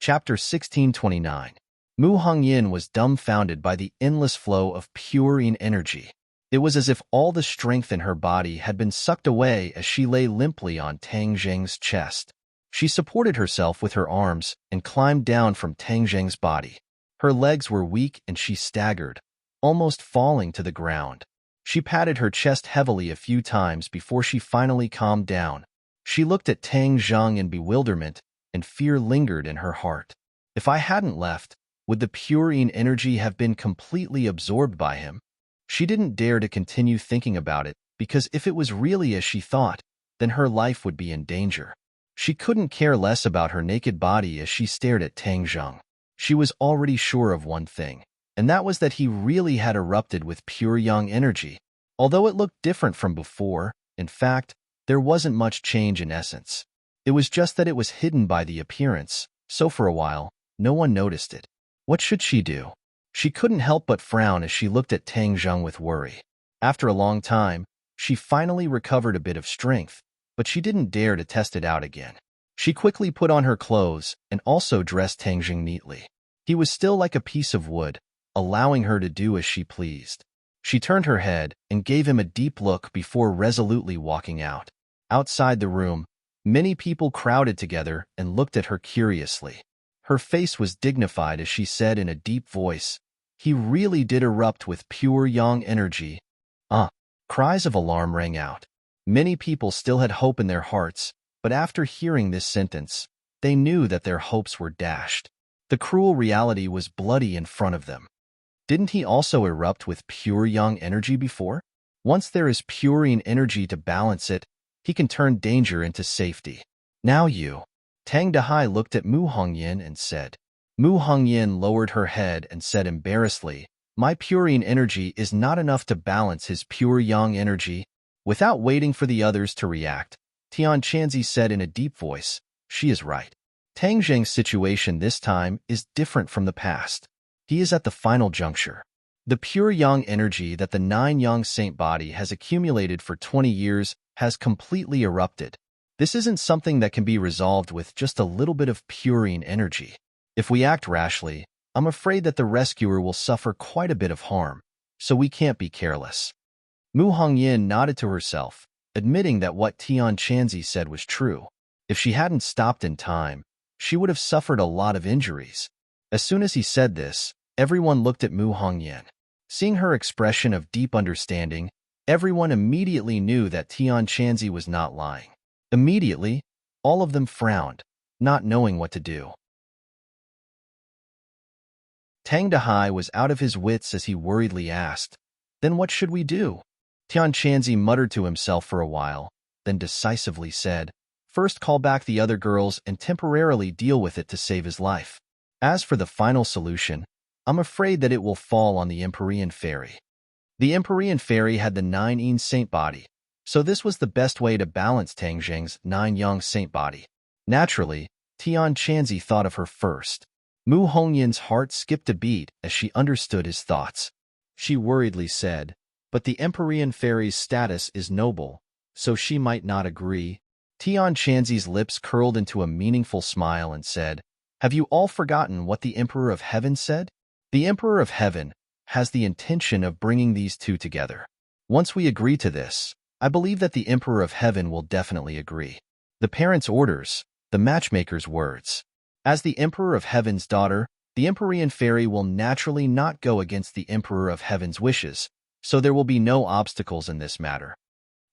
Chapter 1629. Mu Hongyin was dumbfounded by the endless flow of pure yin energy. It was as if all the strength in her body had been sucked away as she lay limply on Tang Zheng's chest. She supported herself with her arms and climbed down from Tang Zheng's body. Her legs were weak and she staggered, almost falling to the ground. She patted her chest heavily a few times before she finally calmed down. She looked at Tang Zheng in bewilderment, and fear lingered in her heart. If I hadn't left, would the purine energy have been completely absorbed by him? She didn't dare to continue thinking about it, because if it was really as she thought, then her life would be in danger. She couldn't care less about her naked body as she stared at Tang Zheng. She was already sure of one thing, and that was that he really had erupted with pure yang energy. Although it looked different from before, in fact, there wasn't much change in essence. It was just that it was hidden by the appearance, so for a while, no one noticed it. What should she do? She couldn't help but frown as she looked at Tang Zheng with worry. After a long time, she finally recovered a bit of strength, but she didn't dare to test it out again. She quickly put on her clothes and also dressed Tang Zheng neatly. He was still like a piece of wood, allowing her to do as she pleased. She turned her head and gave him a deep look before resolutely walking out. Outside the room, many people crowded together and looked at her curiously. Her face was dignified as she said in a deep voice, "He really did erupt with pure yang energy." Cries of alarm rang out. Many people still had hope in their hearts, but after hearing this sentence, they knew that their hopes were dashed. The cruel reality was bloody in front of them. Didn't he also erupt with pure yang energy before? Once there is purine energy to balance it, he can turn danger into safety. Now you. Tang Dahai looked at Mu Hongyan and said. Mu Hongyan lowered her head and said embarrassedly, "My purine energy is not enough to balance his pure yang energy." Without waiting for the others to react, Tian Chanzi said in a deep voice, "She is right. Tang Zheng's situation this time is different from the past. He is at the final juncture. The pure yang energy that the 9 yang saint body has accumulated for 20 years has completely erupted. This isn't something that can be resolved with just a little bit of purine energy. If we act rashly, I'm afraid that the rescuer will suffer quite a bit of harm, so we can't be careless." Mu Hongyan nodded to herself, admitting that what Tian Chanzi said was true. If she hadn't stopped in time, she would have suffered a lot of injuries. As soon as he said this, everyone looked at Mu Hongyan. Seeing her expression of deep understanding, everyone immediately knew that Tian Chanzi was not lying. Immediately, all of them frowned, not knowing what to do. Tang Dahai was out of his wits as he worriedly asked, "Then what should we do?" Tian Chanzi muttered to himself for a while, then decisively said, "First call back the other girls and temporarily deal with it to save his life. As for the final solution, I'm afraid that it will fall on the Empyrean Fairy." The Empyrean Fairy had the 9 saint body, so this was the best way to balance Tang Zheng's 9 yang saint body. Naturally, Tian Chanzi thought of her first. Mu Hongyan's heart skipped a beat as she understood his thoughts. She worriedly said, "But the Empyrean Fairy's status is noble, so she might not agree." Tian Chanzi's lips curled into a meaningful smile and said, "Have you all forgotten what the Emperor of Heaven said? The Emperor of Heaven has the intention of bringing these two together. Once we agree to this, I believe that the Emperor of Heaven will definitely agree." The parents' orders, the matchmaker's words. As the Emperor of Heaven's daughter, the Empyrean Fairy will naturally not go against the Emperor of Heaven's wishes, so there will be no obstacles in this matter.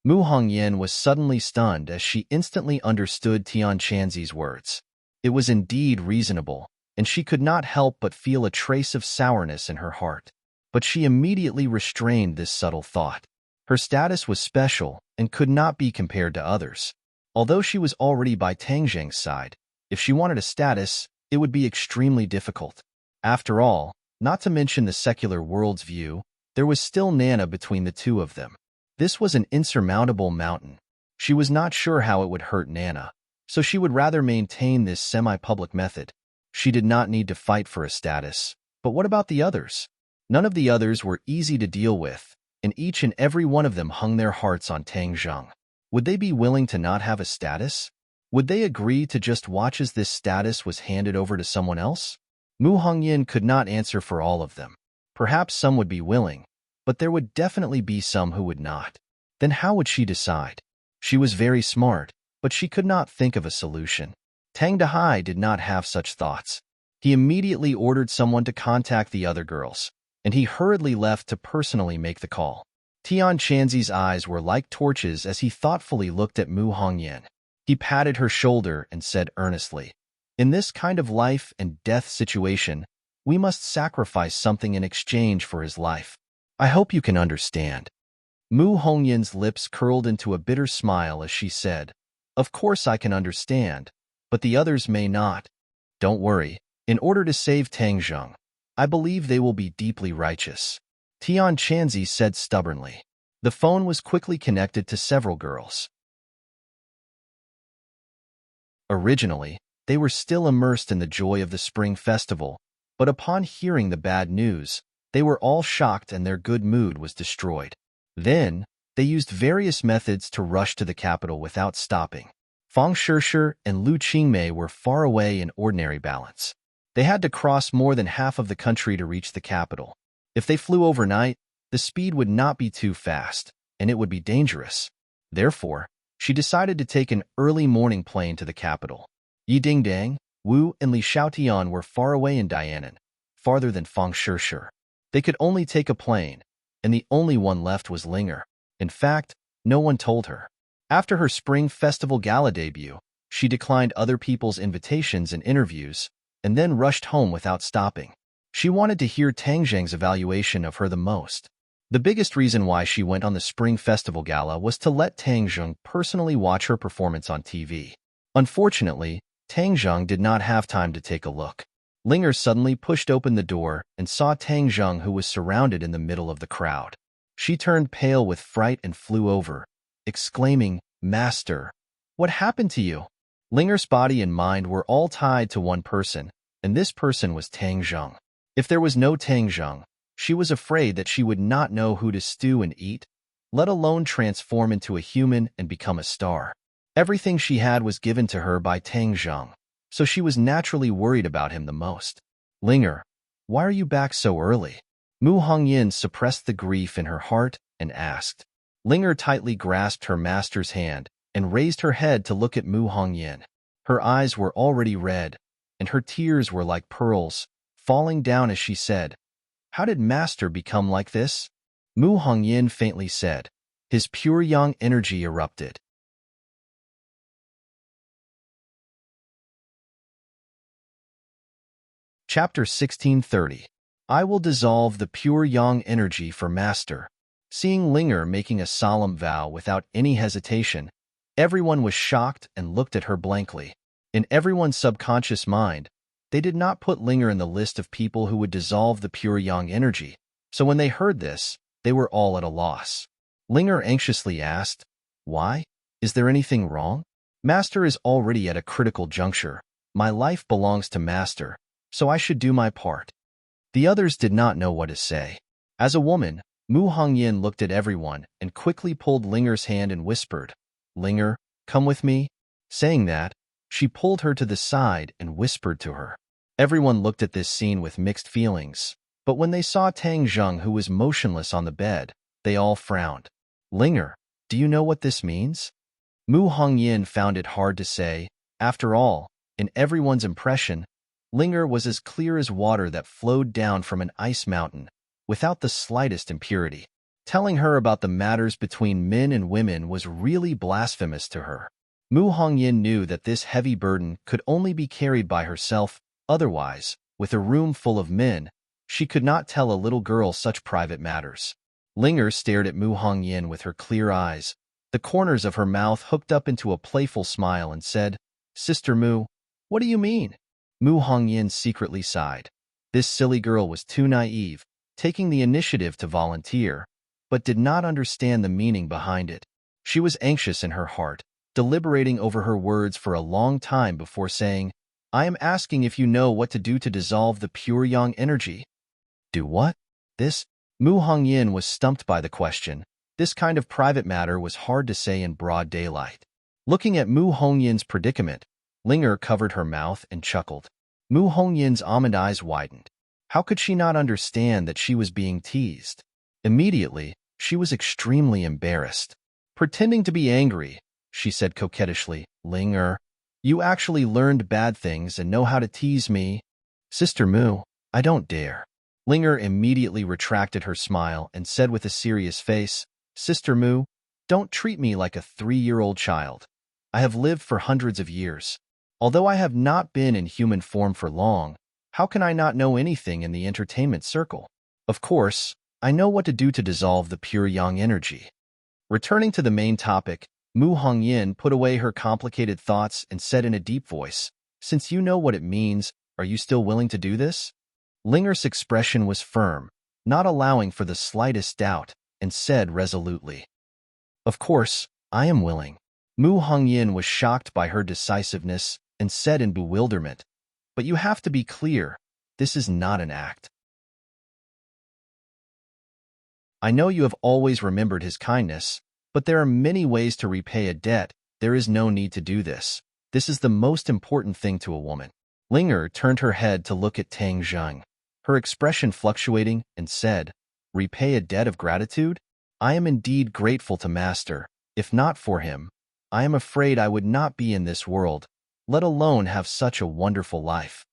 Mu Hongyan was suddenly stunned as she instantly understood Tian Chanzi's words. It was indeed reasonable, and she could not help but feel a trace of sourness in her heart. But she immediately restrained this subtle thought. Her status was special and could not be compared to others. Although she was already by Tang Zheng's side, if she wanted a status, it would be extremely difficult. After all, not to mention the secular world's view, there was still Nana between the two of them. This was an insurmountable mountain. She was not sure how it would hurt Nana, so she would rather maintain this semi-public method. She did not need to fight for a status. But what about the others? None of the others were easy to deal with, and each and every one of them hung their hearts on Tang Zheng. Would they be willing to not have a status? Would they agree to just watch as this status was handed over to someone else? Mu Hongyan could not answer for all of them. Perhaps some would be willing, but there would definitely be some who would not. Then how would she decide? She was very smart, but she could not think of a solution. Tang Dehai did not have such thoughts. He immediately ordered someone to contact the other girls, and he hurriedly left to personally make the call. Tian Chanzi's eyes were like torches as he thoughtfully looked at Mu Hongyan. He patted her shoulder and said earnestly, "In this kind of life and death situation, we must sacrifice something in exchange for his life. I hope you can understand." Mu Hongyan's lips curled into a bitter smile as she said, "Of course I can understand, but the others may not. Don't worry. In order to save Tang Zheng, I believe they will be deeply righteous," Tian Chanzi said stubbornly. The phone was quickly connected to several girls. Originally, they were still immersed in the joy of the Spring Festival, but upon hearing the bad news, they were all shocked and their good mood was destroyed. Then, they used various methods to rush to the capital without stopping. Fang Shishir and Lu Qingmei were far away in ordinary balance. They had to cross more than half of the country to reach the capital. If they flew overnight, the speed would not be too fast, and it would be dangerous. Therefore, she decided to take an early morning plane to the capital. Yi Dingdang, Wu, and Li Xiaotian were far away in Dianan, farther than Fang Shishir. They could only take a plane, and the only one left was Linger. In fact, no one told her. After her Spring Festival Gala debut, she declined other people's invitations and interviews, and then rushed home without stopping. She wanted to hear Tang Zheng's evaluation of her the most. The biggest reason why she went on the Spring Festival Gala was to let Tang Zheng personally watch her performance on TV. Unfortunately, Tang Zheng did not have time to take a look. Linger suddenly pushed open the door and saw Tang Zheng, who was surrounded in the middle of the crowd. She turned pale with fright and flew over, exclaiming, "Master, what happened to you?" Linger's body and mind were all tied to one person, and this person was Tang Zheng. If there was no Tang Zheng, she was afraid that she would not know who to stew and eat, let alone transform into a human and become a star. Everything she had was given to her by Tang Zheng, so she was naturally worried about him the most. "Linger, why are you back so early?" Mu Hongyan suppressed the grief in her heart and asked. Linger tightly grasped her master's hand and raised her head to look at Mu Hongyan. Her eyes were already red, and her tears were like pearls, falling down as she said, "How did Master become like this?" Mu Hongyan faintly said. His pure yang energy erupted. Chapter 1630. I will dissolve the pure yang energy for Master. Seeing Linger making a solemn vow without any hesitation, everyone was shocked and looked at her blankly. In everyone's subconscious mind, they did not put Linger in the list of people who would dissolve the pure yang energy, so when they heard this, they were all at a loss. Linger anxiously asked, "Why? Is there anything wrong? Master is already at a critical juncture. My life belongs to Master, so I should do my part." The others did not know what to say. As a woman, Mu Hongyan looked at everyone and quickly pulled Linger's hand and whispered, "Linger, come with me." Saying that, she pulled her to the side and whispered to her. Everyone looked at this scene with mixed feelings, but when they saw Tang Zheng, who was motionless on the bed, they all frowned. "Linger, do you know what this means?" Mu Hongyan found it hard to say. After all, in everyone's impression, Linger was as clear as water that flowed down from an ice mountain, without the slightest impurity. Telling her about the matters between men and women was really blasphemous to her. Mu Hongyan knew that this heavy burden could only be carried by herself, otherwise, with a room full of men, she could not tell a little girl such private matters. Linger stared at Mu Hongyan with her clear eyes, the corners of her mouth hooked up into a playful smile, and said, "Sister Mu, what do you mean?" Mu Hongyan secretly sighed. This silly girl was too naive, taking the initiative to volunteer, but did not understand the meaning behind it. She was anxious in her heart, deliberating over her words for a long time before saying, "I am asking if you know what to do to dissolve the pure yang energy." "Do what?" This? Mu Hongyan was stumped by the question. This kind of private matter was hard to say in broad daylight. Looking at Mu Hongyan's predicament, Linger covered her mouth and chuckled. Mu Hongyan's almond eyes widened. How could she not understand that she was being teased? Immediately, she was extremely embarrassed. Pretending to be angry, she said coquettishly, "Ling, you actually learned bad things and know how to tease me." "Sister Mu, I don't dare." Ling immediately retracted her smile and said with a serious face, "Sister Mu, don't treat me like a 3-year-old child. I have lived for hundreds of years. Although I have not been in human form for long, how can I not know anything in the entertainment circle? Of course, I know what to do to dissolve the pure yang energy." Returning to the main topic, Mu Hongyin put away her complicated thoughts and said in a deep voice, "Since you know what it means, are you still willing to do this?" Linger's expression was firm, not allowing for the slightest doubt, and said resolutely, "Of course, I am willing." Mu Hongyin was shocked by her decisiveness and said in bewilderment, "But you have to be clear, this is not an act. I know you have always remembered his kindness, but there are many ways to repay a debt. There is no need to do this. This is the most important thing to a woman." Linger turned her head to look at Tang Zheng, her expression fluctuating, and said, "Repay a debt of gratitude? I am indeed grateful to Master. If not for him, I am afraid I would not be in this world, let alone have such a wonderful life."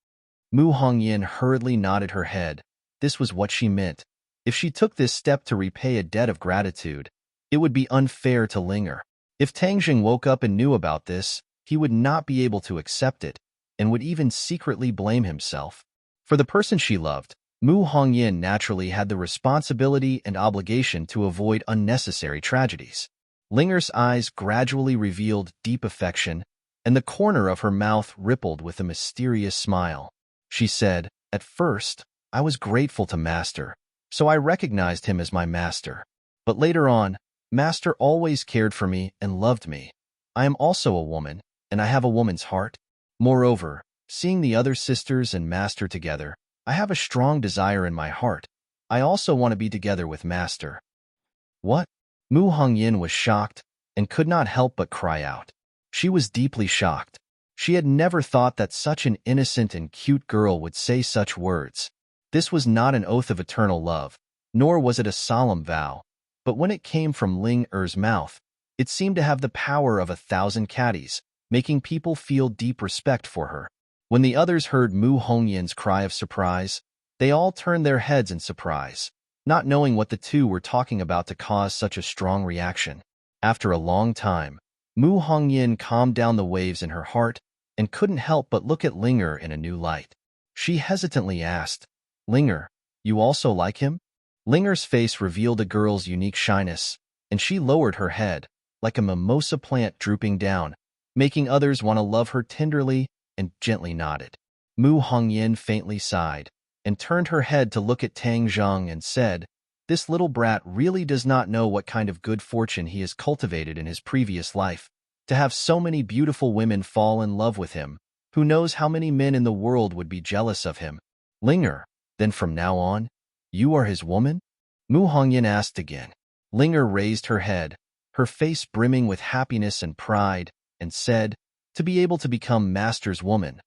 Mu Hongyin hurriedly nodded her head. This was what she meant. If she took this step to repay a debt of gratitude, it would be unfair to Linger. If Tang Jing woke up and knew about this, he would not be able to accept it, and would even secretly blame himself. For the person she loved, Mu Hongyin naturally had the responsibility and obligation to avoid unnecessary tragedies. Linger's eyes gradually revealed deep affection, and the corner of her mouth rippled with a mysterious smile. She said, "At first, I was grateful to Master, so I recognized him as my master. But later on, Master always cared for me and loved me. I am also a woman, and I have a woman's heart. Moreover, seeing the other sisters and Master together, I have a strong desire in my heart. I also want to be together with Master." "What?" Mu Hongyin was shocked and could not help but cry out. She was deeply shocked. She had never thought that such an innocent and cute girl would say such words. This was not an oath of eternal love, nor was it a solemn vow, but when it came from Ling Er's mouth, it seemed to have the power of 1,000 caddies, making people feel deep respect for her. When the others heard Mu Hongyin's cry of surprise, they all turned their heads in surprise, not knowing what the two were talking about to cause such a strong reaction. After a long time, Mu Hongyin calmed down the waves in her heart and couldn't help but look at Linger in a new light. She hesitantly asked, "Linger, you also like him?" Linger's face revealed a girl's unique shyness, and she lowered her head, like a mimosa plant drooping down, making others want to love her tenderly, and gently nodded. Mu Hongyin faintly sighed, and turned her head to look at Tang Zheng and said, "This little brat really does not know what kind of good fortune he has cultivated in his previous life, to have so many beautiful women fall in love with him. Who knows how many men in the world would be jealous of him?" "Linger, then from now on, you are his woman?" Mu Hongyin asked again. Linger raised her head, her face brimming with happiness and pride, and said, "To be able to become Master's woman,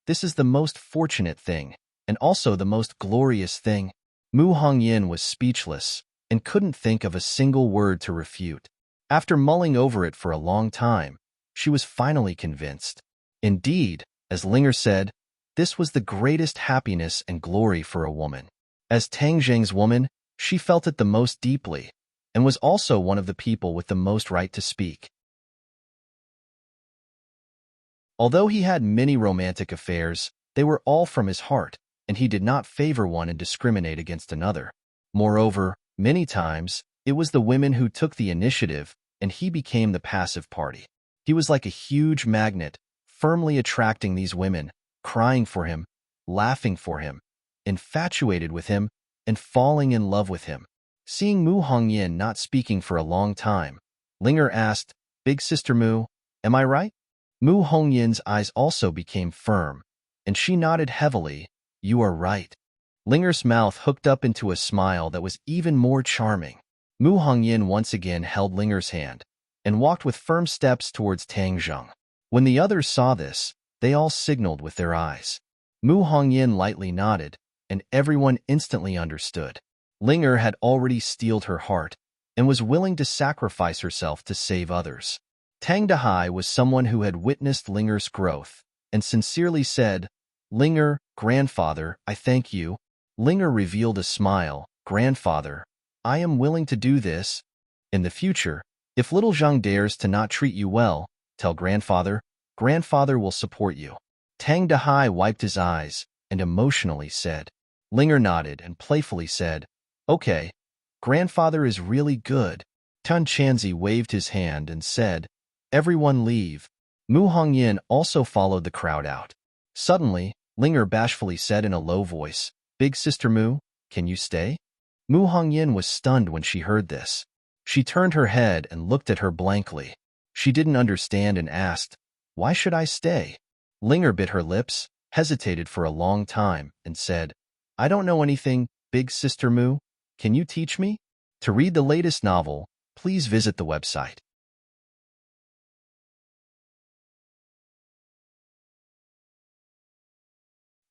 this is the most fortunate thing, and also the most glorious thing." Mu Hongyin was speechless, and couldn't think of a single word to refute. After mulling over it for a long time, she was finally convinced. Indeed, as Linger said, this was the greatest happiness and glory for a woman. As Tang Zheng's woman, she felt it the most deeply, and was also one of the people with the most right to speak. Although he had many romantic affairs, they were all from his heart, and he did not favor one and discriminate against another. Moreover, many times, it was the women who took the initiative, and he became the passive party. He was like a huge magnet, firmly attracting these women, crying for him, laughing for him, infatuated with him, and falling in love with him. Seeing Mu Hongyin not speaking for a long time, Linger asked, "Big Sister Mu, am I right?" Mu Hongyin's eyes also became firm, and she nodded heavily, "You are right." Linger's mouth hooked up into a smile that was even more charming. Mu Hongyin once again held Linger's hand, and walked with firm steps towards Tang Zheng. When the others saw this, they all signaled with their eyes. Mu Hongyin lightly nodded, and everyone instantly understood. Linger had already steeled her heart and was willing to sacrifice herself to save others. Tang Dahai was someone who had witnessed Linger's growth and sincerely said, "Linger, grandfather, I thank you." Linger revealed a smile. "Grandfather, I am willing to do this. In the future, if little Zhang dares to not treat you well, tell grandfather. Grandfather will support you." Tang Dahai wiped his eyes and emotionally said. Linger nodded and playfully said, "Okay, grandfather is really good." Tun Chanzi waved his hand and said, "Everyone leave." Mu Hongyin also followed the crowd out. Suddenly, Linger bashfully said in a low voice, "Big Sister Mu, can you stay?" Mu Hongyin was stunned when she heard this. She turned her head and looked at her blankly. She didn't understand and asked, "Why should I stay?" Linger bit her lips, hesitated for a long time, and said, "I don't know anything, Big Sister Mu. Can you teach me?" To read the latest novel, please visit the website.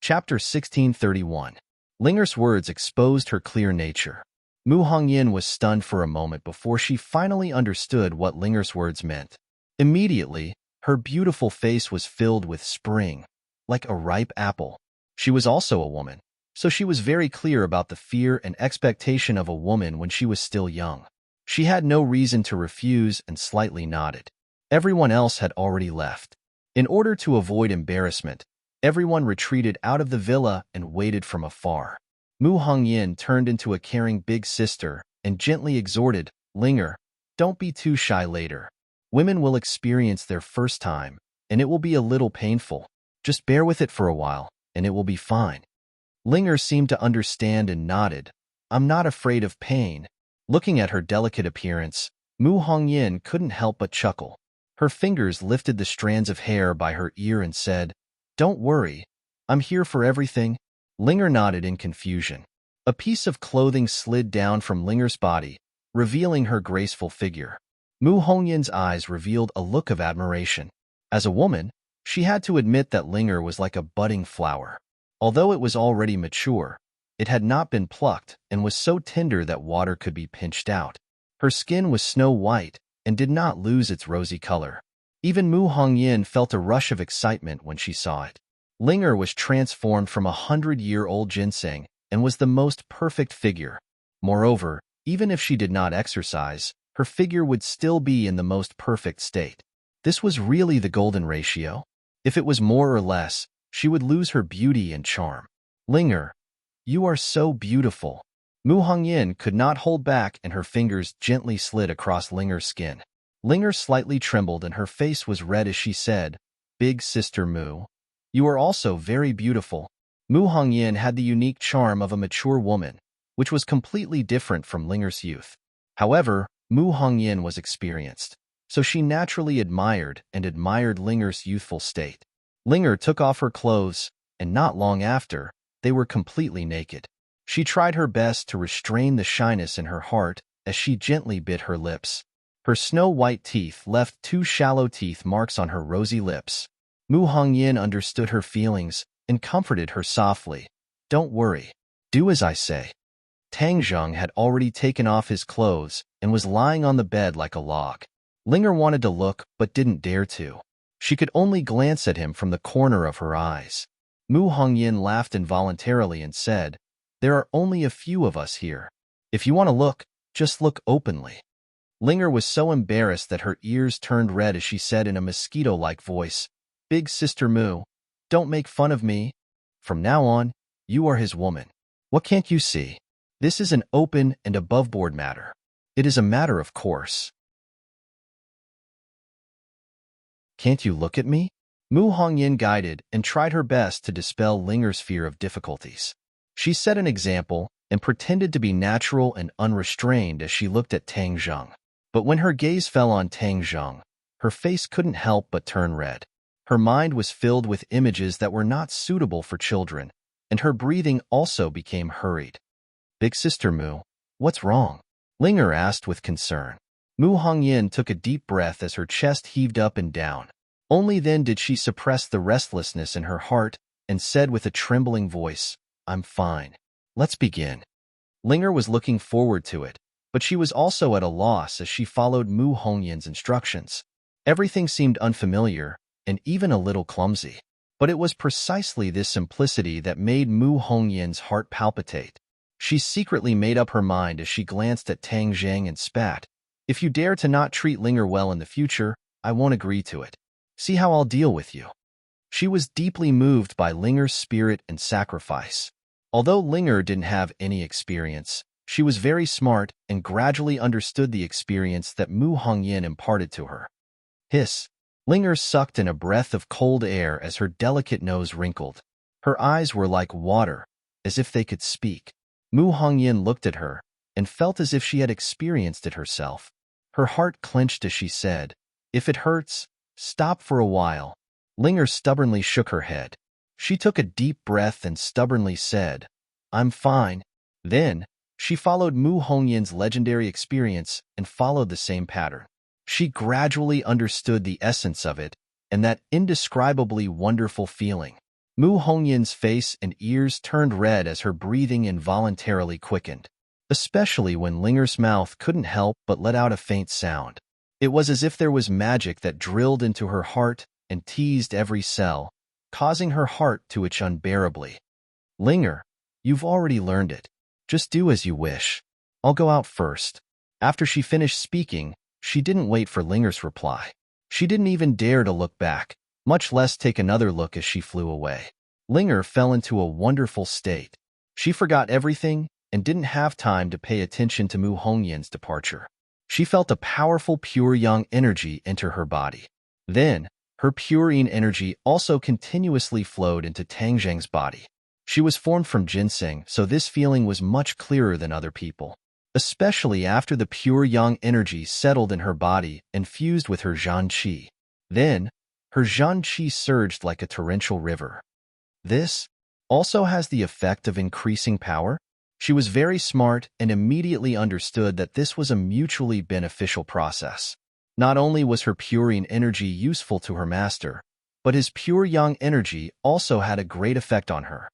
Chapter 1631. Linger's words exposed her clear nature. Mu Hongyin was stunned for a moment before she finally understood what Linger's words meant. Immediately, her beautiful face was filled with spring, like a ripe apple. She was also a woman, so she was very clear about the fear and expectation of a woman when she was still young. She had no reason to refuse and slightly nodded. Everyone else had already left. In order to avoid embarrassment, everyone retreated out of the villa and waited from afar. Mu Hongyin turned into a caring big sister and gently exhorted, "Linger, don't be too shy later. Women will experience their first time, and it will be a little painful. Just bear with it for a while, and it will be fine." Linger seemed to understand and nodded. "I'm not afraid of pain." Looking at her delicate appearance, Mu Hongyin couldn't help but chuckle. Her fingers lifted the strands of hair by her ear and said, "Don't worry, I'm here for everything." Linger nodded in confusion. A piece of clothing slid down from Linger's body, revealing her graceful figure. Mu Hongyin's eyes revealed a look of admiration. As a woman, she had to admit that Linger was like a budding flower. Although it was already mature, it had not been plucked and was so tender that water could be pinched out. Her skin was snow white and did not lose its rosy color. Even Mu Hongyin felt a rush of excitement when she saw it. Linger was transformed from 100-year-old ginseng and was the most perfect figure. Moreover, even if she did not exercise, her figure would still be in the most perfect state. This was really the golden ratio. If it was more or less, she would lose her beauty and charm. "Linger, you are so beautiful." Mu Hongyin could not hold back and her fingers gently slid across Linger's skin. Linger slightly trembled and her face was red as she said, "Big Sister Mu, you are also very beautiful." Mu Hongyin had the unique charm of a mature woman, which was completely different from Linger's youth. However, Mu Hongyin was experienced, so she naturally admired Linger's youthful state. Linger took off her clothes, and not long after, they were completely naked. She tried her best to restrain the shyness in her heart as she gently bit her lips. Her snow-white teeth left 2 shallow teeth marks on her rosy lips. Mu Hongyin understood her feelings and comforted her softly. "Don't worry. Do as I say." Tang Zheng had already taken off his clothes and was lying on the bed like a log. Linger wanted to look but didn't dare to. She could only glance at him from the corner of her eyes. Mu Hongyin laughed involuntarily and said, "There are only a few of us here. If you want to look, just look openly." Linger was so embarrassed that her ears turned red as she said in a mosquito-like voice, "Big Sister Mu, don't make fun of me. From now on, you are his woman. What can't you see? This is an open and above-board matter. It is a matter of course. Can't you look at me?" Mu Hongyin guided and tried her best to dispel Linger's fear of difficulties. She set an example and pretended to be natural and unrestrained as she looked at Tang Zheng. But when her gaze fell on Tang Zheng, her face couldn't help but turn red. Her mind was filled with images that were not suitable for children, and her breathing also became hurried. "Big Sister Mu, what's wrong?" Linger asked with concern. Mu Hongyin took a deep breath as her chest heaved up and down. Only then did she suppress the restlessness in her heart and said with a trembling voice, "I'm fine. Let's begin." Linger was looking forward to it, but she was also at a loss as she followed Mu Hongyan's instructions. Everything seemed unfamiliar and even a little clumsy. But it was precisely this simplicity that made Mu Hongyan's heart palpitate. She secretly made up her mind as she glanced at Tang Zhang and spat. If you dare to not treat Linger well in the future, I won't agree to it. See how I'll deal with you. She was deeply moved by Linger's spirit and sacrifice. Although Linger didn't have any experience, she was very smart and gradually understood the experience that Mu Hongyan imparted to her. Hiss. Linger sucked in a breath of cold air as her delicate nose wrinkled. Her eyes were like water, as if they could speak. Mu Hongyan looked at her and felt as if she had experienced it herself. Her heart clenched as she said, "If it hurts, stop for a while." Linger stubbornly shook her head. She took a deep breath and stubbornly said, "I'm fine." Then, she followed Mu Hongyan's legendary experience and followed the same pattern. She gradually understood the essence of it and that indescribably wonderful feeling. Mu Hongyan's face and ears turned red as her breathing involuntarily quickened, especially when Linger's mouth couldn't help but let out a faint sound. It was as if there was magic that drilled into her heart and teased every cell, causing her heart to itch unbearably. "Linger, you've already learned it. Just do as you wish. I'll go out first." After she finished speaking, she didn't wait for Linger's reply. She didn't even dare to look back, much less take another look as she flew away. Linger fell into a wonderful state. She forgot everything and didn't have time to pay attention to Mu Hongyan's departure. She felt a powerful pure yang energy enter her body. Then, her pure yin energy also continuously flowed into Tang Zhang's body. She was formed from ginseng, so this feeling was much clearer than other people, especially after the pure yang energy settled in her body and fused with her Zhan Qi. Then, her Zhan Qi surged like a torrential river. This also has the effect of increasing power. She was very smart and immediately understood that this was a mutually beneficial process. Not only was her pure yin energy useful to her master, but his pure yang energy also had a great effect on her.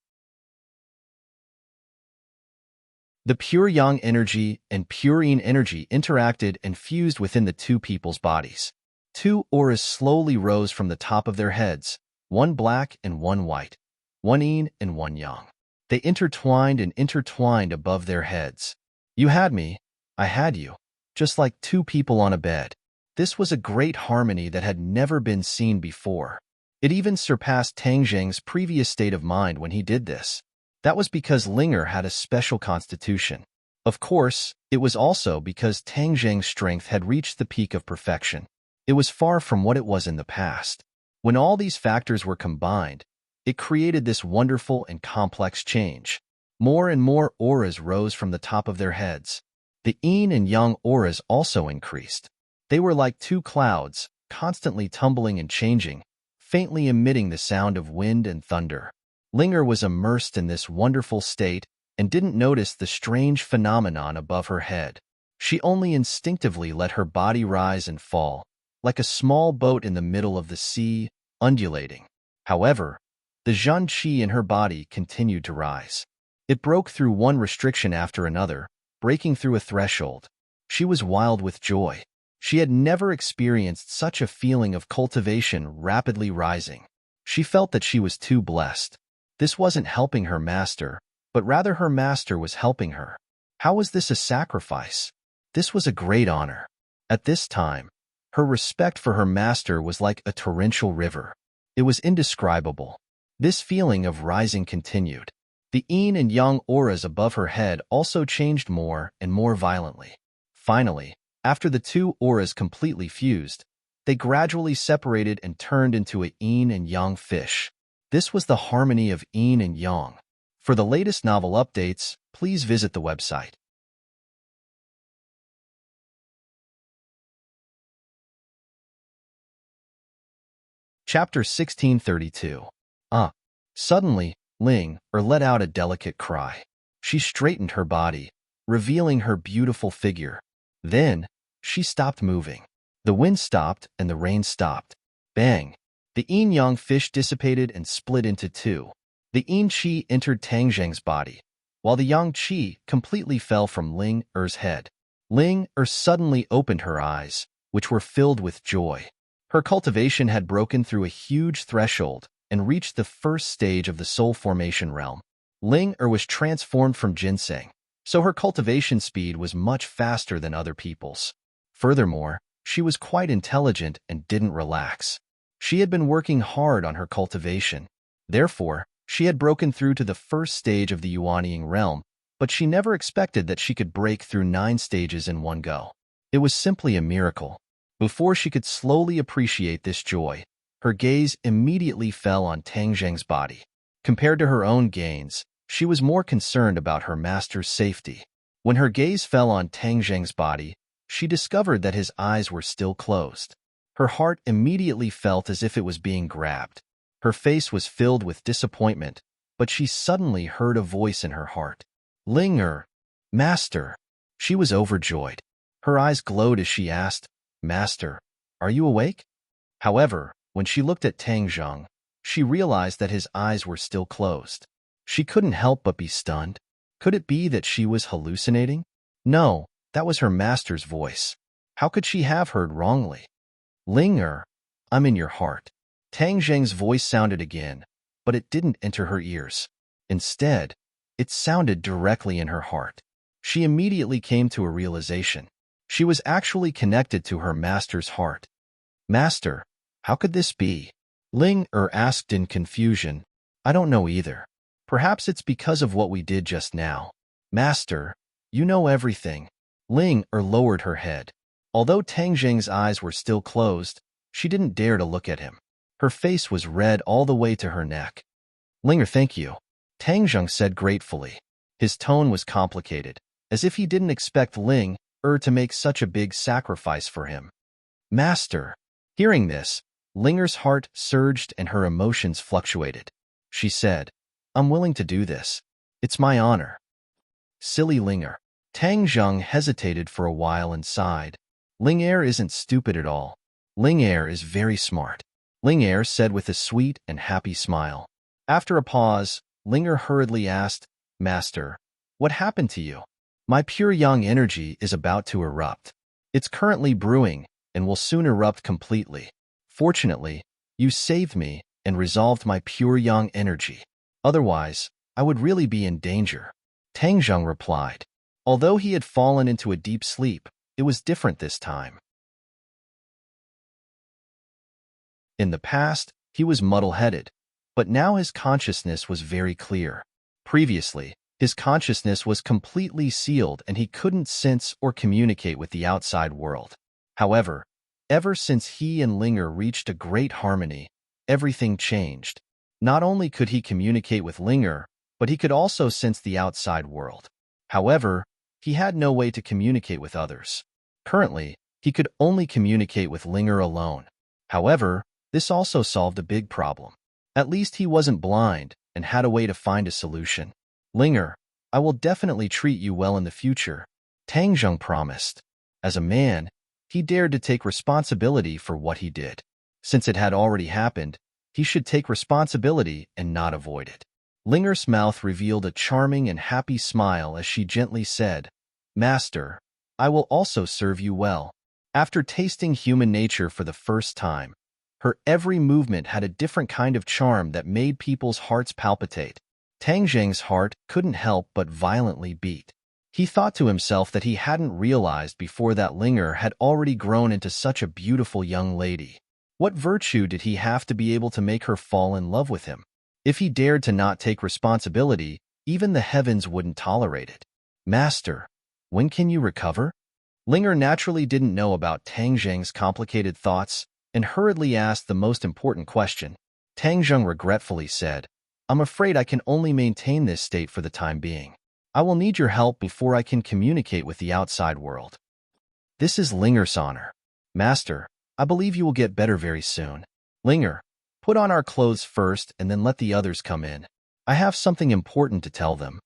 The pure yang energy and pure yin energy interacted and fused within the two people's bodies. Two auras slowly rose from the top of their heads, one black and one white, one yin and one yang. They intertwined and intertwined above their heads. You had me, I had you, just like two people on a bed. This was a great harmony that had never been seen before. It even surpassed Tang Zhang's previous state of mind when he did this. That was because Linger had a special constitution. Of course, it was also because Tang Zhang's strength had reached the peak of perfection. It was far from what it was in the past. When all these factors were combined, it created this wonderful and complex change. More and more auras rose from the top of their heads. The yin and yang auras also increased. They were like two clouds, constantly tumbling and changing, faintly emitting the sound of wind and thunder. Linger was immersed in this wonderful state and didn't notice the strange phenomenon above her head. She only instinctively let her body rise and fall, like a small boat in the middle of the sea, undulating. However, the Zhan Qi in her body continued to rise. It broke through one restriction after another, breaking through a threshold. She was wild with joy. She had never experienced such a feeling of cultivation rapidly rising. She felt that she was too blessed. This wasn't helping her master, but rather her master was helping her. How was this a sacrifice? This was a great honor. At this time, her respect for her master was like a torrential river. It was indescribable. This feeling of rising continued. The yin and yang auras above her head also changed more and more violently. Finally, after the two auras completely fused, they gradually separated and turned into a yin and yang fish. This was the harmony of yin and yang. For the latest novel updates, please visit the website. Chapter 1632. Suddenly, Ling let out a delicate cry. She straightened her body, revealing her beautiful figure. Then, she stopped moving. The wind stopped and the rain stopped. Bang! The yin-yang fish dissipated and split into two. The yin-chi entered Tang Zhang's body, while the yang qi completely fell from Ling Er's head. Ling Er suddenly opened her eyes, which were filled with joy. Her cultivation had broken through a huge threshold and reached the first stage of the soul formation realm. Ling Er was transformed from ginseng, so her cultivation speed was much faster than other people's. Furthermore, she was quite intelligent and didn't relax. She had been working hard on her cultivation. Therefore, she had broken through to the first stage of the Yuanying realm, but she never expected that she could break through 9 stages in one go. It was simply a miracle. Before she could slowly appreciate this joy, her gaze immediately fell on Tang Zheng's body. Compared to her own gains, she was more concerned about her master's safety. When her gaze fell on Tang Zheng's body, she discovered that his eyes were still closed. Her heart immediately felt as if it was being grabbed. Her face was filled with disappointment, but she suddenly heard a voice in her heart. Ling Er, Master. She was overjoyed. Her eyes glowed as she asked, Master, are you awake? However, when she looked at Tang Zheng, she realized that his eyes were still closed. She couldn't help but be stunned. Could it be that she was hallucinating? No, that was her master's voice. How could she have heard wrongly? Ling Er, I'm in your heart. Tang Zheng's voice sounded again, but it didn't enter her ears. Instead, it sounded directly in her heart. She immediately came to a realization. She was actually connected to her master's heart. Master, how could this be? Ling Er asked in confusion. I don't know either. Perhaps it's because of what we did just now. Master, you know everything. Ling Er lowered her head. Although Tang Zheng's eyes were still closed, she didn't dare to look at him. Her face was red all the way to her neck. Ling Er, thank you, Tang Zheng said gratefully. His tone was complicated, as if he didn't expect Ling Er to make such a big sacrifice for him. Master. Hearing this, Ling Er's heart surged and her emotions fluctuated. She said, I'm willing to do this. It's my honor. Silly Ling Er. Tang Zheng hesitated for a while and sighed. Ling Er isn't stupid at all. Ling Er is very smart. Ling Er said with a sweet and happy smile. After a pause, Ling Er hurriedly asked, Master, what happened to you? My pure yang energy is about to erupt. It's currently brewing and will soon erupt completely. Fortunately, you saved me and resolved my pure yang energy. Otherwise, I would really be in danger. Tang Zheng replied. Although he had fallen into a deep sleep, it was different this time. In the past, he was muddle-headed, but now his consciousness was very clear. Previously, his consciousness was completely sealed and he couldn't sense or communicate with the outside world. However, ever since he and Ling Er reached a great harmony, everything changed. Not only could he communicate with Ling Er, but he could also sense the outside world. However, he had no way to communicate with others. Currently, he could only communicate with Ling Er alone. However, this also solved a big problem. At least he wasn't blind and had a way to find a solution. Ling Er, I will definitely treat you well in the future, Tang Zheng promised. As a man, he dared to take responsibility for what he did. Since it had already happened, he should take responsibility and not avoid it. Ling Er's mouth revealed a charming and happy smile as she gently said, Master, I will also serve you well. After tasting human nature for the first time, her every movement had a different kind of charm that made people's hearts palpitate. Tang Zheng's heart couldn't help but violently beat. He thought to himself that he hadn't realized before that Ling Er had already grown into such a beautiful young lady. What virtue did he have to be able to make her fall in love with him? If he dared to not take responsibility, even the heavens wouldn't tolerate it. Master, when can you recover? Ling Er naturally didn't know about Tang Zheng's complicated thoughts and hurriedly asked the most important question. Tang Zheng regretfully said, I'm afraid I can only maintain this state for the time being. I will need your help before I can communicate with the outside world. This is Ling Er's honor. Master, I believe you will get better very soon. Ling Er, put on our clothes first and then let the others come in. I have something important to tell them.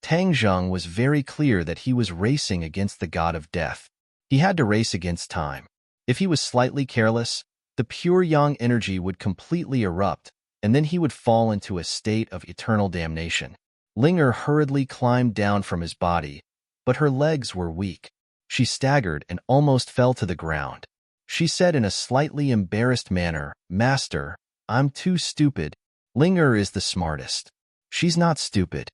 Tang Zheng was very clear that he was racing against the god of death. He had to race against time. If he was slightly careless, the pure yang energy would completely erupt, and then he would fall into a state of eternal damnation. Linger hurriedly climbed down from his body, but her legs were weak. She staggered and almost fell to the ground. She said in a slightly embarrassed manner, "Master, I'm too stupid. Linger is the smartest." "She's not stupid."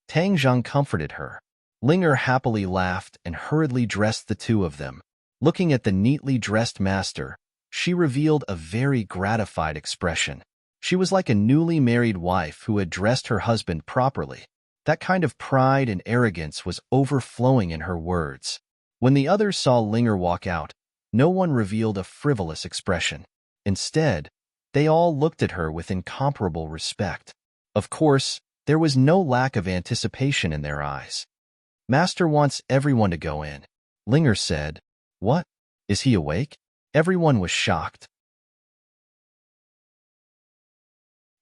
Tang Zhang comforted her. Linger happily laughed and hurriedly dressed the two of them. Looking at the neatly dressed master, she revealed a very gratified expression. She was like a newly married wife who had dressed her husband properly. That kind of pride and arrogance was overflowing in her words. When the others saw Linger walk out, no one revealed a frivolous expression. Instead, they all looked at her with incomparable respect. Of course, there was no lack of anticipation in their eyes. "Master wants everyone to go in," Linger said. "What? Is he awake?" Everyone was shocked.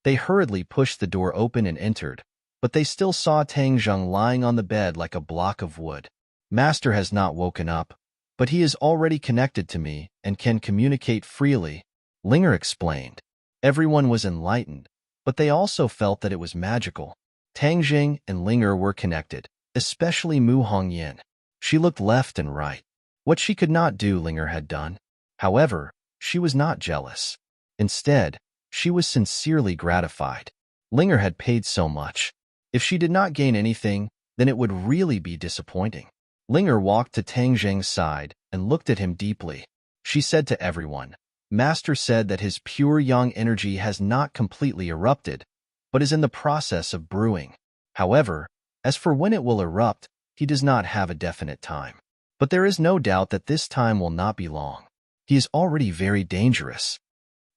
They hurriedly pushed the door open and entered, but they still saw Tang Zheng lying on the bed like a block of wood. "Master has not woken up, but he is already connected to me and can communicate freely," Linger explained. Everyone was enlightened, but they also felt that it was magical. Tang Jing and Linger were connected, especially Mu Hongyan. She looked left and right. What she could not do, Linger had done. However, she was not jealous. Instead, she was sincerely gratified. Linger had paid so much. If she did not gain anything, then it would really be disappointing. Linger walked to Tang Zheng's side and looked at him deeply. She said to everyone, "Master said that his pure yang energy has not completely erupted, but is in the process of brewing. However, as for when it will erupt, he does not have a definite time. But there is no doubt that this time will not be long. He is already very dangerous."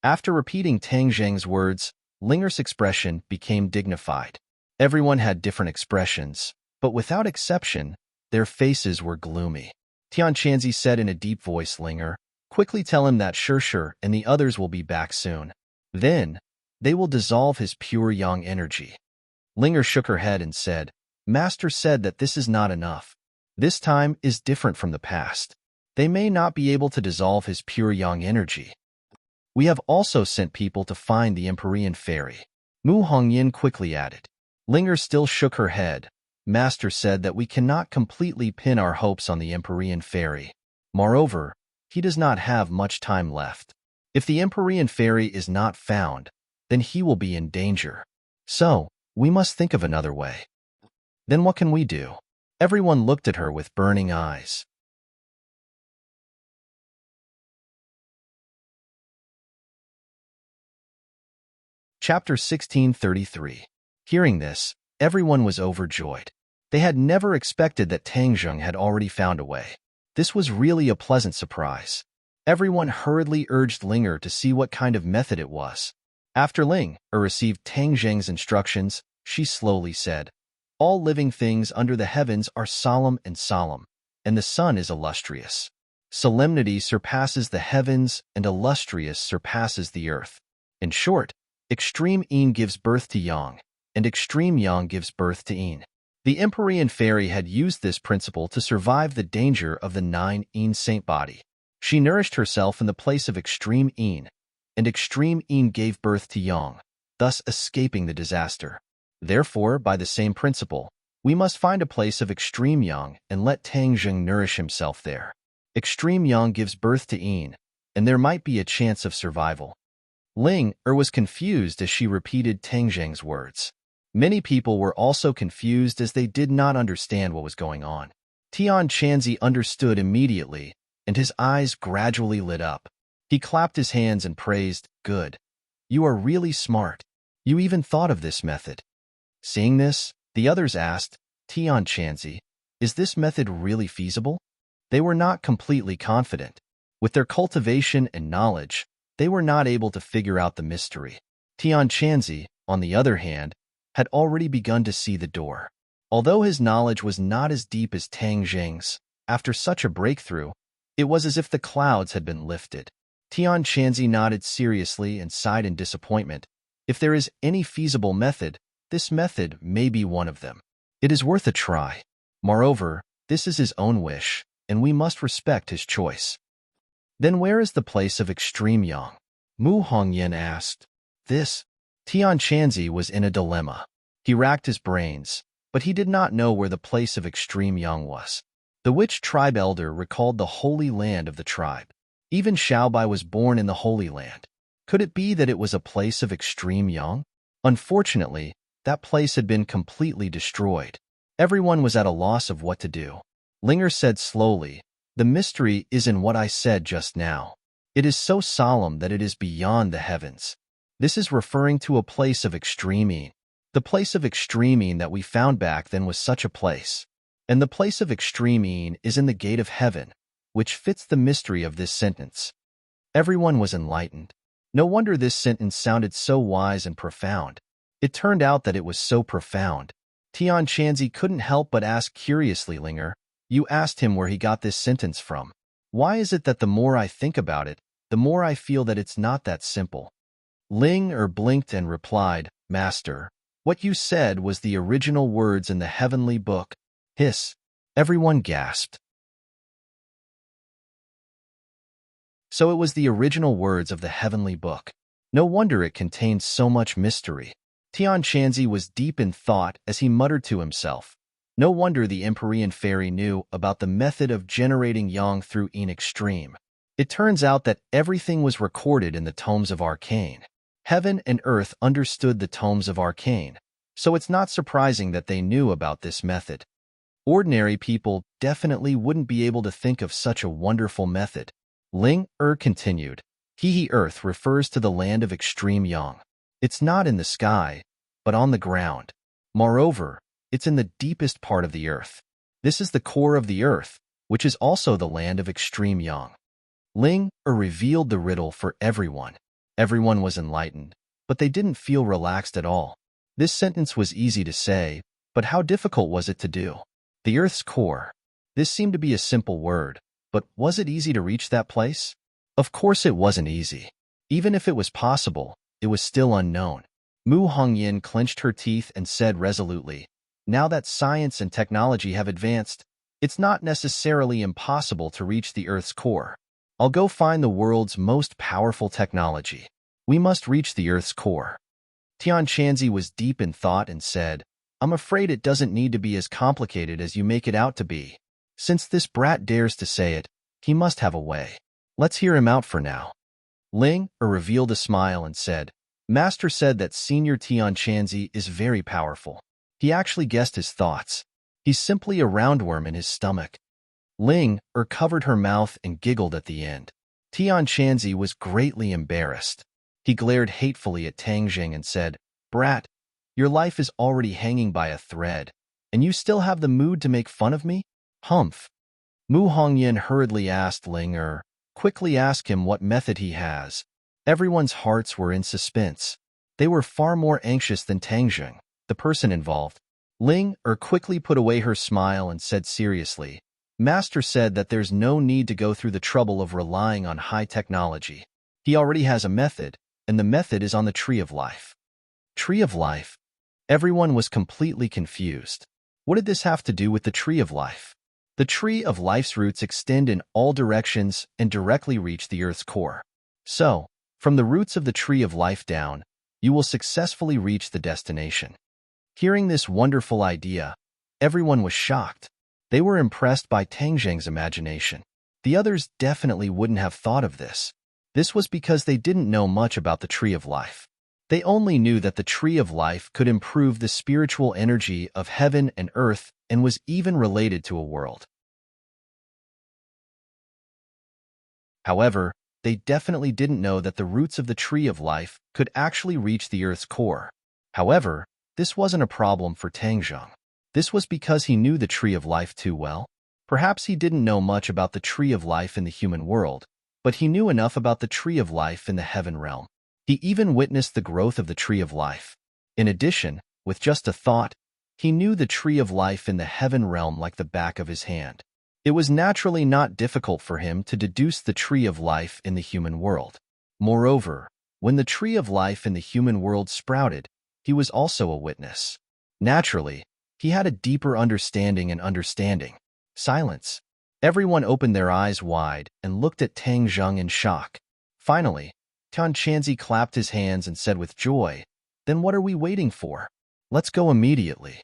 After repeating Tang Zheng's words, Linger's expression became dignified. Everyone had different expressions, but without exception, their faces were gloomy. Tian Chanzi said in a deep voice, "Linger, quickly tell him that Shir and the others will be back soon. Then, they will dissolve his pure yang energy." Linger shook her head and said, "Master said that this is not enough. This time is different from the past. They may not be able to dissolve his pure yang energy. We have also sent people to find the Empyrean fairy." Mu Hongyan quickly added. Linger still shook her head. "Master said that we cannot completely pin our hopes on the Empyrean fairy. Moreover, he does not have much time left. If the Empyrean fairy is not found, then he will be in danger. So, we must think of another way." "Then what can we do?" Everyone looked at her with burning eyes. Chapter 1633. Hearing this, everyone was overjoyed. They had never expected that Tang Zheng had already found a way. This was really a pleasant surprise. Everyone hurriedly urged Linger to see what kind of method it was. After Linger received Tang Zheng's instructions, she slowly said, "All living things under the heavens are solemn, and the sun is illustrious. Solemnity surpasses the heavens, and illustrious surpasses the earth. In short, extreme yin gives birth to yang, and extreme yang gives birth to yin." The Empyrean fairy had used this principle to survive the danger of the 9 yin saint body. She nourished herself in the place of extreme yin, and extreme yin gave birth to yang, thus escaping the disaster. Therefore, by the same principle, we must find a place of extreme yang and let Tang Zheng nourish himself there. Extreme yang gives birth to yin, and there might be a chance of survival. Linger was confused as she repeated Tang Zheng's words. Many people were also confused as they did not understand what was going on. Tian Chanzi understood immediately, and his eyes gradually lit up. He clapped his hands and praised, "Good. You are really smart. You even thought of this method." Seeing this, the others asked, "Tian Chanzi, is this method really feasible?" They were not completely confident. With their cultivation and knowledge, they were not able to figure out the mystery. Tian Chanzi, on the other hand, had already begun to see the door. Although his knowledge was not as deep as Tang Zheng's, after such a breakthrough, it was as if the clouds had been lifted. Tian Chanzi nodded seriously and sighed in disappointment. If there is any feasible method, this method may be one of them. It is worth a try. Moreover, this is his own wish, and we must respect his choice. "Then where is the place of extreme yang?" Mu Hongyan asked. Tian Chanzi was in a dilemma. He racked his brains, but he did not know where the place of extreme young was. The witch tribe elder recalled the holy land of the tribe. Even Xiaobai was born in the Holy Land. Could it be that it was a place of extreme young? Unfortunately, that place had been completely destroyed. Everyone was at a loss of what to do. Linger said slowly, "The mystery is in what I said just now. It is so solemn that it is beyond the heavens. This is referring to a place of extreme. The place of extreme that we found back then was such a place. And the place of extreme is in the gate of heaven, which fits the mystery of this sentence." Everyone was enlightened. No wonder this sentence sounded so wise and profound. It turned out that it was so profound. Tian Chanzi couldn't help but ask curiously, "Linger, you asked him where he got this sentence from. Why is it that the more I think about it, the more I feel that it's not that simple?" Linger blinked and replied, "Master, what you said was the original words in the heavenly book." Hiss. Everyone gasped. So it was the original words of the heavenly book. No wonder it contained so much mystery. Tian Chanzi was deep in thought as he muttered to himself. No wonder the Empyrean fairy knew about the method of generating yang through en extreme. It turns out that everything was recorded in the tomes of arcane. Heaven and earth understood the tomes of arcane, so it's not surprising that they knew about this method. Ordinary people definitely wouldn't be able to think of such a wonderful method. Linger continued, "He earth refers to the land of extreme yang. It's not in the sky, but on the ground. Moreover, it's in the deepest part of the earth. This is the core of the earth, which is also the land of extreme yang." Linger revealed the riddle for everyone. Everyone was enlightened, but they didn't feel relaxed at all. This sentence was easy to say, but how difficult was it to do? The earth's core. This seemed to be a simple word, but was it easy to reach that place? Of course it wasn't easy. Even if it was possible, it was still unknown. Mu Hongyin clenched her teeth and said resolutely, "Now that science and technology have advanced, it's not necessarily impossible to reach the Earth's core. I'll go find the world's most powerful technology. We must reach the Earth's core." Tian Chanzi was deep in thought and said, "I'm afraid it doesn't need to be as complicated as you make it out to be. Since this brat dares to say it, he must have a way. Let's hear him out for now." Linger revealed a smile and said, "Master said that Senior Tian Chanzi is very powerful. He actually guessed his thoughts. He's simply a roundworm in his stomach." Linger covered her mouth and giggled at the end. Tian Chanzi was greatly embarrassed. He glared hatefully at Tang Jing and said, "Brat, your life is already hanging by a thread, and you still have the mood to make fun of me? Humph." Mu Hongyin hurriedly asked Linger, "Quickly ask him what method he has." Everyone's hearts were in suspense. They were far more anxious than Tang Jing, the person involved. Linger quickly put away her smile and said seriously, "Master said that there's no need to go through the trouble of relying on high technology. He already has a method, and the method is on the Tree of Life." Tree of Life? Everyone was completely confused. What did this have to do with the Tree of Life? The Tree of Life's roots extend in all directions and directly reach the Earth's core. So, from the roots of the Tree of Life down, you will successfully reach the destination. Hearing this wonderful idea, everyone was shocked. They were impressed by Tang Jing's imagination. The others definitely wouldn't have thought of this. This was because they didn't know much about the Tree of Life. They only knew that the Tree of Life could improve the spiritual energy of heaven and earth and was even related to a world. However, they definitely didn't know that the roots of the Tree of Life could actually reach the Earth's core. However, this wasn't a problem for Tang Jing. This was because he knew the Tree of Life too well. Perhaps he didn't know much about the Tree of Life in the human world, but he knew enough about the Tree of Life in the heaven realm. He even witnessed the growth of the Tree of Life. In addition, with just a thought, he knew the Tree of Life in the heaven realm like the back of his hand. It was naturally not difficult for him to deduce the Tree of Life in the human world. Moreover, when the Tree of Life in the human world sprouted, he was also a witness. Naturally, he had a deeper understanding and understanding. Silence. Everyone opened their eyes wide and looked at Tang Jing in shock. Finally, Tian Chanzi clapped his hands and said with joy, "Then what are we waiting for? Let's go immediately.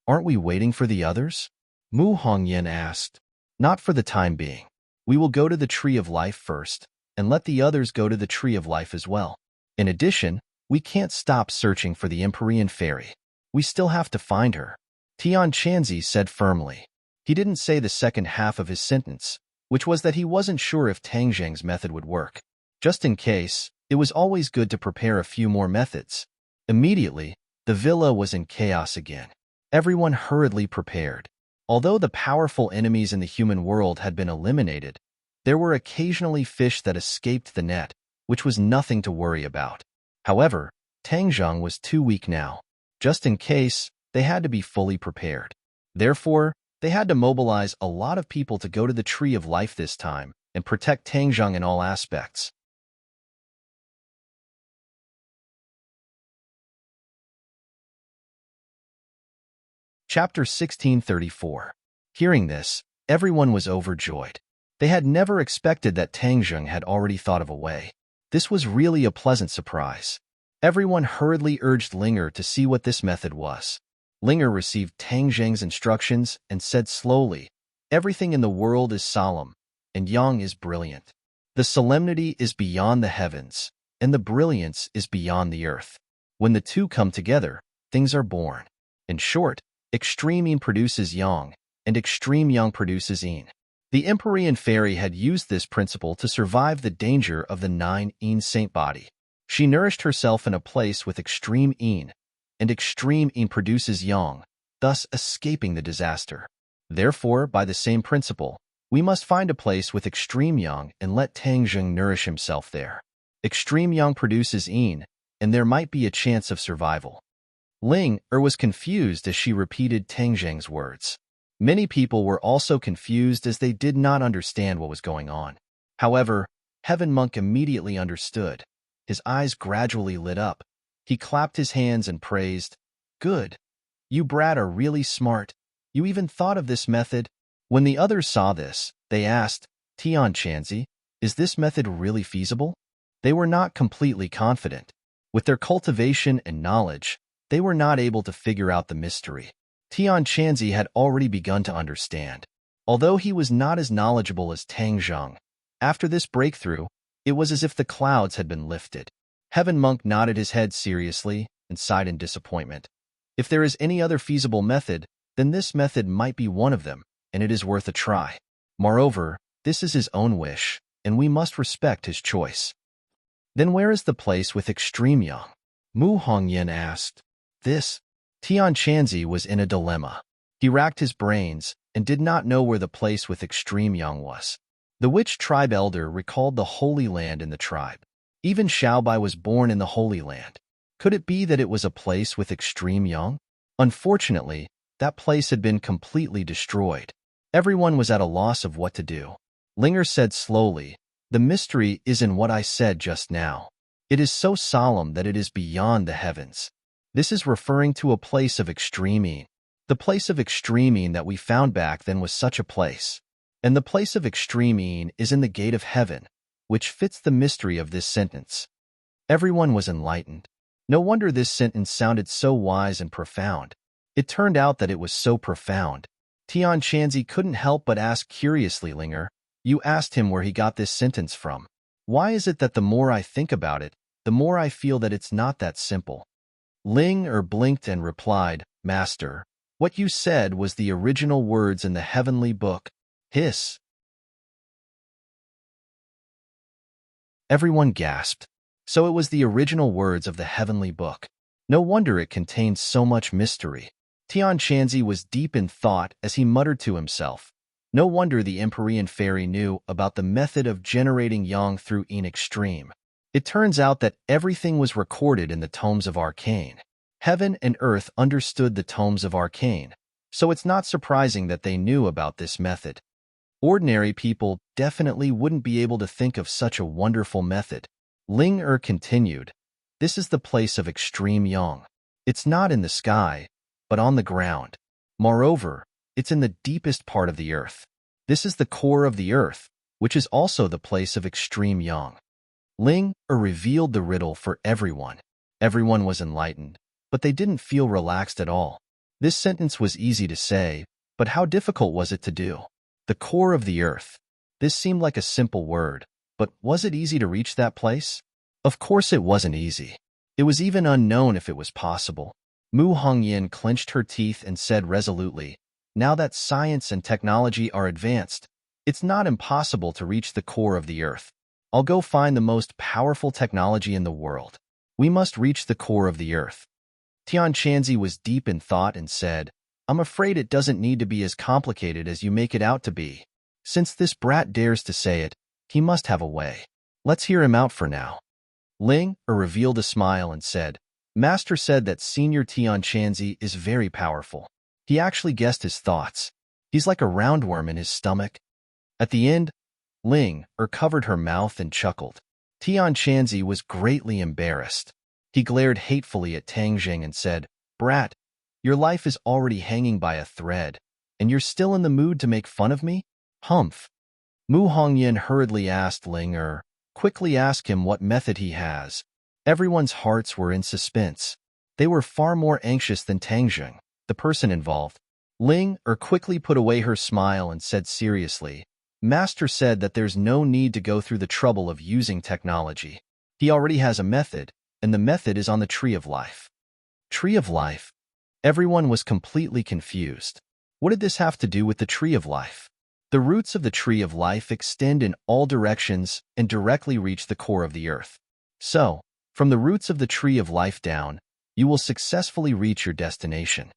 Aren't we waiting for the others? Mu Hongyan asked. Not for the time being. We will go to the Tree of Life first, and let the others go to the Tree of Life as well. In addition, we can't stop searching for the Empyrean Fairy. We still have to find her, Tian Chanzi said firmly. He didn't say the second half of his sentence, which was that he wasn't sure if Tang Zheng's method would work. Just in case, it was always good to prepare a few more methods. Immediately, the villa was in chaos again. Everyone hurriedly prepared. Although the powerful enemies in the human world had been eliminated, there were occasionally fish that escaped the net, which was nothing to worry about. However, Tang Zheng was too weak now. Just in case, they had to be fully prepared. Therefore, they had to mobilize a lot of people to go to the Tree of Life this time and protect Tang Zheng in all aspects. Chapter 1634. Hearing this, everyone was overjoyed. They had never expected that Tang Zheng had already thought of a way. This was really a pleasant surprise. Everyone hurriedly urged Linger to see what this method was. Linger received Tang Zheng's instructions and said slowly, "Everything in the world is solemn, and Yang is brilliant. The solemnity is beyond the heavens, and the brilliance is beyond the earth. When the two come together, things are born. In short, extreme yin produces yang, and extreme yang produces yin." The Empyrean Fairy had used this principle to survive the danger of the 9 saint body. She nourished herself in a place with extreme yin, and extreme yin produces yang, thus escaping the disaster. Therefore, by the same principle, we must find a place with extreme yang and let Tang Zheng nourish himself there. Extreme yang produces yin, and there might be a chance of survival. Ling was confused as she repeated Tang Zheng's words. Many people were also confused as they did not understand what was going on. However, Heaven Monk immediately understood. His eyes gradually lit up. He clapped his hands and praised, "Good. You brat are really smart. You even thought of this method." When the others saw this, they asked, "Tian Chanzi, is this method really feasible?" They were not completely confident. With their cultivation and knowledge, they were not able to figure out the mystery. Tian Chanzi had already begun to understand. Although he was not as knowledgeable as Tang Zheng, after this breakthrough, it was as if the clouds had been lifted. Heaven Monk nodded his head seriously and sighed in disappointment. If there is any other feasible method, then this method might be one of them, and it is worth a try. Moreover, this is his own wish, and we must respect his choice. Then where is the place with extreme yang? Mu Hongyan asked. Tian Chanzi was in a dilemma. He racked his brains and did not know where the place with extreme yang was. The witch tribe elder recalled the Holy Land in the tribe. Even Xiaobai was born in the Holy Land. Could it be that it was a place with extreme yang? Unfortunately, that place had been completely destroyed. Everyone was at a loss of what to do. Linger said slowly, "The mystery is in what I said just now. It is so solemn that it is beyond the heavens." This is referring to a place of extreme yin. The place of extreme yin that we found back then was such a place. And the place of extreme yin is in the gate of heaven, which fits the mystery of this sentence. Everyone was enlightened. No wonder this sentence sounded so wise and profound. It turned out that it was so profound. Tian Chanzi couldn't help but ask curiously, "Linger, you asked him where he got this sentence from. Why is it that the more I think about it, the more I feel that it's not that simple?" Ling blinked and replied, "Master, what you said was the original words in the heavenly book. Hiss." Everyone gasped. So it was the original words of the heavenly book. No wonder it contained so much mystery. Tian Chanzi was deep in thought as he muttered to himself. No wonder the Empyrean Fairy knew about the method of generating yang through yin extreme. It turns out that everything was recorded in the tomes of Arcane. Heaven and earth understood the tomes of Arcane, so it's not surprising that they knew about this method. Ordinary people definitely wouldn't be able to think of such a wonderful method. Ling continued, "This is the place of extreme yang. It's not in the sky, but on the ground. Moreover, it's in the deepest part of the earth. This is the core of the earth, which is also the place of extreme yang." Ling revealed the riddle for everyone. Everyone was enlightened. but they didn't feel relaxed at all. This sentence was easy to say, but how difficult was it to do? The core of the earth. This seemed like a simple word, but was it easy to reach that place? Of course it wasn't easy. It was even unknown if it was possible. Mu Hongyan clenched her teeth and said resolutely, "Now that science and technology are advanced, it's not impossible to reach the core of the earth. I'll go find the most powerful technology in the world. We must reach the core of the earth." Tian Chanzi was deep in thought and said, "I'm afraid it doesn't need to be as complicated as you make it out to be. Since this brat dares to say it, he must have a way. Let's hear him out for now." Ling revealed a smile and said, "Master said that Senior Tian Chanzi is very powerful. He actually guessed his thoughts. He's like a roundworm in his stomach." At the end, Ling covered her mouth and chuckled. Tian Chanzi was greatly embarrassed. He glared hatefully at Tang Jing and said, "Brat, your life is already hanging by a thread, and you're still in the mood to make fun of me? Humph." Mu Hongyan hurriedly asked Ling quickly ask him what method he has. Everyone's hearts were in suspense. They were far more anxious than Tang Jing, the person involved. Ling quickly put away her smile and said seriously, "Master said that there's no need to go through the trouble of using technology. He already has a method, and the method is on the Tree of Life." Tree of Life? Everyone was completely confused. What did this have to do with the Tree of Life? The roots of the Tree of Life extend in all directions and directly reach the core of the earth. So, from the roots of the Tree of Life down, you will successfully reach your destination.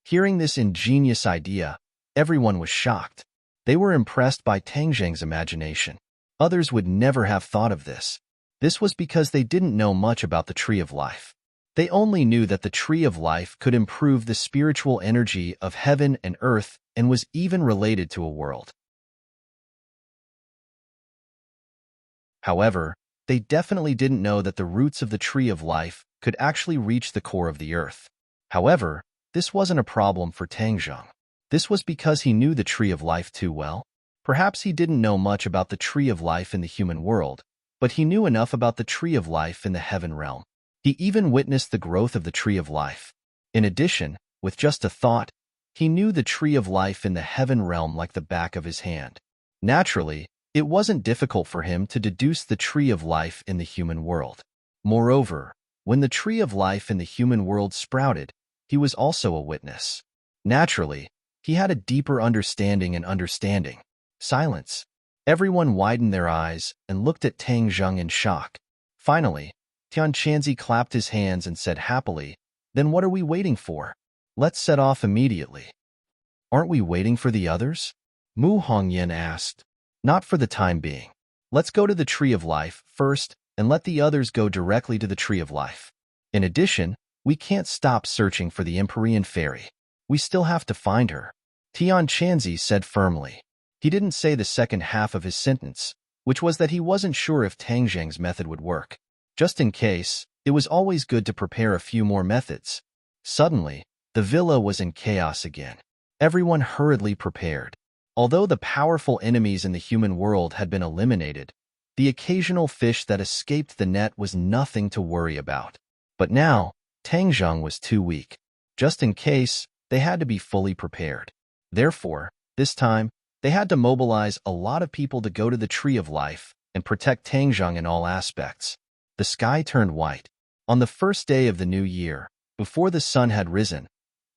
Hearing this ingenious idea, everyone was shocked. They were impressed by Tang Jing's imagination. Others would never have thought of this. This was because they didn't know much about the Tree of Life. They only knew that the Tree of Life could improve the spiritual energy of heaven and earth and was even related to a world. However, they definitely didn't know that the roots of the Tree of Life could actually reach the core of the earth. However, this wasn't a problem for Tang Jing. This was because he knew the Tree of Life too well. Perhaps he didn't know much about the Tree of Life in the human world, but he knew enough about the Tree of Life in the heaven realm. He even witnessed the growth of the Tree of Life. In addition, with just a thought, he knew the Tree of Life in the heaven realm like the back of his hand. Naturally, it wasn't difficult for him to deduce the Tree of Life in the human world. Moreover, when the Tree of Life in the human world sprouted, he was also a witness. Naturally, he had a deeper understanding. Silence. Everyone widened their eyes and looked at Tang Jing in shock. Finally, Tian Chanzi clapped his hands and said happily, "Then what are we waiting for? Let's set off immediately." "Aren't we waiting for the others?" Mu Hongyan asked. "Not for the time being. Let's go to the Tree of Life first and let the others go directly to the Tree of Life. In addition, we can't stop searching for the Empyrean Fairy. We still have to find her," Tian Chanzi said firmly. He didn't say the second half of his sentence, which was that he wasn't sure if Tang Jing's method would work. Just in case, it was always good to prepare a few more methods. Suddenly, the villa was in chaos again. Everyone hurriedly prepared. Although the powerful enemies in the human world had been eliminated, the occasional fish that escaped the net was nothing to worry about. But now, Tang Jing was too weak. Just in case, they had to be fully prepared. Therefore, this time, they had to mobilize a lot of people to go to the Tree of Life and protect Tang Jing in all aspects. The sky turned white. On the first day of the new year, before the sun had risen,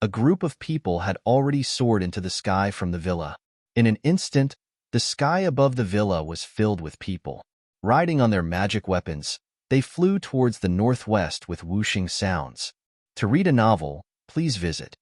a group of people had already soared into the sky from the villa. In an instant, the sky above the villa was filled with people. Riding on their magic weapons, they flew towards the northwest with whooshing sounds. To read a novel, please visit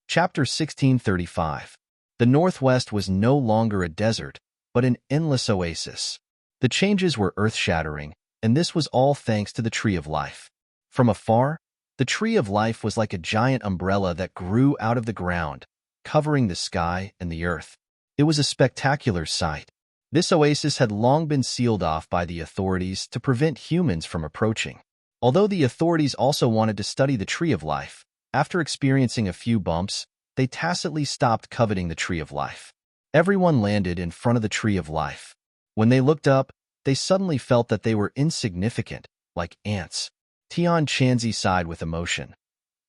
Chapter 1635. The Northwest was no longer a desert, but an endless oasis. The changes were earth-shattering, and this was all thanks to the Tree of Life. From afar, the Tree of Life was like a giant umbrella that grew out of the ground, covering the sky and the earth. It was a spectacular sight. This oasis had long been sealed off by the authorities to prevent humans from approaching. Although the authorities also wanted to study the Tree of Life, after experiencing a few bumps, they tacitly stopped coveting the Tree of Life. Everyone landed in front of the Tree of Life. When they looked up, they suddenly felt that they were insignificant, like ants. Tian Chanzi sighed with emotion.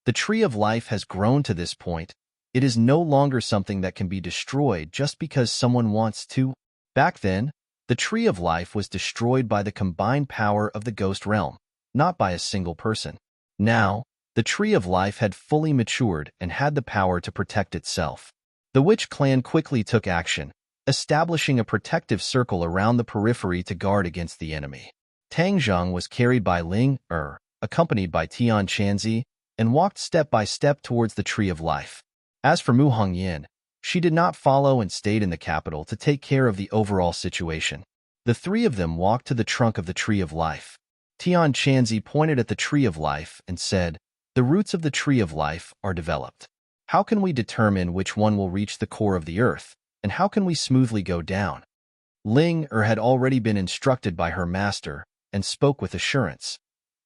The tree of life has grown to this point. It is no longer something that can be destroyed just because someone wants to. Back then, the tree of life was destroyed by the combined power of the ghost realm, not by a single person. Now, the tree of life had fully matured and had the power to protect itself. The witch clan quickly took action, establishing a protective circle around the periphery to guard against the enemy. Tang Zheng was carried by Ling Er, accompanied by Tian Chanzi, and walked step by step towards the Tree of Life. As for Mu Hongyan, she did not follow and stayed in the capital to take care of the overall situation. The three of them walked to the trunk of the Tree of Life. Tian Chanzi pointed at the Tree of Life and said, "The roots of the Tree of Life are developed. How can we determine which one will reach the core of the earth, and how can we smoothly go down?" Ling Er had already been instructed by her master and spoke with assurance.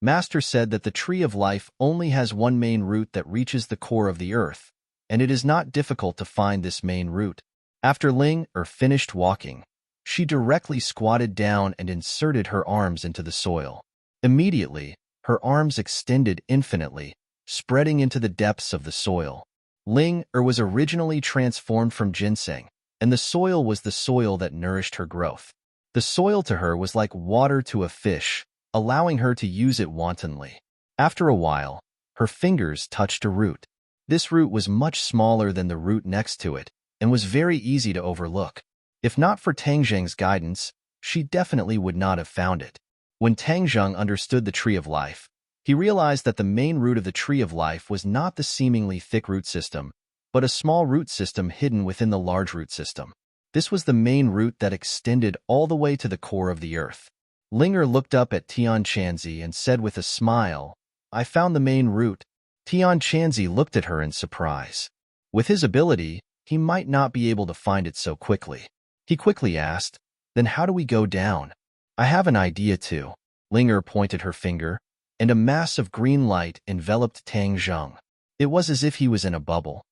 Master said that the Tree of Life only has one main root that reaches the core of the earth, and it is not difficult to find this main root. After Ling Er finished walking, she directly squatted down and inserted her arms into the soil. Immediately, her arms extended infinitely, spreading into the depths of the soil. Ling Er was originally transformed from ginseng, and the soil was the soil that nourished her growth. The soil to her was like water to a fish, allowing her to use it wantonly. After a while, her fingers touched a root. This root was much smaller than the root next to it and was very easy to overlook. If not for Tang Zheng's guidance, she definitely would not have found it. When Tang Zheng understood the Tree of Life, he realized that the main root of the Tree of Life was not the seemingly thick root system, but a small root system hidden within the large root system. This was the main root that extended all the way to the core of the earth. Ling Er looked up at Tian Chanzi and said with a smile, "I found the main root." Tian Chanzi looked at her in surprise. With his ability, he might not be able to find it so quickly. He quickly asked, "Then how do we go down?" "I have an idea too." Ling Er pointed her finger, and a mass of green light enveloped Tang Zheng. It was as if he was in a bubble.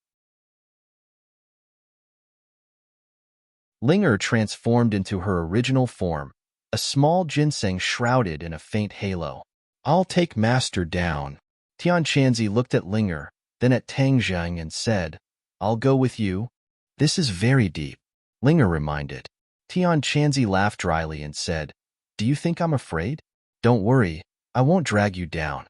Ling Er transformed into her original form, a small ginseng shrouded in a faint halo. "I'll take Master down." Tian Chanzi looked at Ling Er, then at Tang Zheng and said, "I'll go with you." "This is very deep," Ling Er reminded. Tian Chanzi laughed dryly and said, "Do you think I'm afraid? Don't worry, I won't drag you down."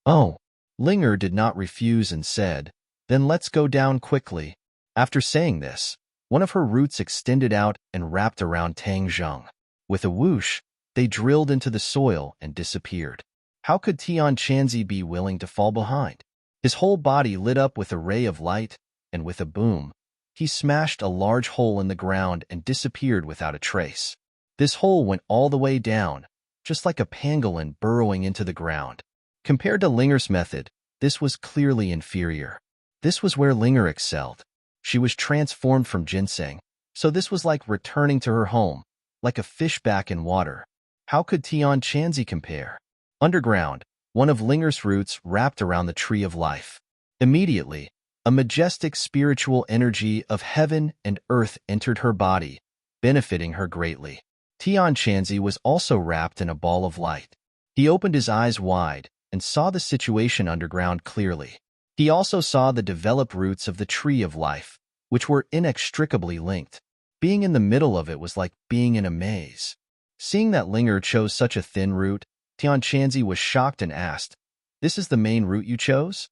"Oh." Ling Er did not refuse and said, "Then let's go down quickly." After saying this, one of her roots extended out and wrapped around Tang Zheng. With a whoosh, they drilled into the soil and disappeared. How could Tian Chanzi be willing to fall behind? His whole body lit up with a ray of light, and with a boom, he smashed a large hole in the ground and disappeared without a trace. This hole went all the way down, just like a pangolin burrowing into the ground. Compared to Ling Er's method, this was clearly inferior. This was where Ling Er excelled. She was transformed from ginseng, so this was like returning to her home, like a fish back in water. How could Tian Chanzi compare? Underground, one of Ling Er's roots wrapped around the Tree of Life. Immediately, a majestic spiritual energy of heaven and earth entered her body, benefiting her greatly. Tian Chanzi was also wrapped in a ball of light. He opened his eyes wide and saw the situation underground clearly. He also saw the developed roots of the Tree of Life, which were inextricably linked. Being in the middle of it was like being in a maze. Seeing that Ling Er chose such a thin root, Tian Chanzi was shocked and asked, "This is the main route you chose?"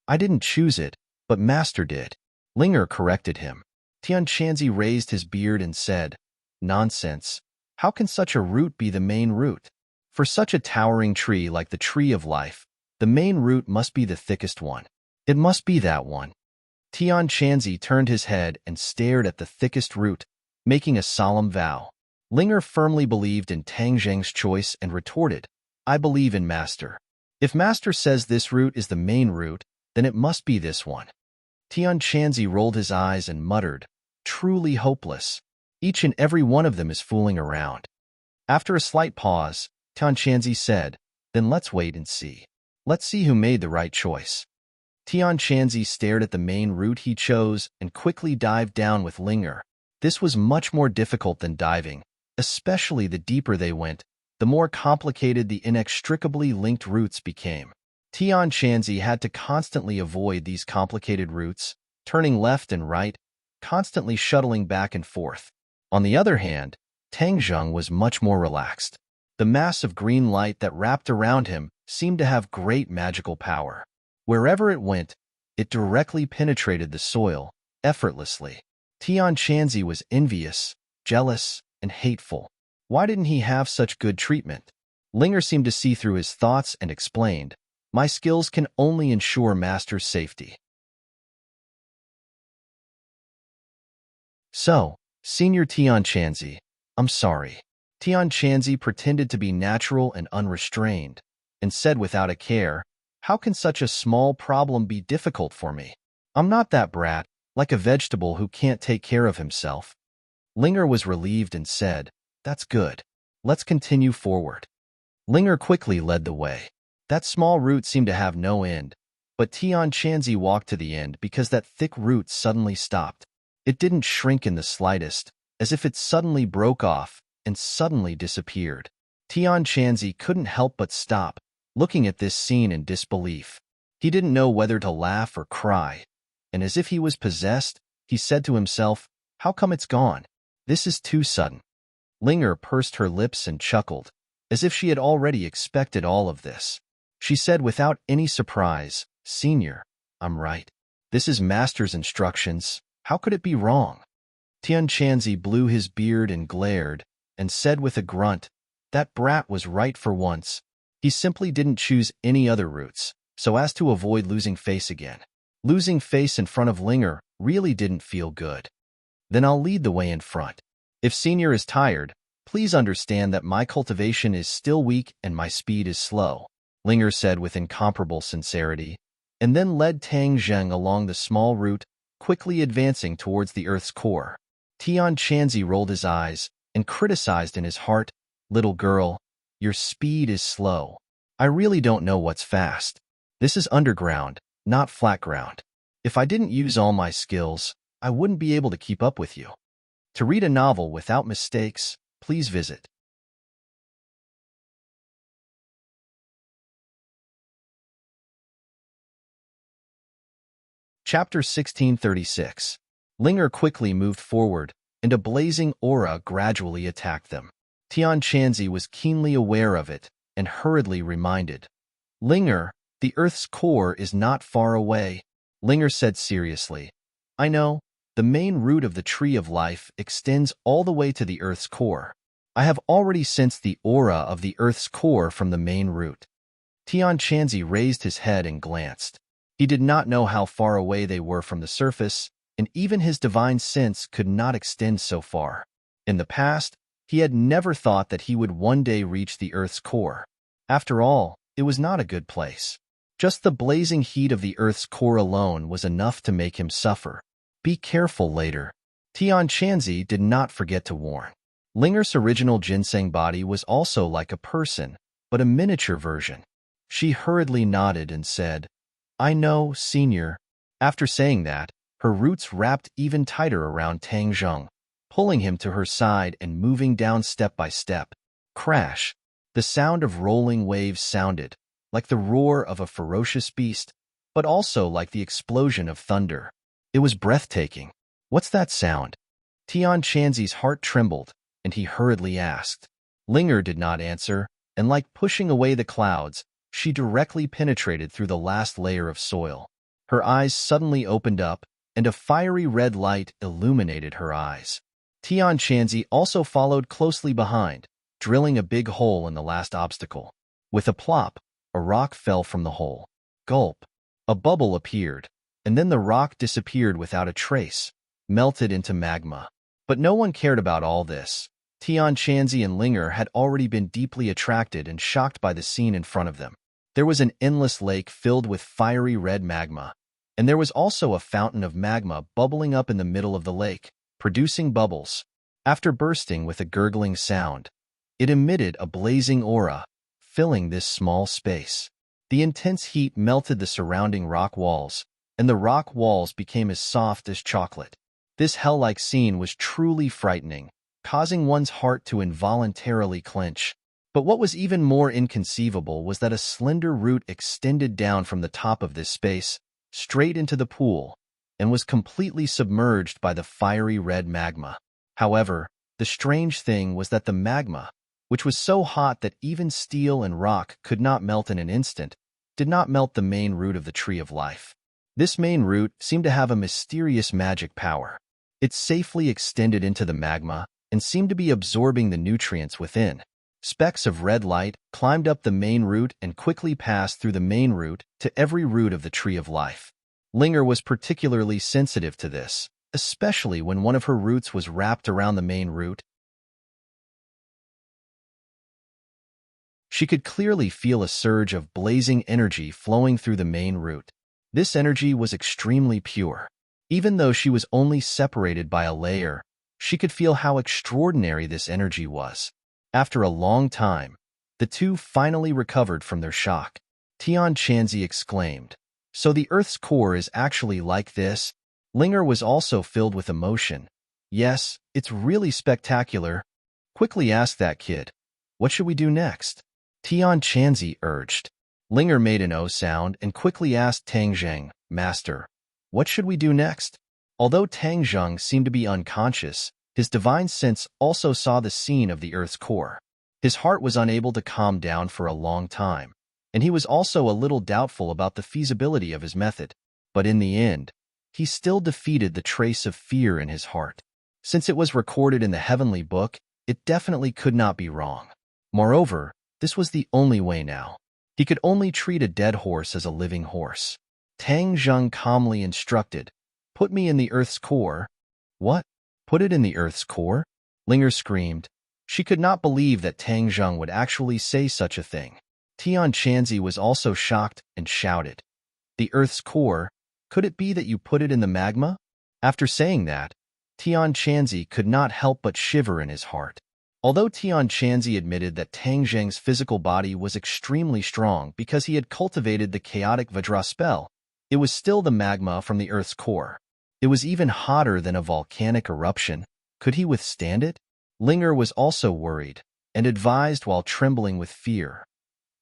"I didn't choose it, but Master did." Ling Er corrected him. Tian Chanzi raised his beard and said, "Nonsense. How can such a root be the main root? For such a towering tree like the Tree of Life, the main root must be the thickest one. It must be that one." Tian Chanzi turned his head and stared at the thickest root, making a solemn vow. Ling Er firmly believed in Tang Zheng's choice and retorted, "I believe in Master. If Master says this root is the main root, then it must be this one." Tian Chanzi rolled his eyes and muttered, "Truly hopeless. Each and every one of them is fooling around." After a slight pause, Tian Chanzi said, "Then let's wait and see. Let's see who made the right choice." Tian Chanzi stared at the main route he chose and quickly dived down with Ling Er. This was much more difficult than diving, Especially the deeper they went, the more complicated the inextricably linked roots became. Tian Shanzi had to constantly avoid these complicated roots, turning left and right, constantly shuttling back and forth. On the other hand, Tang Zheng was much more relaxed. The mass of green light that wrapped around him seemed to have great magical power. Wherever it went, it directly penetrated the soil, effortlessly. Tian Shanzi was envious, jealous, and hateful. Why didn't he have such good treatment? Linger seemed to see through his thoughts and explained, "My skills can only ensure master's safety." So, Senior Tian Shanzi, I'm sorry. Tian Shanzi pretended to be natural and unrestrained, and said without a care, "How can such a small problem be difficult for me? I'm not that brat, like a vegetable who can't take care of himself." Linger was relieved and said, "That's good. Let's continue forward." Linger quickly led the way. That small root seemed to have no end, but Tian Shanzi walked to the end because that thick root suddenly stopped. It didn't shrink in the slightest, as if it suddenly broke off and suddenly disappeared. Tian Shanzi couldn't help but stop, looking at this scene in disbelief. He didn't know whether to laugh or cry, and as if he was possessed, he said to himself, "How come it's gone? This is too sudden." Linger pursed her lips and chuckled, as if she had already expected all of this. She said without any surprise, "Senior, I'm right. This is Master's instructions. How could it be wrong?" Tian Shanzi blew his beard and glared, and said with a grunt, "That brat was right for once. He simply didn't choose any other routes, so as to avoid losing face again." Losing face in front of Linger really didn't feel good. "Then I'll lead the way in front. If Senior is tired, please understand that my cultivation is still weak and my speed is slow," Linger said with incomparable sincerity, and then led Tang Zheng along the small route, quickly advancing towards the earth's core. Tian Shanzi rolled his eyes and criticized in his heart, "Little girl, your speed is slow. I really don't know what's fast. This is underground, not flat ground. If I didn't use all my skills, I wouldn't be able to keep up with you." To read a novel without mistakes, please visit Chapter 1636. Linger quickly moved forward, and a blazing aura gradually attacked them. Tian Shanzi was keenly aware of it and hurriedly reminded, "Linger, the Earth's core is not far away." Linger said seriously, "I know, the main root of the tree of life extends all the way to the Earth's core. I have already sensed the aura of the Earth's core from the main root." Tian Shanzi raised his head and glanced. He did not know how far away they were from the surface, and even his divine sense could not extend so far. In the past, he had never thought that he would one day reach the Earth's core. After all, it was not a good place. Just the blazing heat of the Earth's core alone was enough to make him suffer. "Be careful later." Tian Shanzi did not forget to warn. Linger's original ginseng body was also like a person, but a miniature version. She hurriedly nodded and said, "I know, Senior." After saying that, her roots wrapped even tighter around Tang Zheng, pulling him to her side and moving down step by step. Crash! The sound of rolling waves sounded, like the roar of a ferocious beast, but also like the explosion of thunder. It was breathtaking. "What's that sound?" Tian Shanzi's heart trembled, and he hurriedly asked. Linger did not answer, and like pushing away the clouds, she directly penetrated through the last layer of soil. Her eyes suddenly opened up, and a fiery red light illuminated her eyes. Tian Shanzi also followed closely behind, drilling a big hole in the last obstacle. With a plop, a rock fell from the hole. Gulp! A bubble appeared, and then the rock disappeared without a trace, melted into magma. But no one cared about all this. Tian Shanzi and Linger had already been deeply attracted and shocked by the scene in front of them. There was an endless lake filled with fiery red magma, and there was also a fountain of magma bubbling up in the middle of the lake, producing bubbles. After bursting with a gurgling sound, it emitted a blazing aura, filling this small space. The intense heat melted the surrounding rock walls, and the rock walls became as soft as chocolate. This hell-like scene was truly frightening, causing one's heart to involuntarily clench. But what was even more inconceivable was that a slender root extended down from the top of this space, straight into the pool, and was completely submerged by the fiery red magma. However, the strange thing was that the magma, which was so hot that even steel and rock could not melt in an instant, did not melt the main root of the tree of life. This main root seemed to have a mysterious magic power. It safely extended into the magma and seemed to be absorbing the nutrients within. Specks of red light climbed up the main root and quickly passed through the main root to every root of the tree of life. Linger was particularly sensitive to this, especially when one of her roots was wrapped around the main root. She could clearly feel a surge of blazing energy flowing through the main root. This energy was extremely pure. Even though she was only separated by a layer, she could feel how extraordinary this energy was. After a long time, the two finally recovered from their shock. Tian Chanzi exclaimed, "So the Earth's core is actually like this?" Linger was also filled with emotion. "Yes, it's really spectacular." "Quickly ask that kid, what should we do next?" Tian Chanzi urged. Linger made an O sound and quickly asked Tang Zheng, "Master, what should we do next?" Although Tang Zheng seemed to be unconscious, his divine sense also saw the scene of the Earth's core. His heart was unable to calm down for a long time, and he was also a little doubtful about the feasibility of his method. But in the end, he still defeated the trace of fear in his heart. Since it was recorded in the heavenly book, it definitely could not be wrong. Moreover, this was the only way now. He could only treat a dead horse as a living horse. Tang Zheng calmly instructed, "Put me in the Earth's core." "What? Put it in the Earth's core?" Linger screamed. She could not believe that Tang Zheng would actually say such a thing. Tian Chanzi was also shocked and shouted, "The Earth's core? Could it be that you put it in the magma?" After saying that, Tian Chanzi could not help but shiver in his heart. Although Tian Chanzi admitted that Tang Zheng's physical body was extremely strong because he had cultivated the chaotic Vajra spell, it was still the magma from the Earth's core. It was even hotter than a volcanic eruption. Could he withstand it? Linger was also worried and advised while trembling with fear,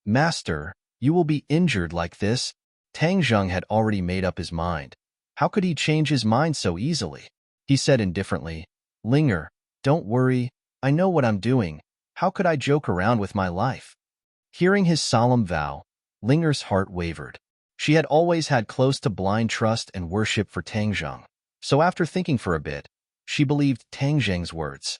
"Master, you will be injured like this." Tang Zheng had already made up his mind. How could he change his mind so easily? He said indifferently, "Linger, don't worry. I know what I'm doing. How could I joke around with my life?" Hearing his solemn vow, Linger's heart wavered. She had always had close to blind trust and worship for Tang Zheng, so after thinking for a bit, she believed Tang Zheng's words.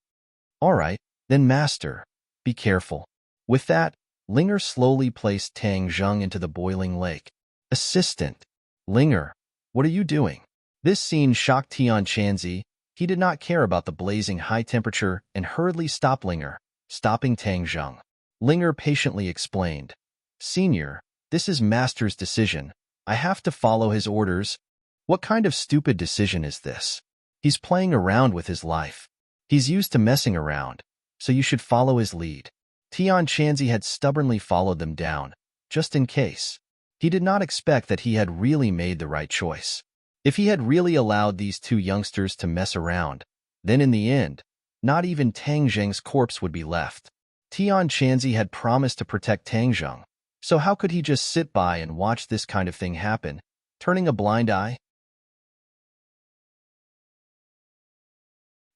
"All right, then master, be careful." With that, Linger slowly placed Tang Zheng into the boiling lake. "Assistant, Linger, what are you doing?" This scene shocked Tian Chanzi. He did not care about the blazing high temperature and hurriedly stopped Linger, stopping Tang Zheng. Linger patiently explained, "Senior, this is Master's decision. I have to follow his orders." "What kind of stupid decision is this? He's playing around with his life. He's used to messing around, so you should follow his lead." Tian Chanzi had stubbornly followed them down, just in case. He did not expect that he had really made the right choice. If he had really allowed these two youngsters to mess around, then in the end, not even Tang Zheng's corpse would be left. Tian Chanzi had promised to protect Tang Zheng, so how could he just sit by and watch this kind of thing happen, turning a blind eye?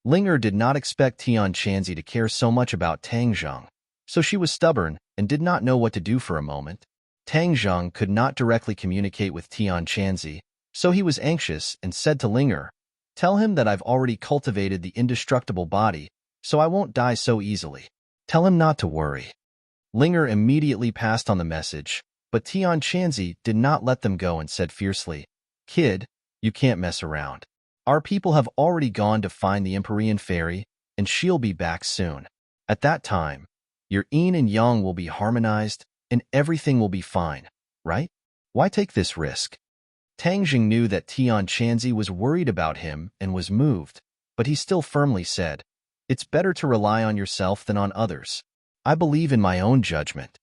Linger did not expect Tian Chanzi to care so much about Tang Zheng, so she was stubborn and did not know what to do for a moment. Tang Zheng could not directly communicate with Tian Chanzi, so he was anxious and said to Linger, "Tell him that I've already cultivated the indestructible body, so I won't die so easily. Tell him not to worry." Linger immediately passed on the message, but Tian Chanzi did not let them go and said fiercely, "Kid, you can't mess around. Our people have already gone to find the Empyrean fairy, and she'll be back soon. At that time, your yin and yang will be harmonized, and everything will be fine, right? Why take this risk?" Tang Jing knew that Tian Chanzi was worried about him and was moved, but he still firmly said, "It's better to rely on yourself than on others. I believe in my own judgment."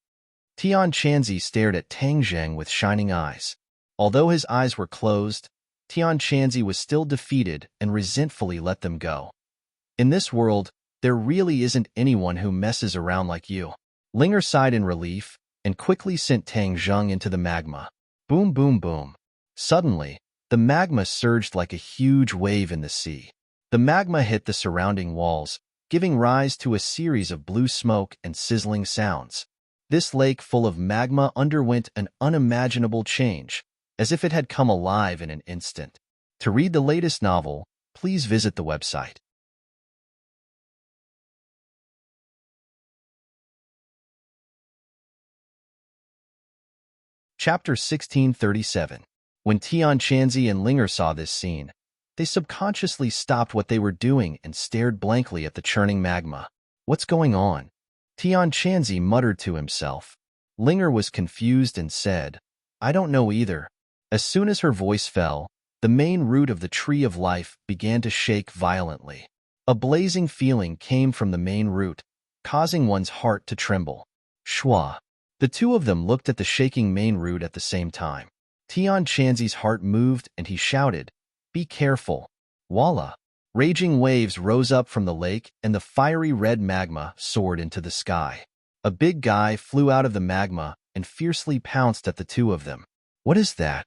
Tian Chanzi stared at Tang Zheng with shining eyes. Although his eyes were closed, Tian Chanzi was still defeated and resentfully let them go. In this world, There really isn't anyone who messes around like you. Linger sighed in relief and quickly sent Tang Zheng into the magma. Boom, boom, boom. Suddenly, the magma surged like a huge wave in the sea. The magma hit the surrounding walls, giving rise to a series of blue smoke and sizzling sounds. This lake full of magma underwent an unimaginable change, as if it had come alive in an instant. To read the latest novel, please visit the website. Chapter 1637. When Tian Chanzi and Linger saw this scene, they subconsciously stopped what they were doing and stared blankly at the churning magma. What's going on? Tian Chanzi muttered to himself. Linger was confused and said, I don't know either. As soon as her voice fell, the main root of the tree of life began to shake violently. A blazing feeling came from the main root, causing one's heart to tremble. Shwa. The two of them looked at the shaking main root at the same time. Tian Chanzi's heart moved and he shouted, Be careful. Voila! Raging waves rose up from the lake and the fiery red magma soared into the sky. A big guy flew out of the magma and fiercely pounced at the two of them. What is that?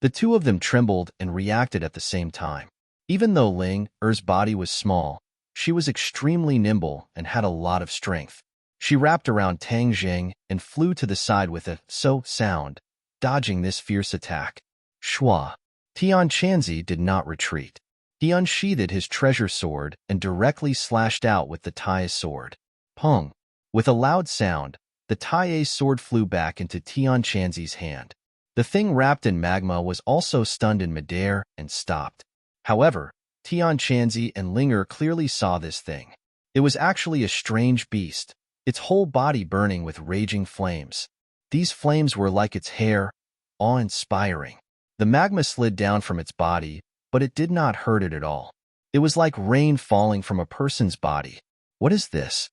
The two of them trembled and reacted at the same time. Even though Ling Er's body was small, she was extremely nimble and had a lot of strength. She wrapped around Tang Zheng and flew to the side with a sound, dodging this fierce attack. Shwa. Tian Chanzi did not retreat. He unsheathed his treasure sword and directly slashed out with the Tai sword. Pong. With a loud sound, the Tai sword flew back into Tian Chanzi's hand. The thing wrapped in magma was also stunned in midair and stopped. However, Tian Chanzi and Linger clearly saw this thing. It was actually a strange beast, its whole body burning with raging flames. These flames were like its hair, awe-inspiring. The magma slid down from its body, but it did not hurt it at all. It was like rain falling from a person's body. What is this?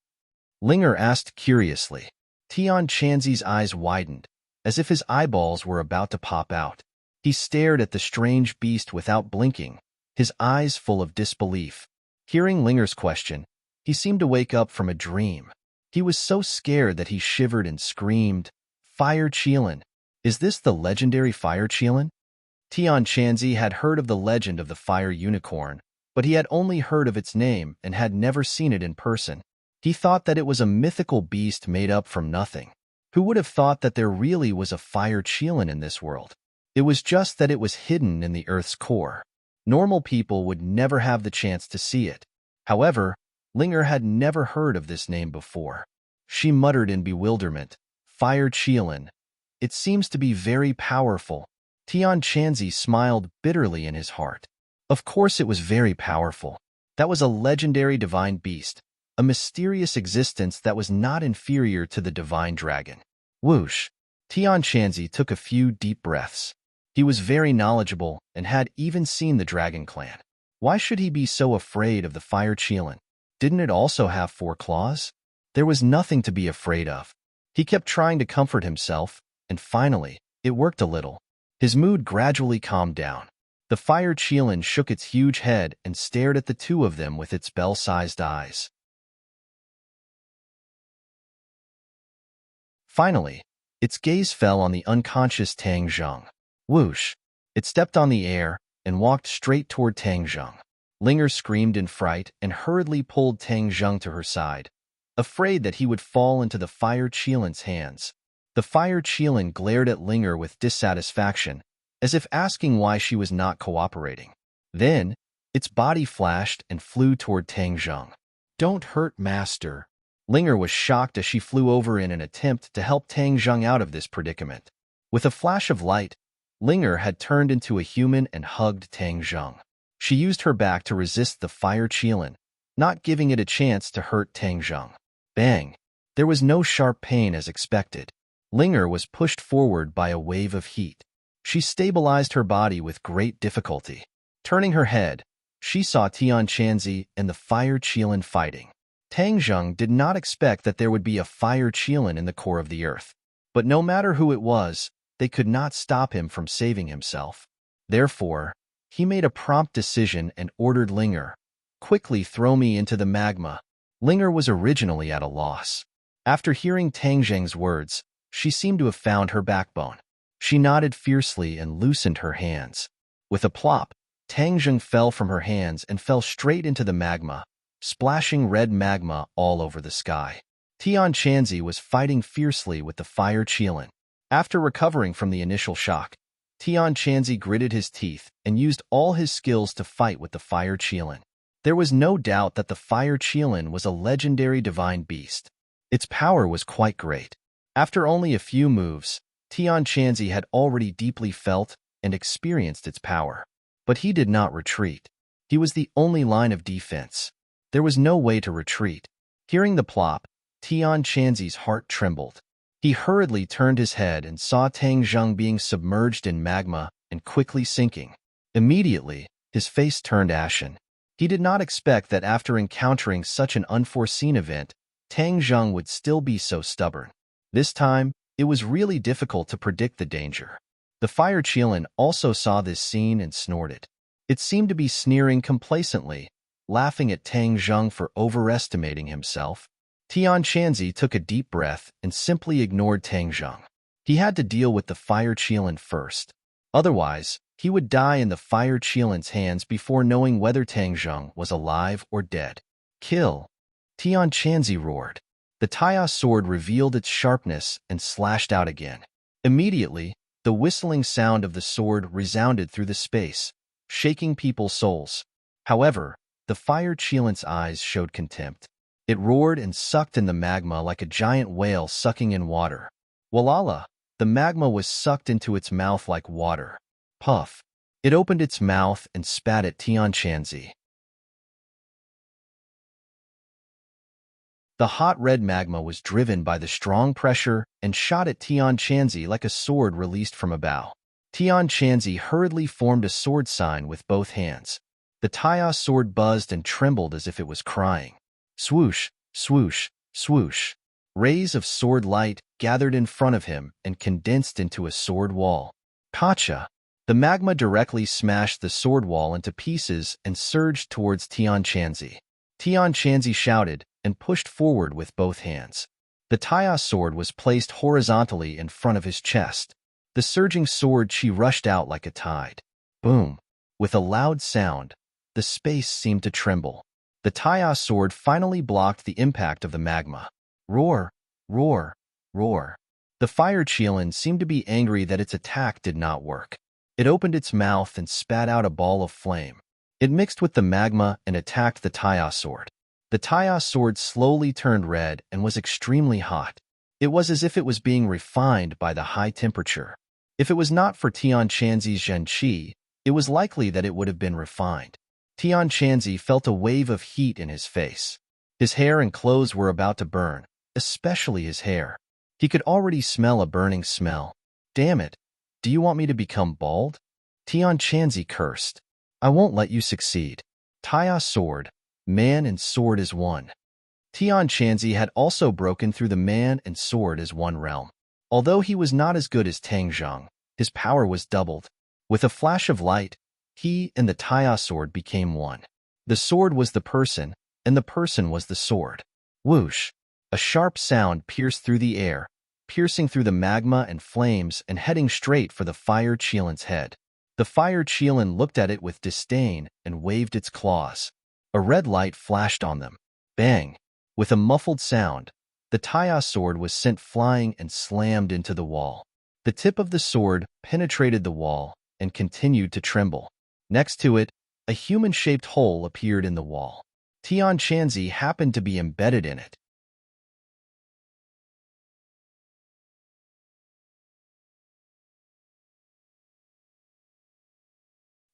Linger asked curiously. Tian Chanzi's eyes widened, as if his eyeballs were about to pop out. He stared at the strange beast without blinking, his eyes full of disbelief. Hearing Linger's question, he seemed to wake up from a dream. He was so scared that he shivered and screamed, Fire Qilin! Is this the legendary Fire Qilin? Tian Chanzi had heard of the legend of the fire unicorn, but he had only heard of its name and had never seen it in person. He thought that it was a mythical beast made up from nothing. Who would have thought that there really was a Fire Qilin in this world? It was just that it was hidden in the Earth's core. Normal people would never have the chance to see it. However, Linger had never heard of this name before. She muttered in bewilderment, Fire Qilin. It seems to be very powerful. Tian Chanzi smiled bitterly in his heart. Of course it was very powerful. That was a legendary divine beast, a mysterious existence that was not inferior to the divine dragon. Whoosh! Tian Chanzi took a few deep breaths. He was very knowledgeable and had even seen the dragon clan. Why should he be so afraid of the Fire Qilin? Didn't it also have 4 claws? There was nothing to be afraid of. He kept trying to comfort himself, and finally, it worked a little. His mood gradually calmed down. The Fire Qilin shook its huge head and stared at the two of them with its bell-sized eyes. Finally, its gaze fell on the unconscious Tang Zheng. Whoosh! It stepped on the air and walked straight toward Tang Zheng. Linger screamed in fright and hurriedly pulled Tang Zheng to her side, afraid that he would fall into the Fire Qilin's hands. The Fire Qilin glared at Linger with dissatisfaction, as if asking why she was not cooperating. Then, its body flashed and flew toward Tang Zheng. Don't hurt, master. Linger was shocked as she flew over in an attempt to help Tang Zheng out of this predicament. With a flash of light, Linger had turned into a human and hugged Tang Zheng. She used her back to resist the Fire Qilin, not giving it a chance to hurt Tang Zheng. Bang! There was no sharp pain as expected. Linger was pushed forward by a wave of heat. She stabilized her body with great difficulty. Turning her head, she saw Tian Chanzi and the Fire Qilin fighting. Tang Zheng did not expect that there would be a Fire Qilin in the core of the earth. But no matter who it was, they could not stop him from saving himself. Therefore, he made a prompt decision and ordered Linger, quickly throw me into the magma. Linger was originally at a loss. After hearing Tang Zheng's words, she seemed to have found her backbone. She nodded fiercely and loosened her hands. With a plop, Tang Zheng fell from her hands and fell straight into the magma, splashing red magma all over the sky. Tian Chanzi was fighting fiercely with the fire Qilin. After recovering from the initial shock, Tian Chanzi gritted his teeth and used all his skills to fight with the fire Qilin. There was no doubt that the fire Qilin was a legendary divine beast. Its power was quite great. After only a few moves, Tian Chanzi had already deeply felt and experienced its power. But he did not retreat. He was the only line of defense. There was no way to retreat. Hearing the plop, Tian Chanzi's heart trembled. He hurriedly turned his head and saw Tang Zheng being submerged in magma and quickly sinking. Immediately, his face turned ashen. He did not expect that after encountering such an unforeseen event, Tang Zheng would still be so stubborn. This time, it was really difficult to predict the danger. The fire Qilin also saw this scene and snorted. It seemed to be sneering complacently, laughing at Tang Zheng for overestimating himself. Tian Chanzi took a deep breath and simply ignored Tang Zheng. He had to deal with the fire Qilin first. Otherwise, he would die in the fire Qilin's hands before knowing whether Tang Zheng was alive or dead. Kill! Tian Chanzi roared. The Taya sword revealed its sharpness and slashed out again. Immediately, the whistling sound of the sword resounded through the space, shaking people's souls. However, the fire Qilin's eyes showed contempt. It roared and sucked in the magma like a giant whale sucking in water. Walala, the magma was sucked into its mouth like water. Puff. It opened its mouth and spat at Tian Chanzi. The hot red magma was driven by the strong pressure and shot at Tian Chanzi like a sword released from a bow. Tian Chanzi hurriedly formed a sword sign with both hands. The Taya sword buzzed and trembled as if it was crying. Swoosh, swoosh, swoosh. Rays of sword light gathered in front of him and condensed into a sword wall. Kacha! The magma directly smashed the sword wall into pieces and surged towards Tian Chanzi. Tian Chanzi shouted and pushed forward with both hands. The Taya sword was placed horizontally in front of his chest. The surging sword chi rushed out like a tide. Boom! With a loud sound, the space seemed to tremble. The Taya sword finally blocked the impact of the magma. Roar! Roar! Roar! The fire Qilin seemed to be angry that its attack did not work. It opened its mouth and spat out a ball of flame. It mixed with the magma and attacked the Taya sword. The Taya sword slowly turned red and was extremely hot. It was as if it was being refined by the high temperature. If it was not for Tian Chanzi's Zhenqi, it was likely that it would have been refined. Tian Chanzi felt a wave of heat in his face. His hair and clothes were about to burn, especially his hair. He could already smell a burning smell. Damn it! Do you want me to become bald? Tian Chanzi cursed. I won't let you succeed. Taya sword, man and sword as one. Tian Chanzi had also broken through the man and sword as one realm. Although he was not as good as Tang Zheng, his power was doubled. With a flash of light, he and the Taya sword became one. The sword was the person, and the person was the sword. Whoosh! A sharp sound pierced through the air, piercing through the magma and flames and heading straight for the fire Qilin's head. The fire Qilin looked at it with disdain and waved its claws. A red light flashed on them. Bang! With a muffled sound, the Taya sword was sent flying and slammed into the wall. The tip of the sword penetrated the wall and continued to tremble. Next to it, a human-shaped hole appeared in the wall. Tian Chanzi happened to be embedded in it.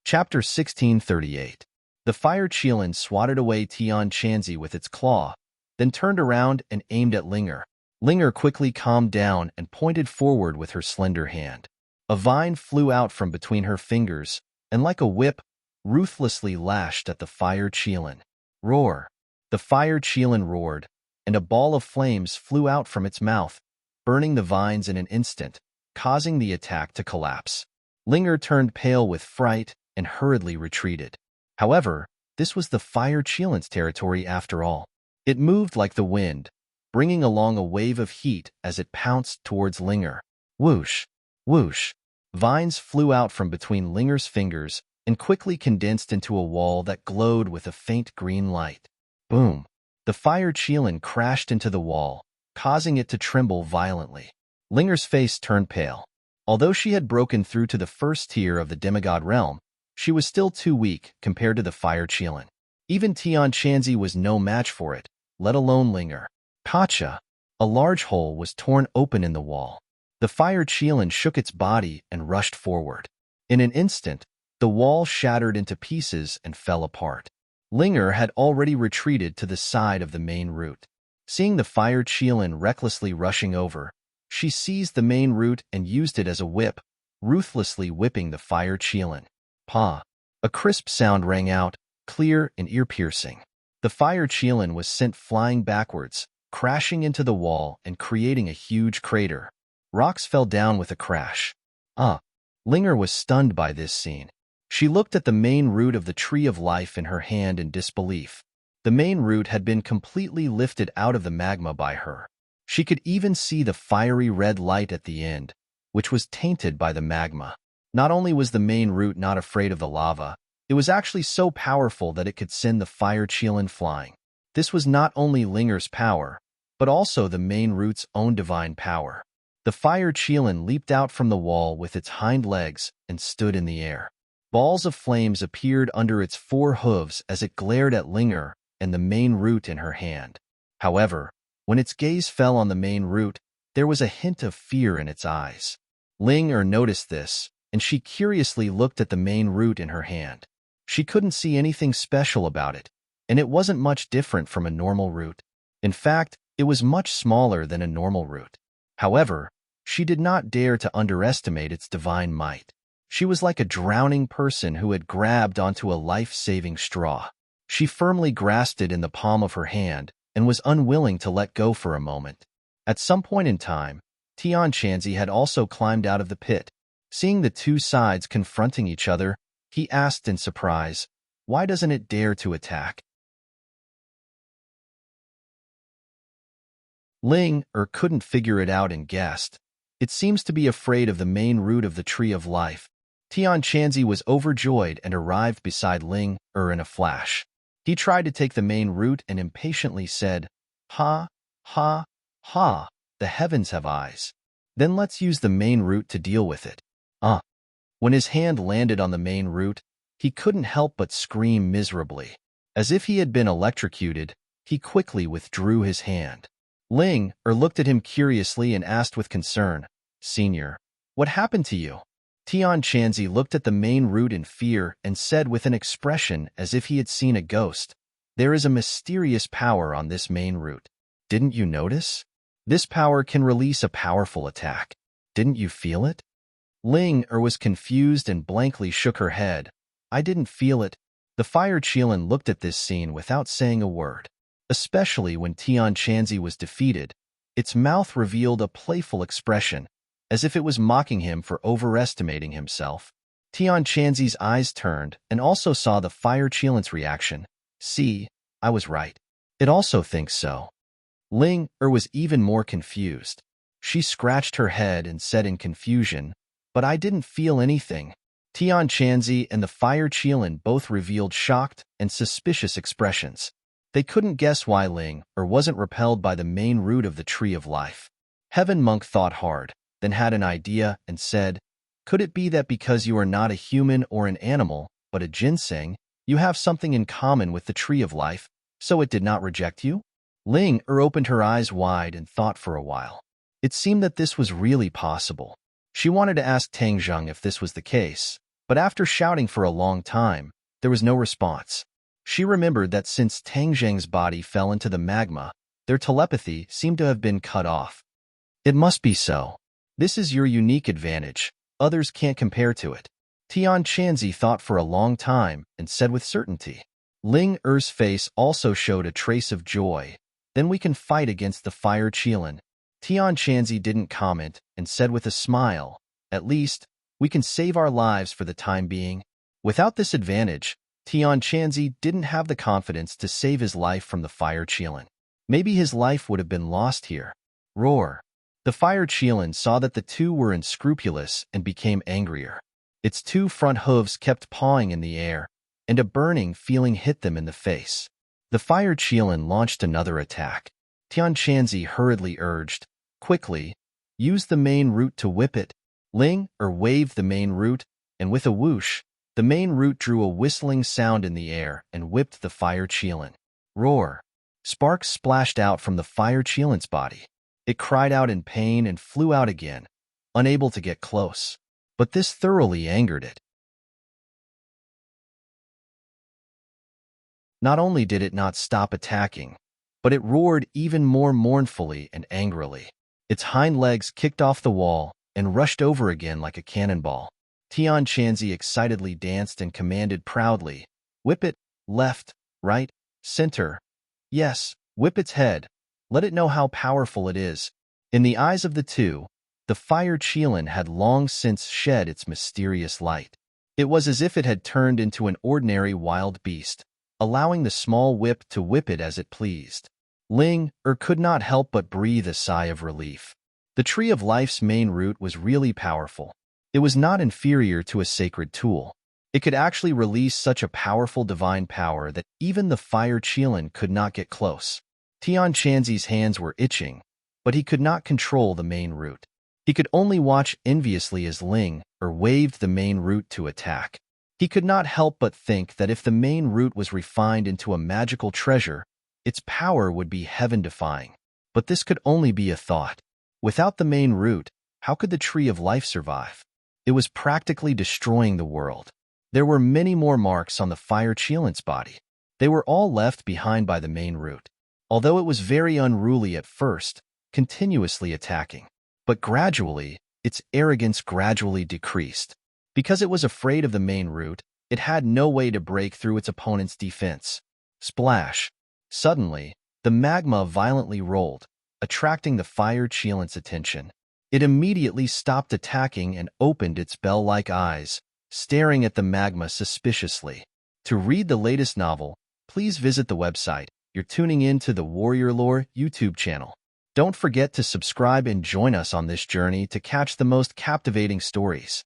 Chapter 1638. The fire Qilin swatted away Tian Chanzi with its claw, then turned around and aimed at Linger. Linger quickly calmed down and pointed forward with her slender hand. A vine flew out from between her fingers, and like a whip, ruthlessly lashed at the fire Qilin. Roar! The fire Qilin roared, and a ball of flames flew out from its mouth, burning the vines in an instant, causing the attack to collapse. Linger turned pale with fright and hurriedly retreated. However, this was the fire Qilin's territory after all. It moved like the wind, bringing along a wave of heat as it pounced towards Linger. Whoosh! Whoosh! Vines flew out from between Linger's fingers and quickly condensed into a wall that glowed with a faint green light. Boom! The fire Qilin crashed into the wall, causing it to tremble violently. Linger's face turned pale. Although she had broken through to the first tier of the demigod realm, she was still too weak compared to the fire Qilin. Even Tian Chanzi was no match for it, let alone Linger. Pacha! A large hole was torn open in the wall. The fire Qilin shook its body and rushed forward. In an instant, the wall shattered into pieces and fell apart. Linger had already retreated to the side of the main route. Seeing the fire Qilin recklessly rushing over, she seized the main route and used it as a whip, ruthlessly whipping the fire Qilin. Pa! A crisp sound rang out, clear and ear-piercing. The fire Qilin was sent flying backwards, crashing into the wall and creating a huge crater. Rocks fell down with a crash. Linger was stunned by this scene. She looked at the main root of the Tree of Life in her hand in disbelief. The main root had been completely lifted out of the magma by her. She could even see the fiery red light at the end, which was tainted by the magma. Not only was the main root not afraid of the lava, it was actually so powerful that it could send the fire Qilin flying. This was not only Linger's power, but also the main root's own divine power. The fire Qilin leaped out from the wall with its hind legs and stood in the air. Balls of flames appeared under its 4 hooves as it glared at Linger and the main root in her hand. However, when its gaze fell on the main root, there was a hint of fear in its eyes. Linger noticed this, and she curiously looked at the main root in her hand. She couldn't see anything special about it, and it wasn't much different from a normal root. In fact, it was much smaller than a normal root. However, she did not dare to underestimate its divine might. She was like a drowning person who had grabbed onto a life-saving straw. She firmly grasped it in the palm of her hand and was unwilling to let go for a moment. At some point in time, Tian Chanzi had also climbed out of the pit. Seeing the two sides confronting each other, he asked in surprise, "Why doesn't it dare to attack?" Linger couldn't figure it out and guessed, "It seems to be afraid of the main root of the Tree of Life." Tian Chanzi was overjoyed and arrived beside Linger in a flash. He tried to take the main root and impatiently said, "Ha, ha, ha, the heavens have eyes. Then let's use the main root to deal with it." When his hand landed on the main root, he couldn't help but scream miserably. As if he had been electrocuted, he quickly withdrew his hand. Linger looked at him curiously and asked with concern, "Senior, what happened to you?" Tian Chanzi looked at the main root in fear and said with an expression as if he had seen a ghost, "There is a mysterious power on this main root. Didn't you notice? This power can release a powerful attack. Didn't you feel it?" Linger was confused and blankly shook her head. "I didn't feel it." The fire Qilin looked at this scene without saying a word. Especially when Tian Chanzi was defeated, its mouth revealed a playful expression, as if it was mocking him for overestimating himself. Tian Chanzi's eyes turned and also saw the fire Qilin's reaction. "See, I was right. It also thinks so." Linger was even more confused. She scratched her head and said in confusion, "But I didn't feel anything." Tian Chanzi and the fire Qilin both revealed shocked and suspicious expressions. They couldn't guess why Linger wasn't repelled by the main root of the Tree of Life. Heaven Monk thought hard, then had an idea and said, "Could it be that because you are not a human or an animal, but a ginseng, you have something in common with the Tree of Life, so it did not reject you?" Linger opened her eyes wide and thought for a while. It seemed that this was really possible. She wanted to ask Tang Zheng if this was the case, but after shouting for a long time, there was no response. She remembered that since Tang Zheng's body fell into the magma, their telepathy seemed to have been cut off. It must be so. This is your unique advantage. Others can't compare to it. Tian Chanzi thought for a long time and said with certainty. Linger's face also showed a trace of joy. "Then we can fight against the fire Qilin." Tian Chanzi didn't comment and said with a smile, "At least, we can save our lives for the time being." Without this advantage, Tian Chanzi didn't have the confidence to save his life from the fire Qilin. Maybe his life would have been lost here. Roar. The fire Qilin saw that the two were unscrupulous and became angrier. Its two front hooves kept pawing in the air, and a burning feeling hit them in the face. The fire Qilin launched another attack. Tian Chanzi hurriedly urged, "Quickly, use the main root to whip it." Ling waved the main root, and with a whoosh, the main root drew a whistling sound in the air and whipped the fire Qilin. Roar. Sparks splashed out from the fire Qilin's body. It cried out in pain and flew out again, unable to get close. But this thoroughly angered it. Not only did it not stop attacking, but it roared even more mournfully and angrily. Its hind legs kicked off the wall and rushed over again like a cannonball. Tian Chanzi excitedly danced and commanded proudly, "Whip it, left, right, center. Yes, whip its head. Let it know how powerful it is." In the eyes of the two, the fire Qilin had long since shed its mysterious light. It was as if it had turned into an ordinary wild beast, allowing the small whip to whip it as it pleased. Ling could not help but breathe a sigh of relief. The Tree of Life's main root was really powerful. It was not inferior to a sacred tool. It could actually release such a powerful divine power that even the fire Qilin could not get close. Tian Chanzi's hands were itching, but he could not control the main root. He could only watch enviously as Ling waved the main root to attack. He could not help but think that if the main root was refined into a magical treasure, its power would be heaven-defying. But this could only be a thought. Without the main root, how could the Tree of Life survive? It was practically destroying the world. There were many more marks on the fire Qilin's body. They were all left behind by the main root. Although it was very unruly at first, continuously attacking. But gradually, its arrogance gradually decreased. Because it was afraid of the main root, it had no way to break through its opponent's defense. Splash! Suddenly, the magma violently rolled, attracting the fire Qilin's attention. It immediately stopped attacking and opened its bell-like eyes, staring at the magma suspiciously. To read the latest novel, please visit the website. You're tuning in to the Warrior Lore YouTube channel. Don't forget to subscribe and join us on this journey to catch the most captivating stories.